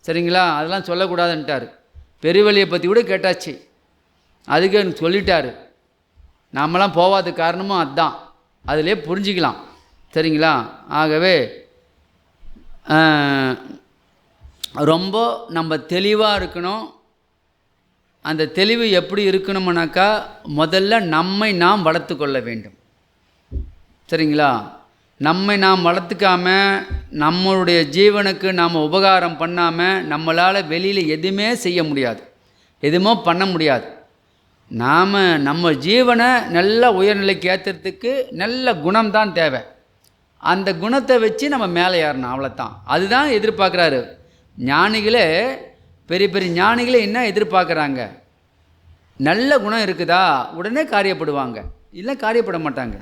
[SPEAKER 1] சரிங்களா? அதெல்லாம் சொல்லக்கூடாதுன்ட்டார். பெருவெளியை பற்றி கூட கேட்டாச்சு, அதுக்கு எனக்கு சொல்லிட்டார். நாமெல்லாம் போகாத காரணமும் அதுதான், அதிலே புரிஞ்சிக்கலாம், சரிங்களா? ஆகவே ரொம்ப நம்ம தெளிவாக இருக்கணும். அந்த தெளிவு எப்படி இருக்கணும்னாக்கா, முதல்ல நம்மை நாம் வளர்த்து கொள்ள வேண்டும், சரிங்களா? நம்மை நாம் வளர்த்துக்காமல் நம்மளுடைய ஜீவனுக்கு நாம் உபகாரம் பண்ணாமல் நம்மளால் வெளியில் எதுவுமே செய்ய முடியாது, எதுவுமே பண்ண முடியாது. நாம் நம்ம ஜீவனை நல்ல உயர்நிலைக்கு ஏற்றுறதுக்கு நல்ல குணம்தான் தேவை. அந்த குணத்தை வச்சு நம்ம மேலே ஏறணும், அவ்வளோதான். அதுதான் எதிர்பார்க்குறாரு. ஞானிகளே, பெரிய பெரிய ஞானிகளே என்ன எதிர்பார்க்குறாங்க? நல்ல குணம் இருக்குதா உடனே காரியப்படுவாங்க, இல்லை காரியப்பட மாட்டாங்க.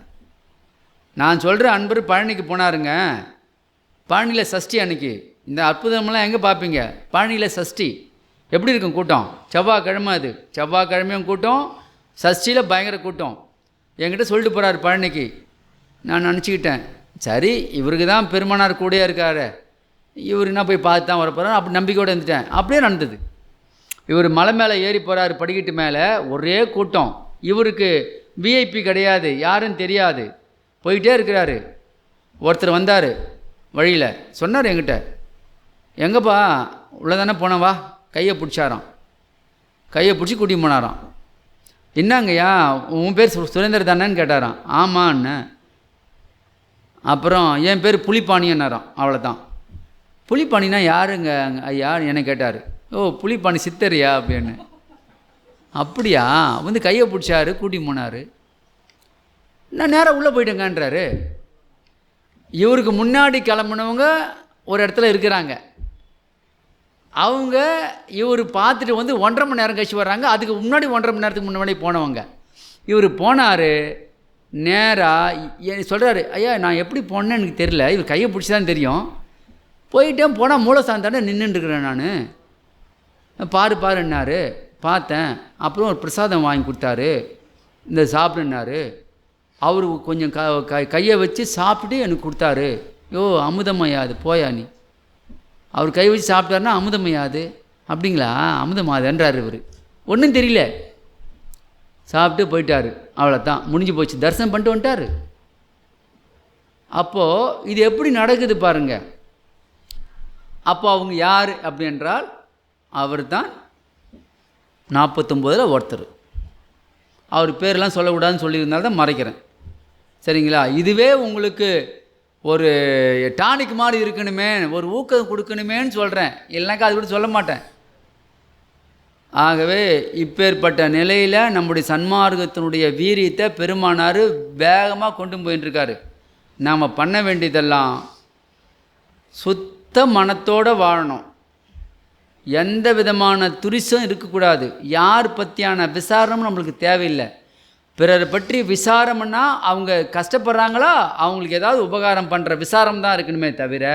[SPEAKER 1] நான் சொல்கிற அன்பர் பழனிக்கு போனாருங்க. பழனியில் சஷ்டி அன்னைக்கு இந்த அற்புதமெல்லாம் எங்கே பார்ப்பீங்க? பழனியில் சஷ்டி எப்படி இருக்கும் கூட்டம்? செவ்வாய்க்கிழமை, அது செவ்வாய்க்கிழமையும் கூட்டம், சஷ்டியில் பயங்கர கூட்டம். என்கிட்ட சொல்லிட்டு போகிறார் பழனிக்கு. நான் நினச்சிக்கிட்டேன், சரி இவருக்கு தான் பெருமானார் கூடயே இருக்கார், இவர் என்ன போய் பார்த்து தான் வரப்போகிறார், அப்படி நம்பிக்கையோடு இருந்துட்டேன். அப்படியே நடந்தது. இவர் மலை மேலே ஏறி போகிறார், படிக்கட்டு மேலே ஒரே கூட்டம். இவருக்கு விஐபி கிடையாது, யாரும் தெரியாது, போயிட்டே இருக்கிறாரு. ஒருத்தர் வந்தார் வழியில், சொன்னார் என்கிட்ட, எங்கப்பா உள்ள தானே போனவா, கையை பிடிச்சாராம். கையை பிடிச்சி கூட்டின்னு போனாராம். என்னங்கய்யா உன் பேர் சுரேந்தர் தானேன்னு கேட்டாராம். ஆமான்னு. அப்புறம் என் பேர் புலிப்பாணியன்னாராம். அவ்வளோதான். புலிப்பாணினா யாருங்க ஐயா என்னை கேட்டார். ஓ புலிப்பாணி சித்தரியா அப்படின்னு. அப்படியா, வந்து கையை பிடிச்சாரு, கூட்டி போனார். நான் நேராக உள்ளே போயிட்டேங்கன்றாரு. இவருக்கு முன்னாடி கிளம்புனவங்க ஒரு இடத்துல இருக்கிறாங்க. அவங்க இவர் பார்த்துட்டு வந்து 1.5 மணி நேரம் கழிச்சு வர்றாங்க. அதுக்கு முன்னாடி 1.5 மணி நேரத்துக்கு முன்னாடி போனவங்க. இவர் போனார் நேராக. சொல்கிறாரு, ஐயா நான் எப்படி போனேன்னு எனக்கு தெரியல, இவர் கையை பிடிச்சி தான் தெரியும். போயிட்டேன், போனால் மூலஸ்தானத்தாண்ட நின்றுட்டுருக்கிறேன் நான். பாருன்னாரு. பார்த்தேன். அப்புறம் ஒரு பிரசாதம் வாங்கி கொடுத்தாரு, இந்த சாப்பிடுன்னாரு. அவர் கொஞ்சம் கையை வச்சு சாப்பிட்டுட்டு எனக்கு கொடுத்தாரு. யோ அமுதமையா அது, போயா நீ. அவர் கை வச்சு சாப்பிட்டாருன்னா அமுதமையா அது. அப்படிங்களா, அமுதமாதுன்றார் இவர். ஒன்றும் தெரியல, சாப்பிட்டு போயிட்டார். அவ்வளோதான், முடிஞ்சு போச்சு. தரிசனம் பண்ணிட்டு வந்துட்டார். அப்போது இது எப்படி நடக்குது பாருங்க. அப்போ அவங்க யார் அப்படின்றால், அவர் தான் 49 ஒருத்தர். அவர் பேரெல்லாம் சொல்லக்கூடாதுன்னு சொல்லியிருந்தால் தான் மறைக்கிறேன், சரிங்களா? இதுவே உங்களுக்கு ஒரு டானிக் மாதிரி இருக்கணுமே, ஒரு ஊக்கம் கொடுக்கணுமேன்னு சொல்கிறேன், இல்லைனாக்கா அது கூட சொல்ல மாட்டேன். ஆகவே இப்பேற்பட்ட நிலையில் நம்முடைய சன்மார்க்கத்தினுடைய வீரியத்தை பெருமானார் வேகமாக கொண்டு போயிட்டுருக்காரு. நாம் பண்ண வேண்டியதெல்லாம் சுத்த மனத்தோடு வாழணும். எந்த விதமான துரிசம் இருக்கக்கூடாது. யார் பற்றியான விசாரமும் நம்மளுக்கு தேவையில்லை. பிறரை பற்றி விசாரம்னா அவங்க கஷ்டப்படுறாங்களா, அவங்களுக்கு ஏதாவது உபகாரம் பண்ணுற விசாரம் தான் இருக்கணுமே தவிர,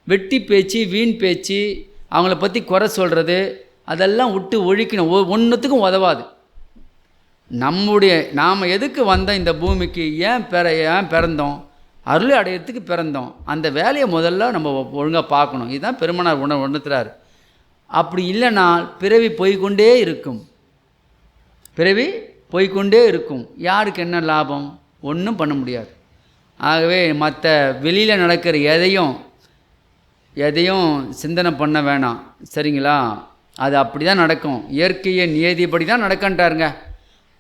[SPEAKER 1] வெட்டி பேச்சு, வீண் பேச்சு, அவங்கள பற்றி குறை சொல்கிறது, அதெல்லாம் விட்டு ஒழிக்கணும். ஒன்றுத்துக்கும் உதவாது. நாம் எதுக்கு வந்தோம் இந்த பூமிக்கு, ஏன் பிறந்தோம், அருளை அடையிறதுக்கு பிறந்தோம். அந்த வேலையை முதல்ல நம்ம ஒழுங்காக பார்க்கணும். இதுதான் பெருமானார் உணர்த்துறாரு. அப்படி இல்லைனா பிறவி போய்கொண்டே இருக்கும், பிறவி போய்கொண்டே இருக்கும். யாருக்கு என்ன லாபம்? ஒன்றும் பண்ண முடியாது. ஆகவே மற்ற வெளியில் நடக்கிற எதையும் சிந்தனை பண்ண வேணாம், சரிங்களா? அது அப்படி தான் நடக்கும். இயற்கையை நீதிப்படி தான் நடக்கன்றாருங்க.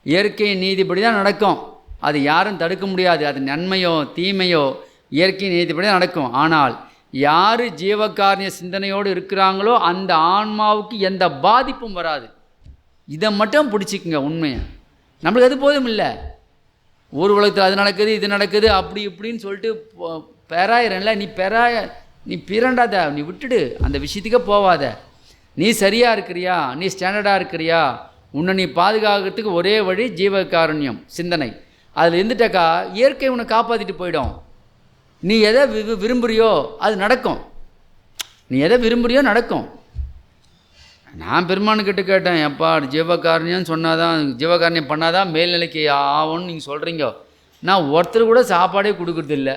[SPEAKER 1] இயற்கையை நீதிப்படி தான் நடக்கும். அது யாரும் தடுக்க முடியாது. அது நன்மையோ தீமையோ இயற்கை நீதிப்படி தான் நடக்கும். ஆனால் யார் ஜீவகாரணிய சிந்தனையோடு இருக்கிறாங்களோ அந்த ஆன்மாவுக்கு எந்த பாதிப்பும் வராது. இதை மட்டும் பிடிச்சிக்குங்க. உண்மையை நம்மளுக்கு அது போதும் இல்லை. ஊர் உலகத்தில் அது நடக்குது, இது நடக்குது, அப்படி இப்படின்னு சொல்லிட்டு பெறாயிரன்ல. நீ பிறண்டாத, நீ விட்டுடு, அந்த விஷயத்துக்கே போவாத. நீ சரியாக இருக்கிறியா, நீ ஸ்டாண்டர்டாக இருக்கிறியா, உன்னை நீ பாதுகாக்கிறதுக்கு ஒரே வழி ஜீவகாருண்யம் சிந்தனை. அதில் இருந்துட்டாக்கா இயற்கை உன்னை காப்பாற்றிட்டு போயிடும். நீ எதை விரும்புகிறியோ அது நடக்கும். நீ எதை விரும்புகிறியோ நடக்கும். நான் பெருமானுக்கிட்ட கேட்டேன், எப்பா ஜீவகாரணியம் சொன்னாதான், ஜீவகாரணியம் பண்ணாதான் மேல்நிலைக்கு ஆகும்னு நீங்கள் சொல்கிறீங்க. நான் ஒருத்தர் கூட சாப்பாடே கொடுக்குறதில்ல.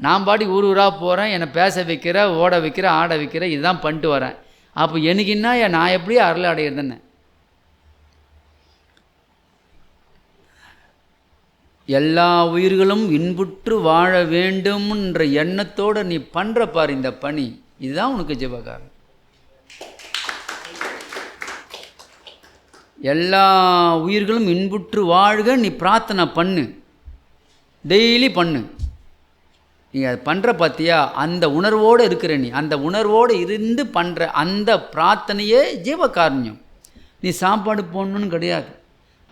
[SPEAKER 1] நான் பாட்டி ஊர் ஊராக போகிறேன், என்னை பேச வைக்கிற, ஓட வைக்கிற, ஆட வைக்கிற, இதுதான் பண்ணிட்டு வரேன். அப்போ எனக்கு என்ன, நான் எப்படி அருள் அடையிறதுன்னு? எல்லா உயிர்களும் இன்புற்று வாழ வேண்டும்ன்ற எண்ணத்தோடு நீ பண்ணுற பாரு இந்த பணி, இதுதான் உனக்கு ஜீவகாரணம். எல்லா உயிர்களும் இன்புற்று வாழ்க நீ பிரார்த்தனை பண்ணு, டெய்லி பண்ணு. நீ அது பண்ணுற பார்த்தியா, அந்த உணர்வோடு இருக்கிற நீ, அந்த உணர்வோடு இருந்து பண்ணுற அந்த பிரார்த்தனையே ஜீவகாருண்யம். நீ சாப்பாடு போடணுன்னு கிடையாது.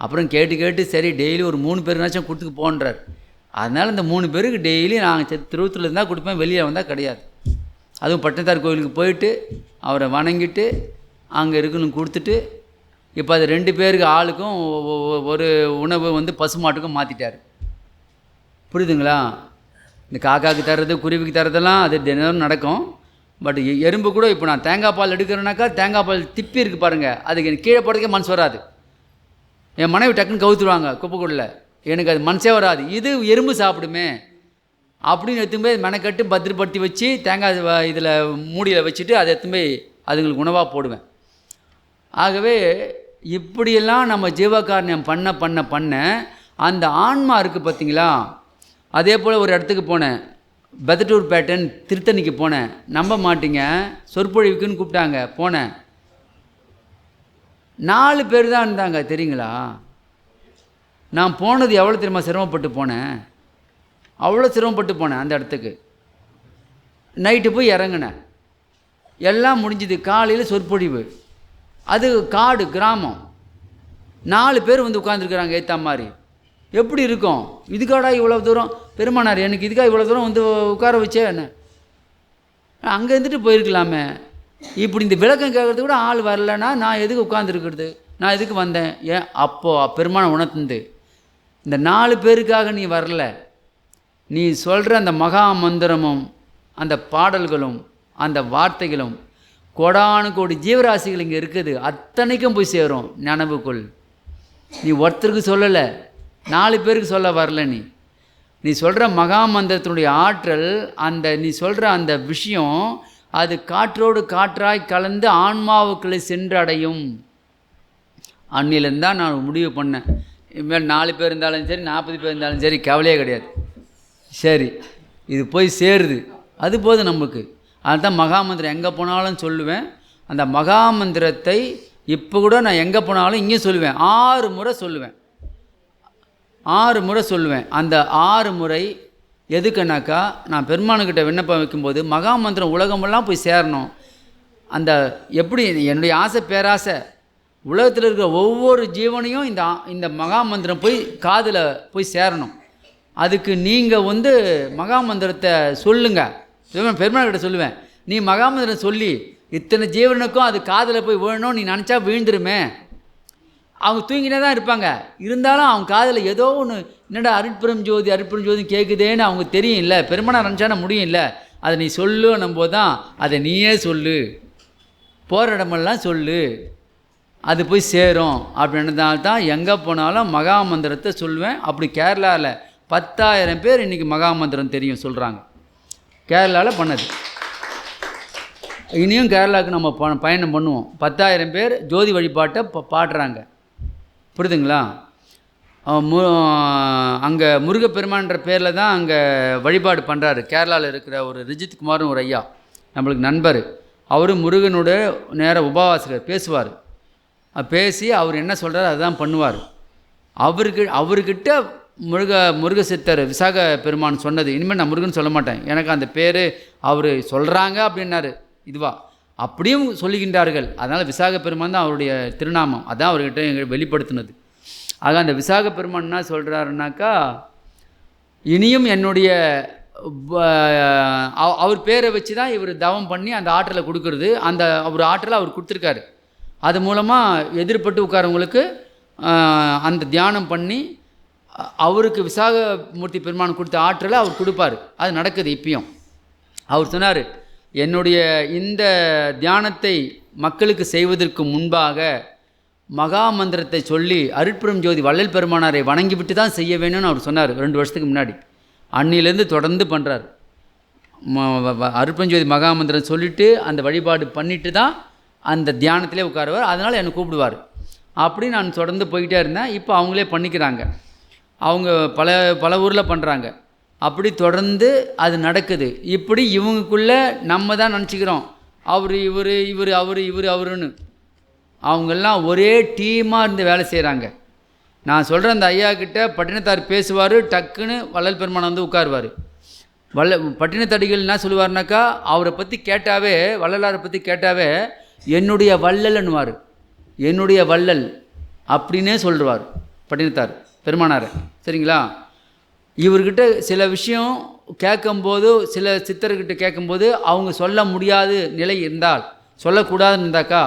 [SPEAKER 1] அப்புறம் கேட்டு கேட்டு சரி டெய்லி ஒரு 3 பேருனாச்சும் கொடுத்துக்கு போன்றார். அதனால் இந்த 3 பேருக்கு டெய்லி நாங்கள் திருவத்தூரில் இருந்தால் கொடுப்பேன், வெளியே வந்தால் கிடையாது. அதுவும் பட்டினத்தார் கோயிலுக்கு போயிட்டு அவரை வணங்கிட்டு அங்கே இருக்கணும் கொடுத்துட்டு, இப்போ அது 2 பேருக்கு ஆளுக்கும் ஒரு உணவு வந்து பசுமாட்டுக்கும் மாற்றிட்டார். புரியுதுங்களா? இந்த காக்காவுக்கு தர்றது, குருவிக்கு தர்றதெல்லாம் அது தினம் நடக்கும். பட் எறும்பு கூட இப்போ நான் தேங்காய் பால் எடுக்கிறேன்னாக்கா, தேங்காய் பால் திப்பி இருக்குது பாருங்கள், அதுக்கு கீழே போடுறதுக்கே மனசு வராது. என் மனைவி டக்குன்னு கவுத்துருவாங்க குப்பைக்குள்ள, எனக்கு அது மனசே வராது. இது எறும்பு சாப்பிடுமே அப்படின்னு எடுத்துன்னு போய் மெனக்கட்டு பத்திரப்படுத்தி வச்சு தேங்காய் இதில் மூடியில் வச்சுட்டு அதை எடுத்துன்னு போய் அதுங்களுக்கு உணவாக போடுவேன். ஆகவே இப்படியெல்லாம் நம்ம ஜீவகாருண்யம் பண்ண பண்ண பண்ண அந்த ஆன்மா இருக்குது பார்த்தீங்களா. அதே போல் ஒரு இடத்துக்கு போனேன், பெதட்டூர் பேட்டன் திருத்தணிக்கு போனேன். நம்ப மாட்டீங்க, சொற்பொழிவுக்குன்னு கூப்பிட்டாங்க. போனேன், 4 பேர் தான் இருந்தாங்க. தெரியுங்களா? நான் போனது எவ்வளோ தெரியுமா சிரமப்பட்டு போனேன், அவ்வளோ சிரமப்பட்டு போனேன். அந்த இடத்துக்கு நைட்டு போய் இறங்கினேன், எல்லாம் முடிஞ்சுது. காலையில் சொற்பொழிவு, அது காடு கிராமம், 4 பேர் வந்து உட்காந்துருக்குறாங்க ஏற்ற மாதிரி. எப்படி இருக்கும்? இதுக்காடா இவ்வளோ தூரம் பெருமானார், எனக்கு இதுக்காக இவ்வளோ தூரம் வந்து உட்கார வச்சே என்ன, அங்கே இருந்துட்டு போயிருக்கலாமே. இப்படி இந்த விளக்கம் கேட்குறது கூட ஆள் வரலன்னா நான் எதுக்கு உட்காந்துருக்கிறது, நான் எதுக்கு வந்தேன்? ஏன் அப்போது பெருமானை உணர்ந்து இந்த 4 பேருக்காக நீ வரல, நீ சொல்கிற அந்த மகா மந்திரமும் அந்த பாடல்களும் அந்த வார்த்தைகளும் கோடானு கோடி ஜீவராசிகள் இங்கே இருக்குது, அத்தனைக்கும் போய் சேரும் நினைவுக்குள். நீ ஒருத்தருக்கு சொல்லலை, 4 பேருக்கு சொல்ல வரல. நீ சொல்கிற மகா மந்திரத்தினுடைய ஆற்றல், அந்த நீ சொல்கிற அந்த விஷயம், அது காற்றோடு காற்றாய் கலந்து ஆன்மாவுக்களை சென்றடையும். அன்னிலேருந்து தான் நான் முடிவு பண்ணேன், இனிமேல் 4 பேர் இருந்தாலும் சரி 40 பேர் இருந்தாலும் சரி கவலையே கிடையாது. சரி இது போய் சேருது, அது போதும் நமக்கு. அதுதான் மகாமந்திரம் எங்கே போனாலும் சொல்லுவேன். அந்த மகாமந்திரத்தை இப்போ கூட நான் எங்கே போனாலும் இங்கே சொல்லுவேன், 6 முறை சொல்லுவேன். 6 முறை சொல்லுவேன். அந்த 6 முறை எதுக்குன்னாக்கா, நான் பெருமானுக்கிட்ட விண்ணப்பம் வைக்கும்போது மகாமந்திரம் உலகமெல்லாம் போய் சேரணும். அந்த எப்படி என்னுடைய ஆசை பேராசை, உலகத்தில் இருக்கிற ஒவ்வொரு ஜீவனையும் இந்த மகாமந்திரம் போய் காதில் போய் சேரணும். அதுக்கு நீங்கள் வந்து மகாமந்திரத்தை சொல்லுங்கள். பெருமாள்கிட்ட சொல்லுவேன், நீ மகாமந்திரம் சொல்லி இத்தனை ஜீவனுக்கும் அது காதில் போய் விழணும், நீ நினச்சா விழுந்துருமே. அவங்க தூங்கினே தான் இருப்பாங்க, இருந்தாலும் அவங்க காதில் ஏதோ ஒன்று, என்னடா அருட்பெரும் ஜோதி அருட்பெரும் ஜோதி கேட்குதேன்னு அவங்க தெரியும் இல்லை, பெருமானா நினச்சான முடியும் இல்லை. அதை நீ சொல்லுன்னும் போது தான் அதை நீயே சொல்லு, போகிற இடமெல்லாம் சொல்லு, அது போய் சேரும். அப்படின்றதால தான் எங்கே போனாலும் மகாமந்திரத்தை சொல்லுவேன். அப்படி கேரளாவில் 10,000 பேர் இன்றைக்கி மகாமந்திரம் தெரியும் சொல்கிறாங்க, கேரளாவில் பண்ணது. இனியும் கேரளாவுக்கு நம்ம பயணம் பண்ணுவோம். 10,000 பேர் ஜோதி வழிபாட்டை பாடுறாங்க. புரியுதுங்களா? அங்கே முருகப்பெருமான்ற பேரில் தான் அங்கே வழிபாடு பண்ணுறாரு. கேரளாவில் இருக்கிற ஒரு ரிஜித் குமார்னு ஒரு ஐயா, நம்மளுக்கு நண்பர். அவர் முருகனோட நேர உபவாசகர், பேசுவார். பேசி அவர் என்ன சொல்கிறார் அதுதான் பண்ணுவார். அவர்கிட்ட முருக சித்தர் விசாக பெருமான் சொன்னது, இனிமேல் நான் முருகன் சொல்ல மாட்டேன், எனக்கு அந்த பேர் அவர் சொல்கிறாங்க அப்படின்னாரு. இதுவா அப்படியும் சொல்லுகின்றார்கள். அதனால் விசாக பெருமான் தான் அவருடைய திருநாமம், அதான் அவர்கிட்ட எங்கள் வெளிப்படுத்தினது. ஆக அந்த விசாக பெருமான் என்ன சொல்கிறாருனாக்கா, இனியும் என்னுடைய அவர் பேரை வச்சு தான் இவர் தவம் பண்ணி அந்த ஆற்றலை கொடுக்கறது. அந்த அவர் ஆற்றலை அவர் கொடுத்துருக்காரு. அது மூலமாக எதிர்பட்டு உட்காரவங்களுக்கு அந்த தியானம் பண்ணி அவருக்கு விசாகமூர்த்தி பெருமான் கொடுத்த ஆற்றலை அவர் கொடுப்பார். அது நடக்குது இப்பயும். அவர் சொன்னார், என்னுடைய இந்த தியானத்தை மக்களுக்கு செய்வதற்கு முன்பாக மகா மந்திரத்தை சொல்லி அருட்பெரும் ஜோதி வள்ளல் பெருமானாரை வணங்கிவிட்டு தான் செய்ய வேணும்னு அவர் சொன்னார் 2 வருஷத்துக்கு முன்னாடி. அன்னிலேருந்து தொடர்ந்து பண்ணுறார். அருட்பெரும் ஜோதி மகா மந்திரம் சொல்லிவிட்டு அந்த வழிபாடு பண்ணிவிட்டு தான் அந்த தியானத்திலே உட்காருவார். அதனால் என்னை கூப்பிடுவார். அப்படி நான் தொடர்ந்து போய்கிட்டே இருந்தேன். இப்போ அவங்களே பண்ணிக்கிறாங்க. அவங்க பல ஊரில் பண்ணுறாங்க. அப்படி தொடர்ந்து அது நடக்குது. இப்படி இவங்களுக்குள்ளே நம்ம தான் நினச்சிக்கிறோம் அவருன்னு. அவங்கெல்லாம் ஒரே டீமாக இருந்து வேலை செய்கிறாங்க. நான் சொல்கிறேன், அந்த ஐயா கிட்ட பட்டினத்தார் பேசுவார், டக்குன்னு வள்ளல் பெருமான் வந்து உட்காருவார். பட்டினத்தடிகள் என்ன சொல்லுவார்னாக்கா, அவரை பற்றி கேட்டாவே, வள்ளலாரை பற்றி கேட்டாவே என்னுடைய வள்ளல்னுவார். என்னுடைய வள்ளல் அப்படின்னே சொல்லுவார் பட்டினத்தார் பெருமானார். சரிங்களா? இவர்கிட்ட சில விஷயம் கேட்கும்போது, சில சித்தர்கிட்ட கேட்கும்போது அவங்க சொல்ல முடியாத நிலை இருந்தால், சொல்லக்கூடாதுன்னு இருந்தாக்கா,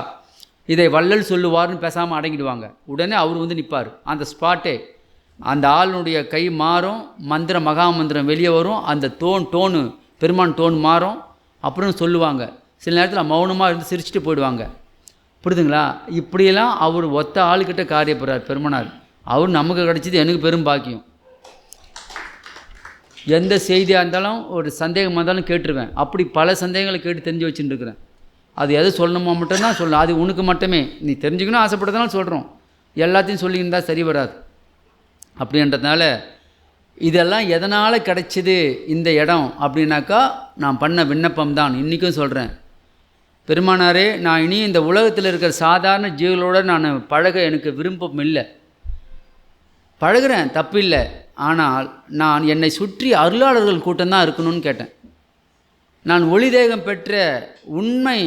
[SPEAKER 1] இதை வள்ளல் சொல்லுவார்னு பேசாமல் அடங்கிடுவாங்க. உடனே அவர் வந்து நிற்பார் அந்த ஸ்பாட்டே. அந்த ஆளுடைய கை மாறும், மந்திரம் மகா மந்திரம் வெளியே வரும், அந்த டோனு பெருமான் டோன் மாறும். அப்புறம் சொல்லுவாங்க. சில நேரத்தில் மௌனமாக இருந்து சிரிச்சுட்டு போயிடுவாங்க. புரியுதுங்களா? இப்படியெல்லாம் அவர் ஒத்த ஆளுக்கிட்ட காரியப்படுறார் பெருமானார். அவர் நமக்கு கிடச்சிது எனக்கு பெரும் பாக்கியம். எந்த செய்தியாக இருந்தாலும் ஒரு சந்தேகமாக இருந்தாலும் கேட்டுருவேன். அப்படி பல சந்தேகங்களை கேட்டு தெரிஞ்சு வச்சுட்டு இருக்கிறேன். அது எது சொல்லணுமோ மட்டும்தான் சொல்லணும். அது உனக்கு மட்டுமே, நீ தெரிஞ்சுக்கணும் ஆசைப்பட்டதுனால சொல்கிறோம். எல்லாத்தையும் சொல்லியிருந்தால் சரி வராது. அப்படின்றதுனால இதெல்லாம் எதனால் கிடச்சிது இந்த இடம் அப்படின்னாக்கா, நான் பண்ண விண்ணப்பம் தான். இன்றைக்கும் சொல்கிறேன், பெருமானாரே, நான் இனி இந்த உலகத்தில் இருக்கிற சாதாரண ஜீவங்களோடு நான் பழக எனக்கு விருப்பம் இல்லை. பழகிறேன், தப்பு இல்லை. ஆனால் நான் என்னை சுற்றி அருளாளர்கள் கூட்டம்தான் இருக்கணும்னு கேட்டேன். நான் ஒளி தேகம் பெற்ற உண்மை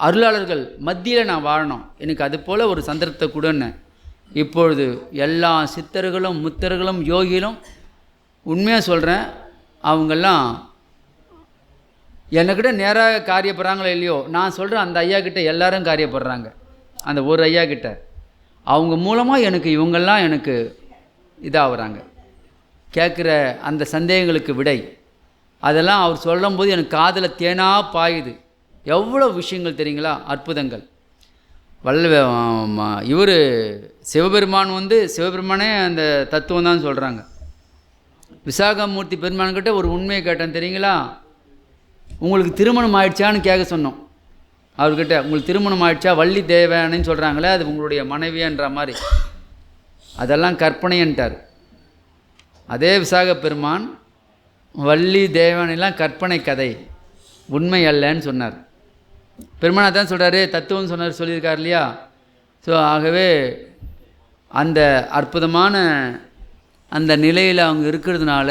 [SPEAKER 1] அருளாளர்கள் மத்தியில் நான் வாழணும். எனக்கு அது போல் ஒரு சந்தர்ப்பத்தை கொடுன்னு. இப்பொழுது எல்லா சித்தர்களும் முத்தர்களும் யோகிகளும் உண்மையாக சொல்கிறேன், அவங்கெல்லாம் என்னக்கிட்ட நேராக காரியப்படுறாங்களோ இல்லையோ, நான் சொல்கிறேன் அந்த ஐயா கிட்ட எல்லாரும் காரியப்படுறாங்க. அந்த ஒரு ஐயா கிட்ட அவங்க மூலமாக எனக்கு இவங்கெல்லாம் எனக்கு இதாகிறாங்க. கேட்குற அந்த சந்தேகங்களுக்கு விடை அதெல்லாம் அவர் சொல்லும்போது எனக்கு காதில் தேனாக பாயுது. எவ்வளோ விஷயங்கள் தெரியுங்களா, அற்புதங்கள். இவர் சிவபெருமான் வந்து சிவபெருமானே அந்த தத்துவம் தான் சொல்கிறாங்க. விசாகமூர்த்தி பெருமான்கிட்ட ஒரு உண்மையை கேட்டேன் தெரியுங்களா, உங்களுக்கு திருமணம் ஆயிடுச்சான்னு கேட்க சொன்னோம். அவர்கிட்ட உங்களுக்கு திருமணம் ஆயிடுச்சா, வள்ளி தேவன்னு சொல்கிறாங்களே அது உங்களுடைய மனைவியன்ற மாதிரி, அதெல்லாம் கற்பனைன்ட்டார். அதே விசாக பெருமான் வள்ளி தேவனெல்லாம் கற்பனை கதை, உண்மை அல்லன்னு சொன்னார். பெருமானா தான் சொல்கிறாரு, தத்துவம் சொன்னார், சொல்லியிருக்கார் இல்லையா. ஸோ ஆகவே அந்த அற்புதமான அந்த நிலையில் அவங்க இருக்கிறதுனால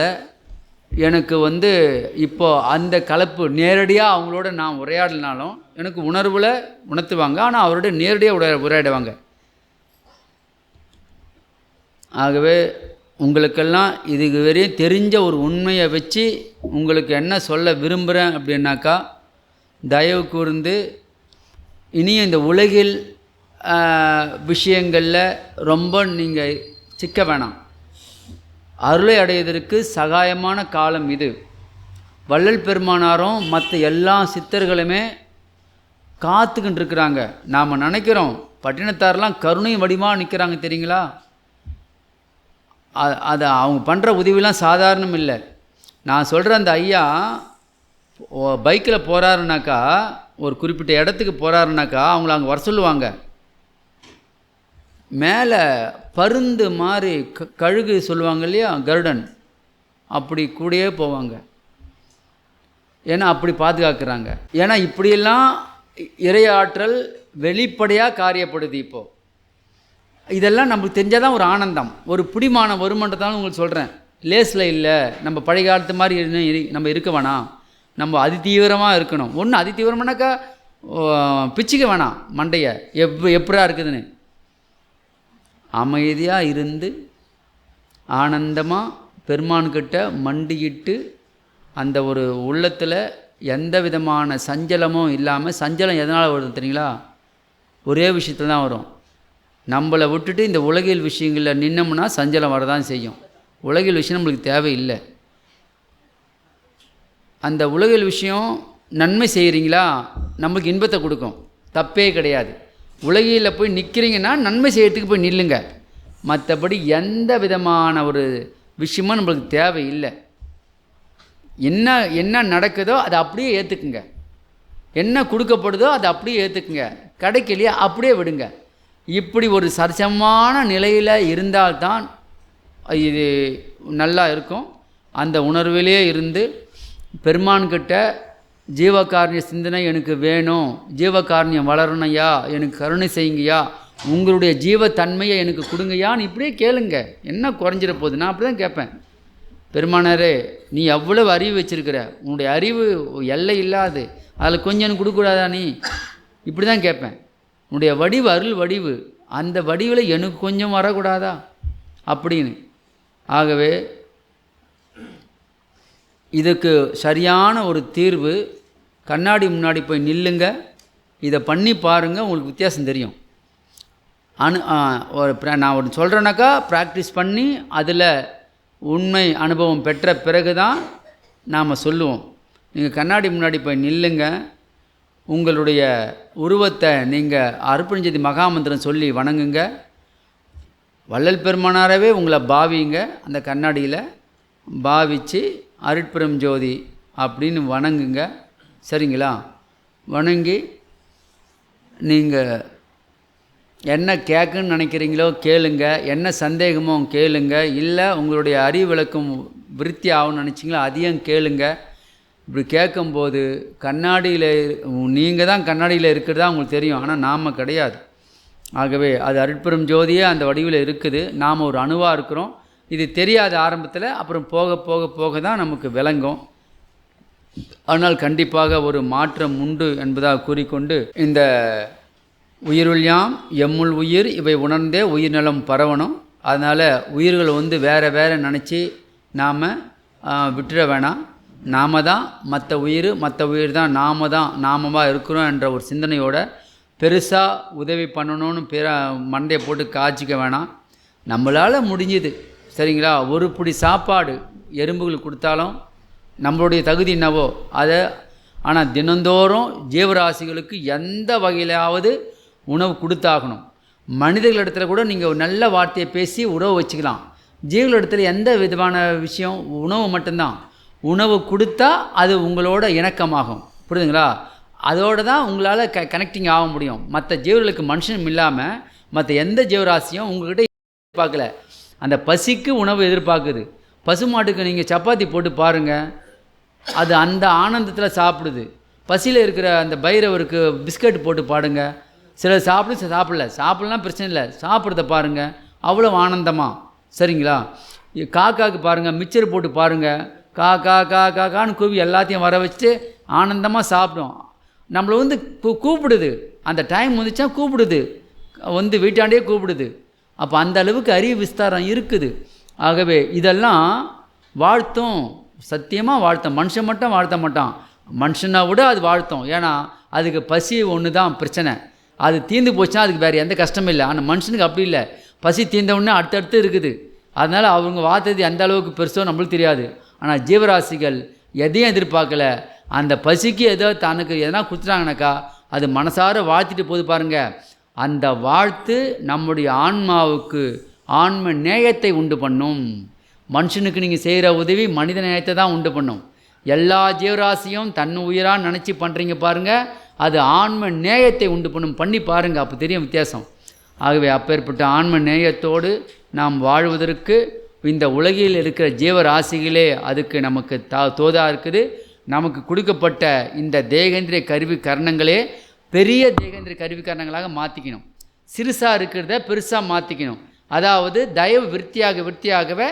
[SPEAKER 1] எனக்கு வந்து இப்போது அந்த கலப்பு நேரடியாக அவங்களோட நான் உரையாடலினாலும் எனக்கு உணர்வில் உணர்த்துவாங்க. ஆனால் அவரோட நேரடியாக உரையாடுவாங்க. ஆகவே உங்களுக்கெல்லாம் இதுக்கு வரையும் தெரிஞ்ச ஒரு உண்மையை வச்சு உங்களுக்கு என்ன சொல்ல விரும்புகிறேன் அப்படின்னாக்கா, தயவு கூர்ந்து இனியும் இந்த உலகில் விஷயங்களில் ரொம்ப நீங்கள் சிக்க வேணாம். அருளை அடைவதற்கு சகாயமான காலம் இது. வள்ளல் பெருமானாரும் மற்ற எல்லா சித்தர்களுமே காத்துக்கிட்டு இருக்கிறாங்க. நாம் நினைக்கிறோம் பட்டினத்தாரெலாம் கருணை வடிவமாக நிற்கிறாங்க தெரியுங்களா. அது அவங்க பண்ணுற உதவிலாம் சாதாரணம் இல்லை. நான் சொல்கிற அந்த ஐயா பைக்கில் போகிறாருனாக்கா, ஒரு குறிப்பிட்ட இடத்துக்கு போகிறாருனாக்கா அவங்கள அங்கே வர சொல்லுவாங்க. மேலே பருந்து மாதிரி கழுகு சொல்லுவாங்க இல்லையா, கருடன், அப்படி கூடயே போவாங்க. ஏன்னா அப்படி பாதுகாக்கிறாங்க. ஏன்னா இப்படியெல்லாம் இறையாற்றல் வெளிப்படையாக காரியப்படுது. இப்போது இதெல்லாம் நமக்கு தெரிஞ்சால் தான் ஒரு ஆனந்தம், ஒரு பிடிமானம் வருமானத்தாலும் உங்களுக்கு சொல்கிறேன். லேஸில் இல்லை, நம்ம பழைய காலத்து மாதிரி நம்ம இருக்க வேணாம், நம்ம அதிதீவிரமாக இருக்கணும். ஒன்று அதிதீவிரமானாக்கா பிச்சுக்க வேணாம் மண்டையை, எப்படா இருக்குதுன்னு. அமைதியாக இருந்து ஆனந்தமாக பெருமான்கிட்ட மண்டியிட்டு அந்த ஒரு உள்ளத்தில் எந்த விதமான சஞ்சலமும் இல்லாமல். சஞ்சலம் எதனால் வருது தெரியுங்களா, ஒரே விஷயத்தில் தான் வரும். நம்மளை விட்டுட்டு இந்த உலகியல் விஷயங்களில் நின்னோம்னா சஞ்சலம் வரதான் செய்யும். உலகியல் விஷயம் நம்மளுக்கு தேவையில்லை. அந்த உலகியல் விஷயம் நன்மை செய்கிறீங்களா, நம்மளுக்கு இன்பத்தை கொடுக்கும், தப்பே கிடையாது. உலகில் போய் நிற்கிறீங்கன்னா நன்மை செய்கிறதுக்கு போய் நில்லுங்க. மற்றபடி எந்த விதமான ஒரு விஷயமும் நம்மளுக்கு தேவையில்லை. என்ன என்ன நடக்குதோ அதை அப்படியே ஏற்றுக்குங்க. என்ன கொடுக்கப்படுதோ அதை அப்படியே ஏற்றுக்குங்க. கிடைக்கலையே அப்படியே விடுங்க. இப்படி ஒரு சரிசமமான நிலையில் இருந்தால்தான் இது நல்லா இருக்கும். அந்த உணர்விலே இருந்து பெருமான்கிட்ட ஜீவகாருண்ய சிந்தனை எனக்கு வேணும், ஜீவகாருண்யம் வளரணையா, எனக்கு கருணை செய்யுங்கய்யா, உங்களுடைய ஜீவத்தன்மையை எனக்கு கொடுங்கய்யான்னு இப்படியே கேளுங்க. என்ன குறைஞ்சிட போகுது? நான் அப்படி தான் கேட்பேன். பெருமானாரே, நீ எவ்வளவு அறிவு வச்சுருக்கிற, உன்னுடைய அறிவு எல்லை இல்லாது, அதில் கொஞ்சம் எனக்கு கொடுக்கூடாதா நீ? இப்படி தான் கேட்பேன். உன்னுடைய வடிவு அருள் வடிவு, அந்த வடிவில் எனக்கு கொஞ்சம் வரக்கூடாதா அப்படின்னு. ஆகவே இதுக்கு சரியான ஒரு தீர்வு, கண்ணாடி முன்னாடி போய் நில்லுங்க, இதை பண்ணி பாருங்கள், உங்களுக்கு வித்தியாசம் தெரியும். நான் ஒன்று சொல்கிறேன்னாக்கா ப்ராக்டிஸ் பண்ணி அதில் உண்மை அனுபவம் பெற்ற பிறகு தான் நாம் சொல்லுவோம். நீங்கள் கண்ணாடி முன்னாடி போய் நில்லுங்க, உங்களுடைய உருவத்தை நீங்கள் அருட்பெருஞ்சோதி மகாமந்திரம் சொல்லி வணங்குங்க. வள்ளல் பெருமானாரவே உங்களை பாவிங்க, அந்த கண்ணாடியில் பாவித்து அருட்பெருஞ்சோதி அப்படின்னு வணங்குங்க. சரிங்களா? வணங்கி நீங்கள் என்ன கேட்குன்னு நினைக்கிறீங்களோ கேளுங்க, என்ன சந்தேகமோ கேளுங்க, இல்லை உங்களுடைய அறிவு விளக்கம் விருத்தி ஆகும்னு நினச்சிங்களோ அதையும் கேளுங்க. இப்படி கேட்கும்போது கண்ணாடியில் நீங்கள் தான் கண்ணாடியில் இருக்கிறதா உங்களுக்கு தெரியும், ஆனால் நாம் கிடையாது. ஆகவே அது அருட்பெரும் ஜோதியே அந்த வடிவில் இருக்குது, நாம் ஒரு அணுவாக இருக்கிறோம். இது தெரியாத ஆரம்பத்தில், அப்புறம் போக போக போக தான் நமக்கு விளங்கும். ஆனால் கண்டிப்பாக ஒரு மாற்றம் உண்டு என்பதாக கூறிக்கொண்டு, இந்த உயிருள் யாம் எம்முள் உயிர் இவை உணர்ந்தே உயிர் நலம் பரவணும். அதனால் உயிர்கள் வேறு வேறு நினச்சி நாம் விட்டுற வேணாம். நாம் தான் மற்ற உயிர் தான் நாம இருக்கிறோம் என்ற ஒரு சிந்தனையோட பெருசாக உதவி பண்ணணும்னு மண்டையை போட்டு காய்ச்சிக்க வேணாம். நம்மளால் முடிஞ்சுது, சரிங்களா? ஒரு பிடி சாப்பாடு எறும்புகளுக்கு கொடுத்தாலும் நம்மளுடைய தகுதி என்னவோ அதை, ஆனால் தினந்தோறும் ஜீவராசிகளுக்கு எந்த வகையிலாவது உணவு கொடுத்தாகணும். மனிதர்களிடத்துல கூட நீங்கள் நல்ல வார்த்தையை பேசி உறவு வச்சுக்கலாம். ஜீவர்களிடத்தில் எந்த விதமான விஷயம், உணவு மட்டும்தான். உணவு கொடுத்தா அது உங்களோட இணக்கமாகும், புரியுதுங்களா? அதோடு தான் உங்களால் கனெக்டிங் ஆக முடியும். மற்ற ஜீவர்களுக்கு மனுஷனும் இல்லாமல் மற்ற எந்த ஜீவராசியும் உங்கள்கிட்ட எதிர்பார்க்கல. அந்த பசிக்கு உணவு எதிர்பார்க்குது. பசுமாட்டுக்கு நீங்கள் சப்பாத்தி போட்டு பாருங்கள், அது அந்த ஆனந்தத்தில் சாப்பிடுது. பசியில் இருக்கிற அந்த பைரவருக்கு பிஸ்கட் போட்டு பாடுங்க, சிலர் சாப்பிடலாம் பிரச்சனை இல்லை, சாப்பிட்றத பாருங்கள், அவ்வளோ ஆனந்தமாக. சரிங்களா? காக்காவுக்கு பாருங்கள், மிச்சர் போட்டு பாருங்கள், காக்கான்னு கூவி எல்லாத்தையும் வர வச்சு ஆனந்தமாக சாப்பிடும். நம்மளை கூப்பிடுது, அந்த டைம் வந்துச்சா கூப்பிடுது, வீட்டாண்டே கூப்பிடுது. அப்போ அந்த அளவுக்கு அறிவு விஸ்தாரம் இருக்குது. ஆகவே இதெல்லாம் வாழ்த்தும், சத்தியமாக வாழ்த்தும். மனுஷன் மட்டும் வாழ்த்த மாட்டான், மனுஷனை விட அது வாழ்த்தும். ஏன்னா அதுக்கு பசி ஒன்று தான் பிரச்சனை. அது தீர்ந்து போச்சுன்னா அதுக்கு வேறு எந்த கஷ்டமும் இல்லை. ஆனால் மனுஷனுக்கு அப்படி இல்லை, பசி தீர்ந்த உடனே அடுத்தடுத்து இருக்குது. அதனால் அவங்க வாழ்த்தது எந்த அளவுக்கு பெருசோ நம்மளுக்கு தெரியாது. ஆனால் ஜீவராசிகள் எதையும் எதிர்பார்க்கல. அந்த பசிக்கு ஏதோ தனக்கு எதனா கொடுத்துட்டாங்கனாக்கா அது மனசார வாழ்த்திட்டு போது பாருங்கள். அந்த வாழ்த்து நம்முடைய ஆன்மாவுக்கு ஆன்ம நேயத்தை உண்டு பண்ணும். மனுஷனுக்கு நீங்கள் செய்கிற உதவி மனித நேயத்தை தான் உண்டு பண்ணும். எல்லா ஜீவராசியும் தன் உயிராக நினச்சி பண்ணுறீங்க பாருங்கள், அது ஆன்ம நேயத்தை உண்டு பண்ணும். பண்ணி பாருங்கள், அப்போ தெரியும் வித்தியாசம். ஆகவே அப்பேற்பட்ட ஆன்ம நேயத்தோடு நாம் வாழ்வதற்கு இந்த உலகில் இருக்கிற ஜீவராசிகளே அதுக்கு நமக்கு தோதா இருக்குது. நமக்கு கொடுக்கப்பட்ட இந்த தேகேந்திரிய கருவி கரணங்களே பெரிய தேகேந்திரிய கருவி கரணங்களாக மாற்றிக்கணும். சிறுசாக இருக்கிறத பெருசாக மாற்றிக்கணும். அதாவது தயவு விருத்தியாகவே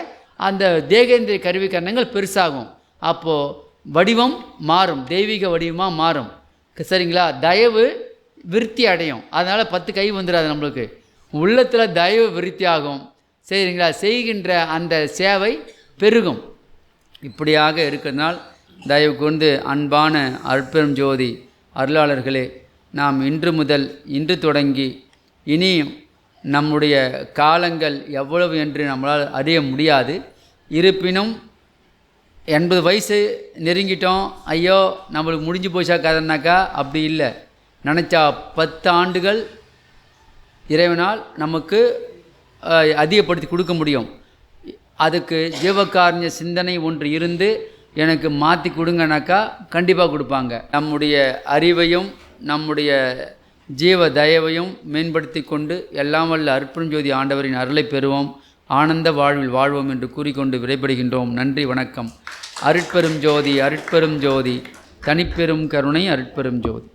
[SPEAKER 1] அந்த தேகேந்திரிய கருவி கரணங்கள் பெருசாகும். அப்போது வடிவம் மாறும், தெய்வீக வடிவமாக மாறும். சரிங்களா? தயவு விருத்தி அடையும். அதனால் 10 கை வந்துடாது நம்மளுக்கு. உள்ளத்தில் தயவு விருத்தி ஆகும். சரிங்களா? செய்கின்ற அந்த சேவை பெருகும். இப்படியாக இருக்கிறதுனால் தயவு கொண்டு அன்பான அருட்பெரும் ஜோதி அருளாளர்களே, நாம் இன்று தொடங்கி இனியும் நம்முடைய காலங்கள் எவ்வளவு என்று நம்மளால் அறிய முடியாது. இருப்பினும் 80 வயசு நெருங்கிட்டோம், ஐயோ நம்மளுக்கு முடிஞ்சு போச்சா கதைனாக்கா அப்படி இல்லை. நினச்சா 10 ஆண்டுகள் இறைவனால் நமக்கு அதிகப்படுத்தி கொடுக்க முடியும். அதுக்கு ஜீவகாருண்ய சிந்தனை ஒன்று இருந்து எனக்கு மாற்றி கொடுங்கனாக்கா கண்டிப்பாக கொடுப்பாங்க. நம்முடைய அறிவையும் நம்முடைய ஜீவ தயவையும் மேம்படுத்தி கொண்டு எல்லாம் வல்ல அருட்பெருஞ்சோதி ஆண்டவரின் அருளை பெறுவோம், ஆனந்த வாழ்வில் வாழ்வோம் என்று கூறிக்கொண்டு விடைபெறுகின்றோம். நன்றி, வணக்கம். அருட்பெரும் ஜோதி, அருட்பெரும் ஜோதி, தனிப்பெரும் கருணை, அருட்பெரும் ஜோதி.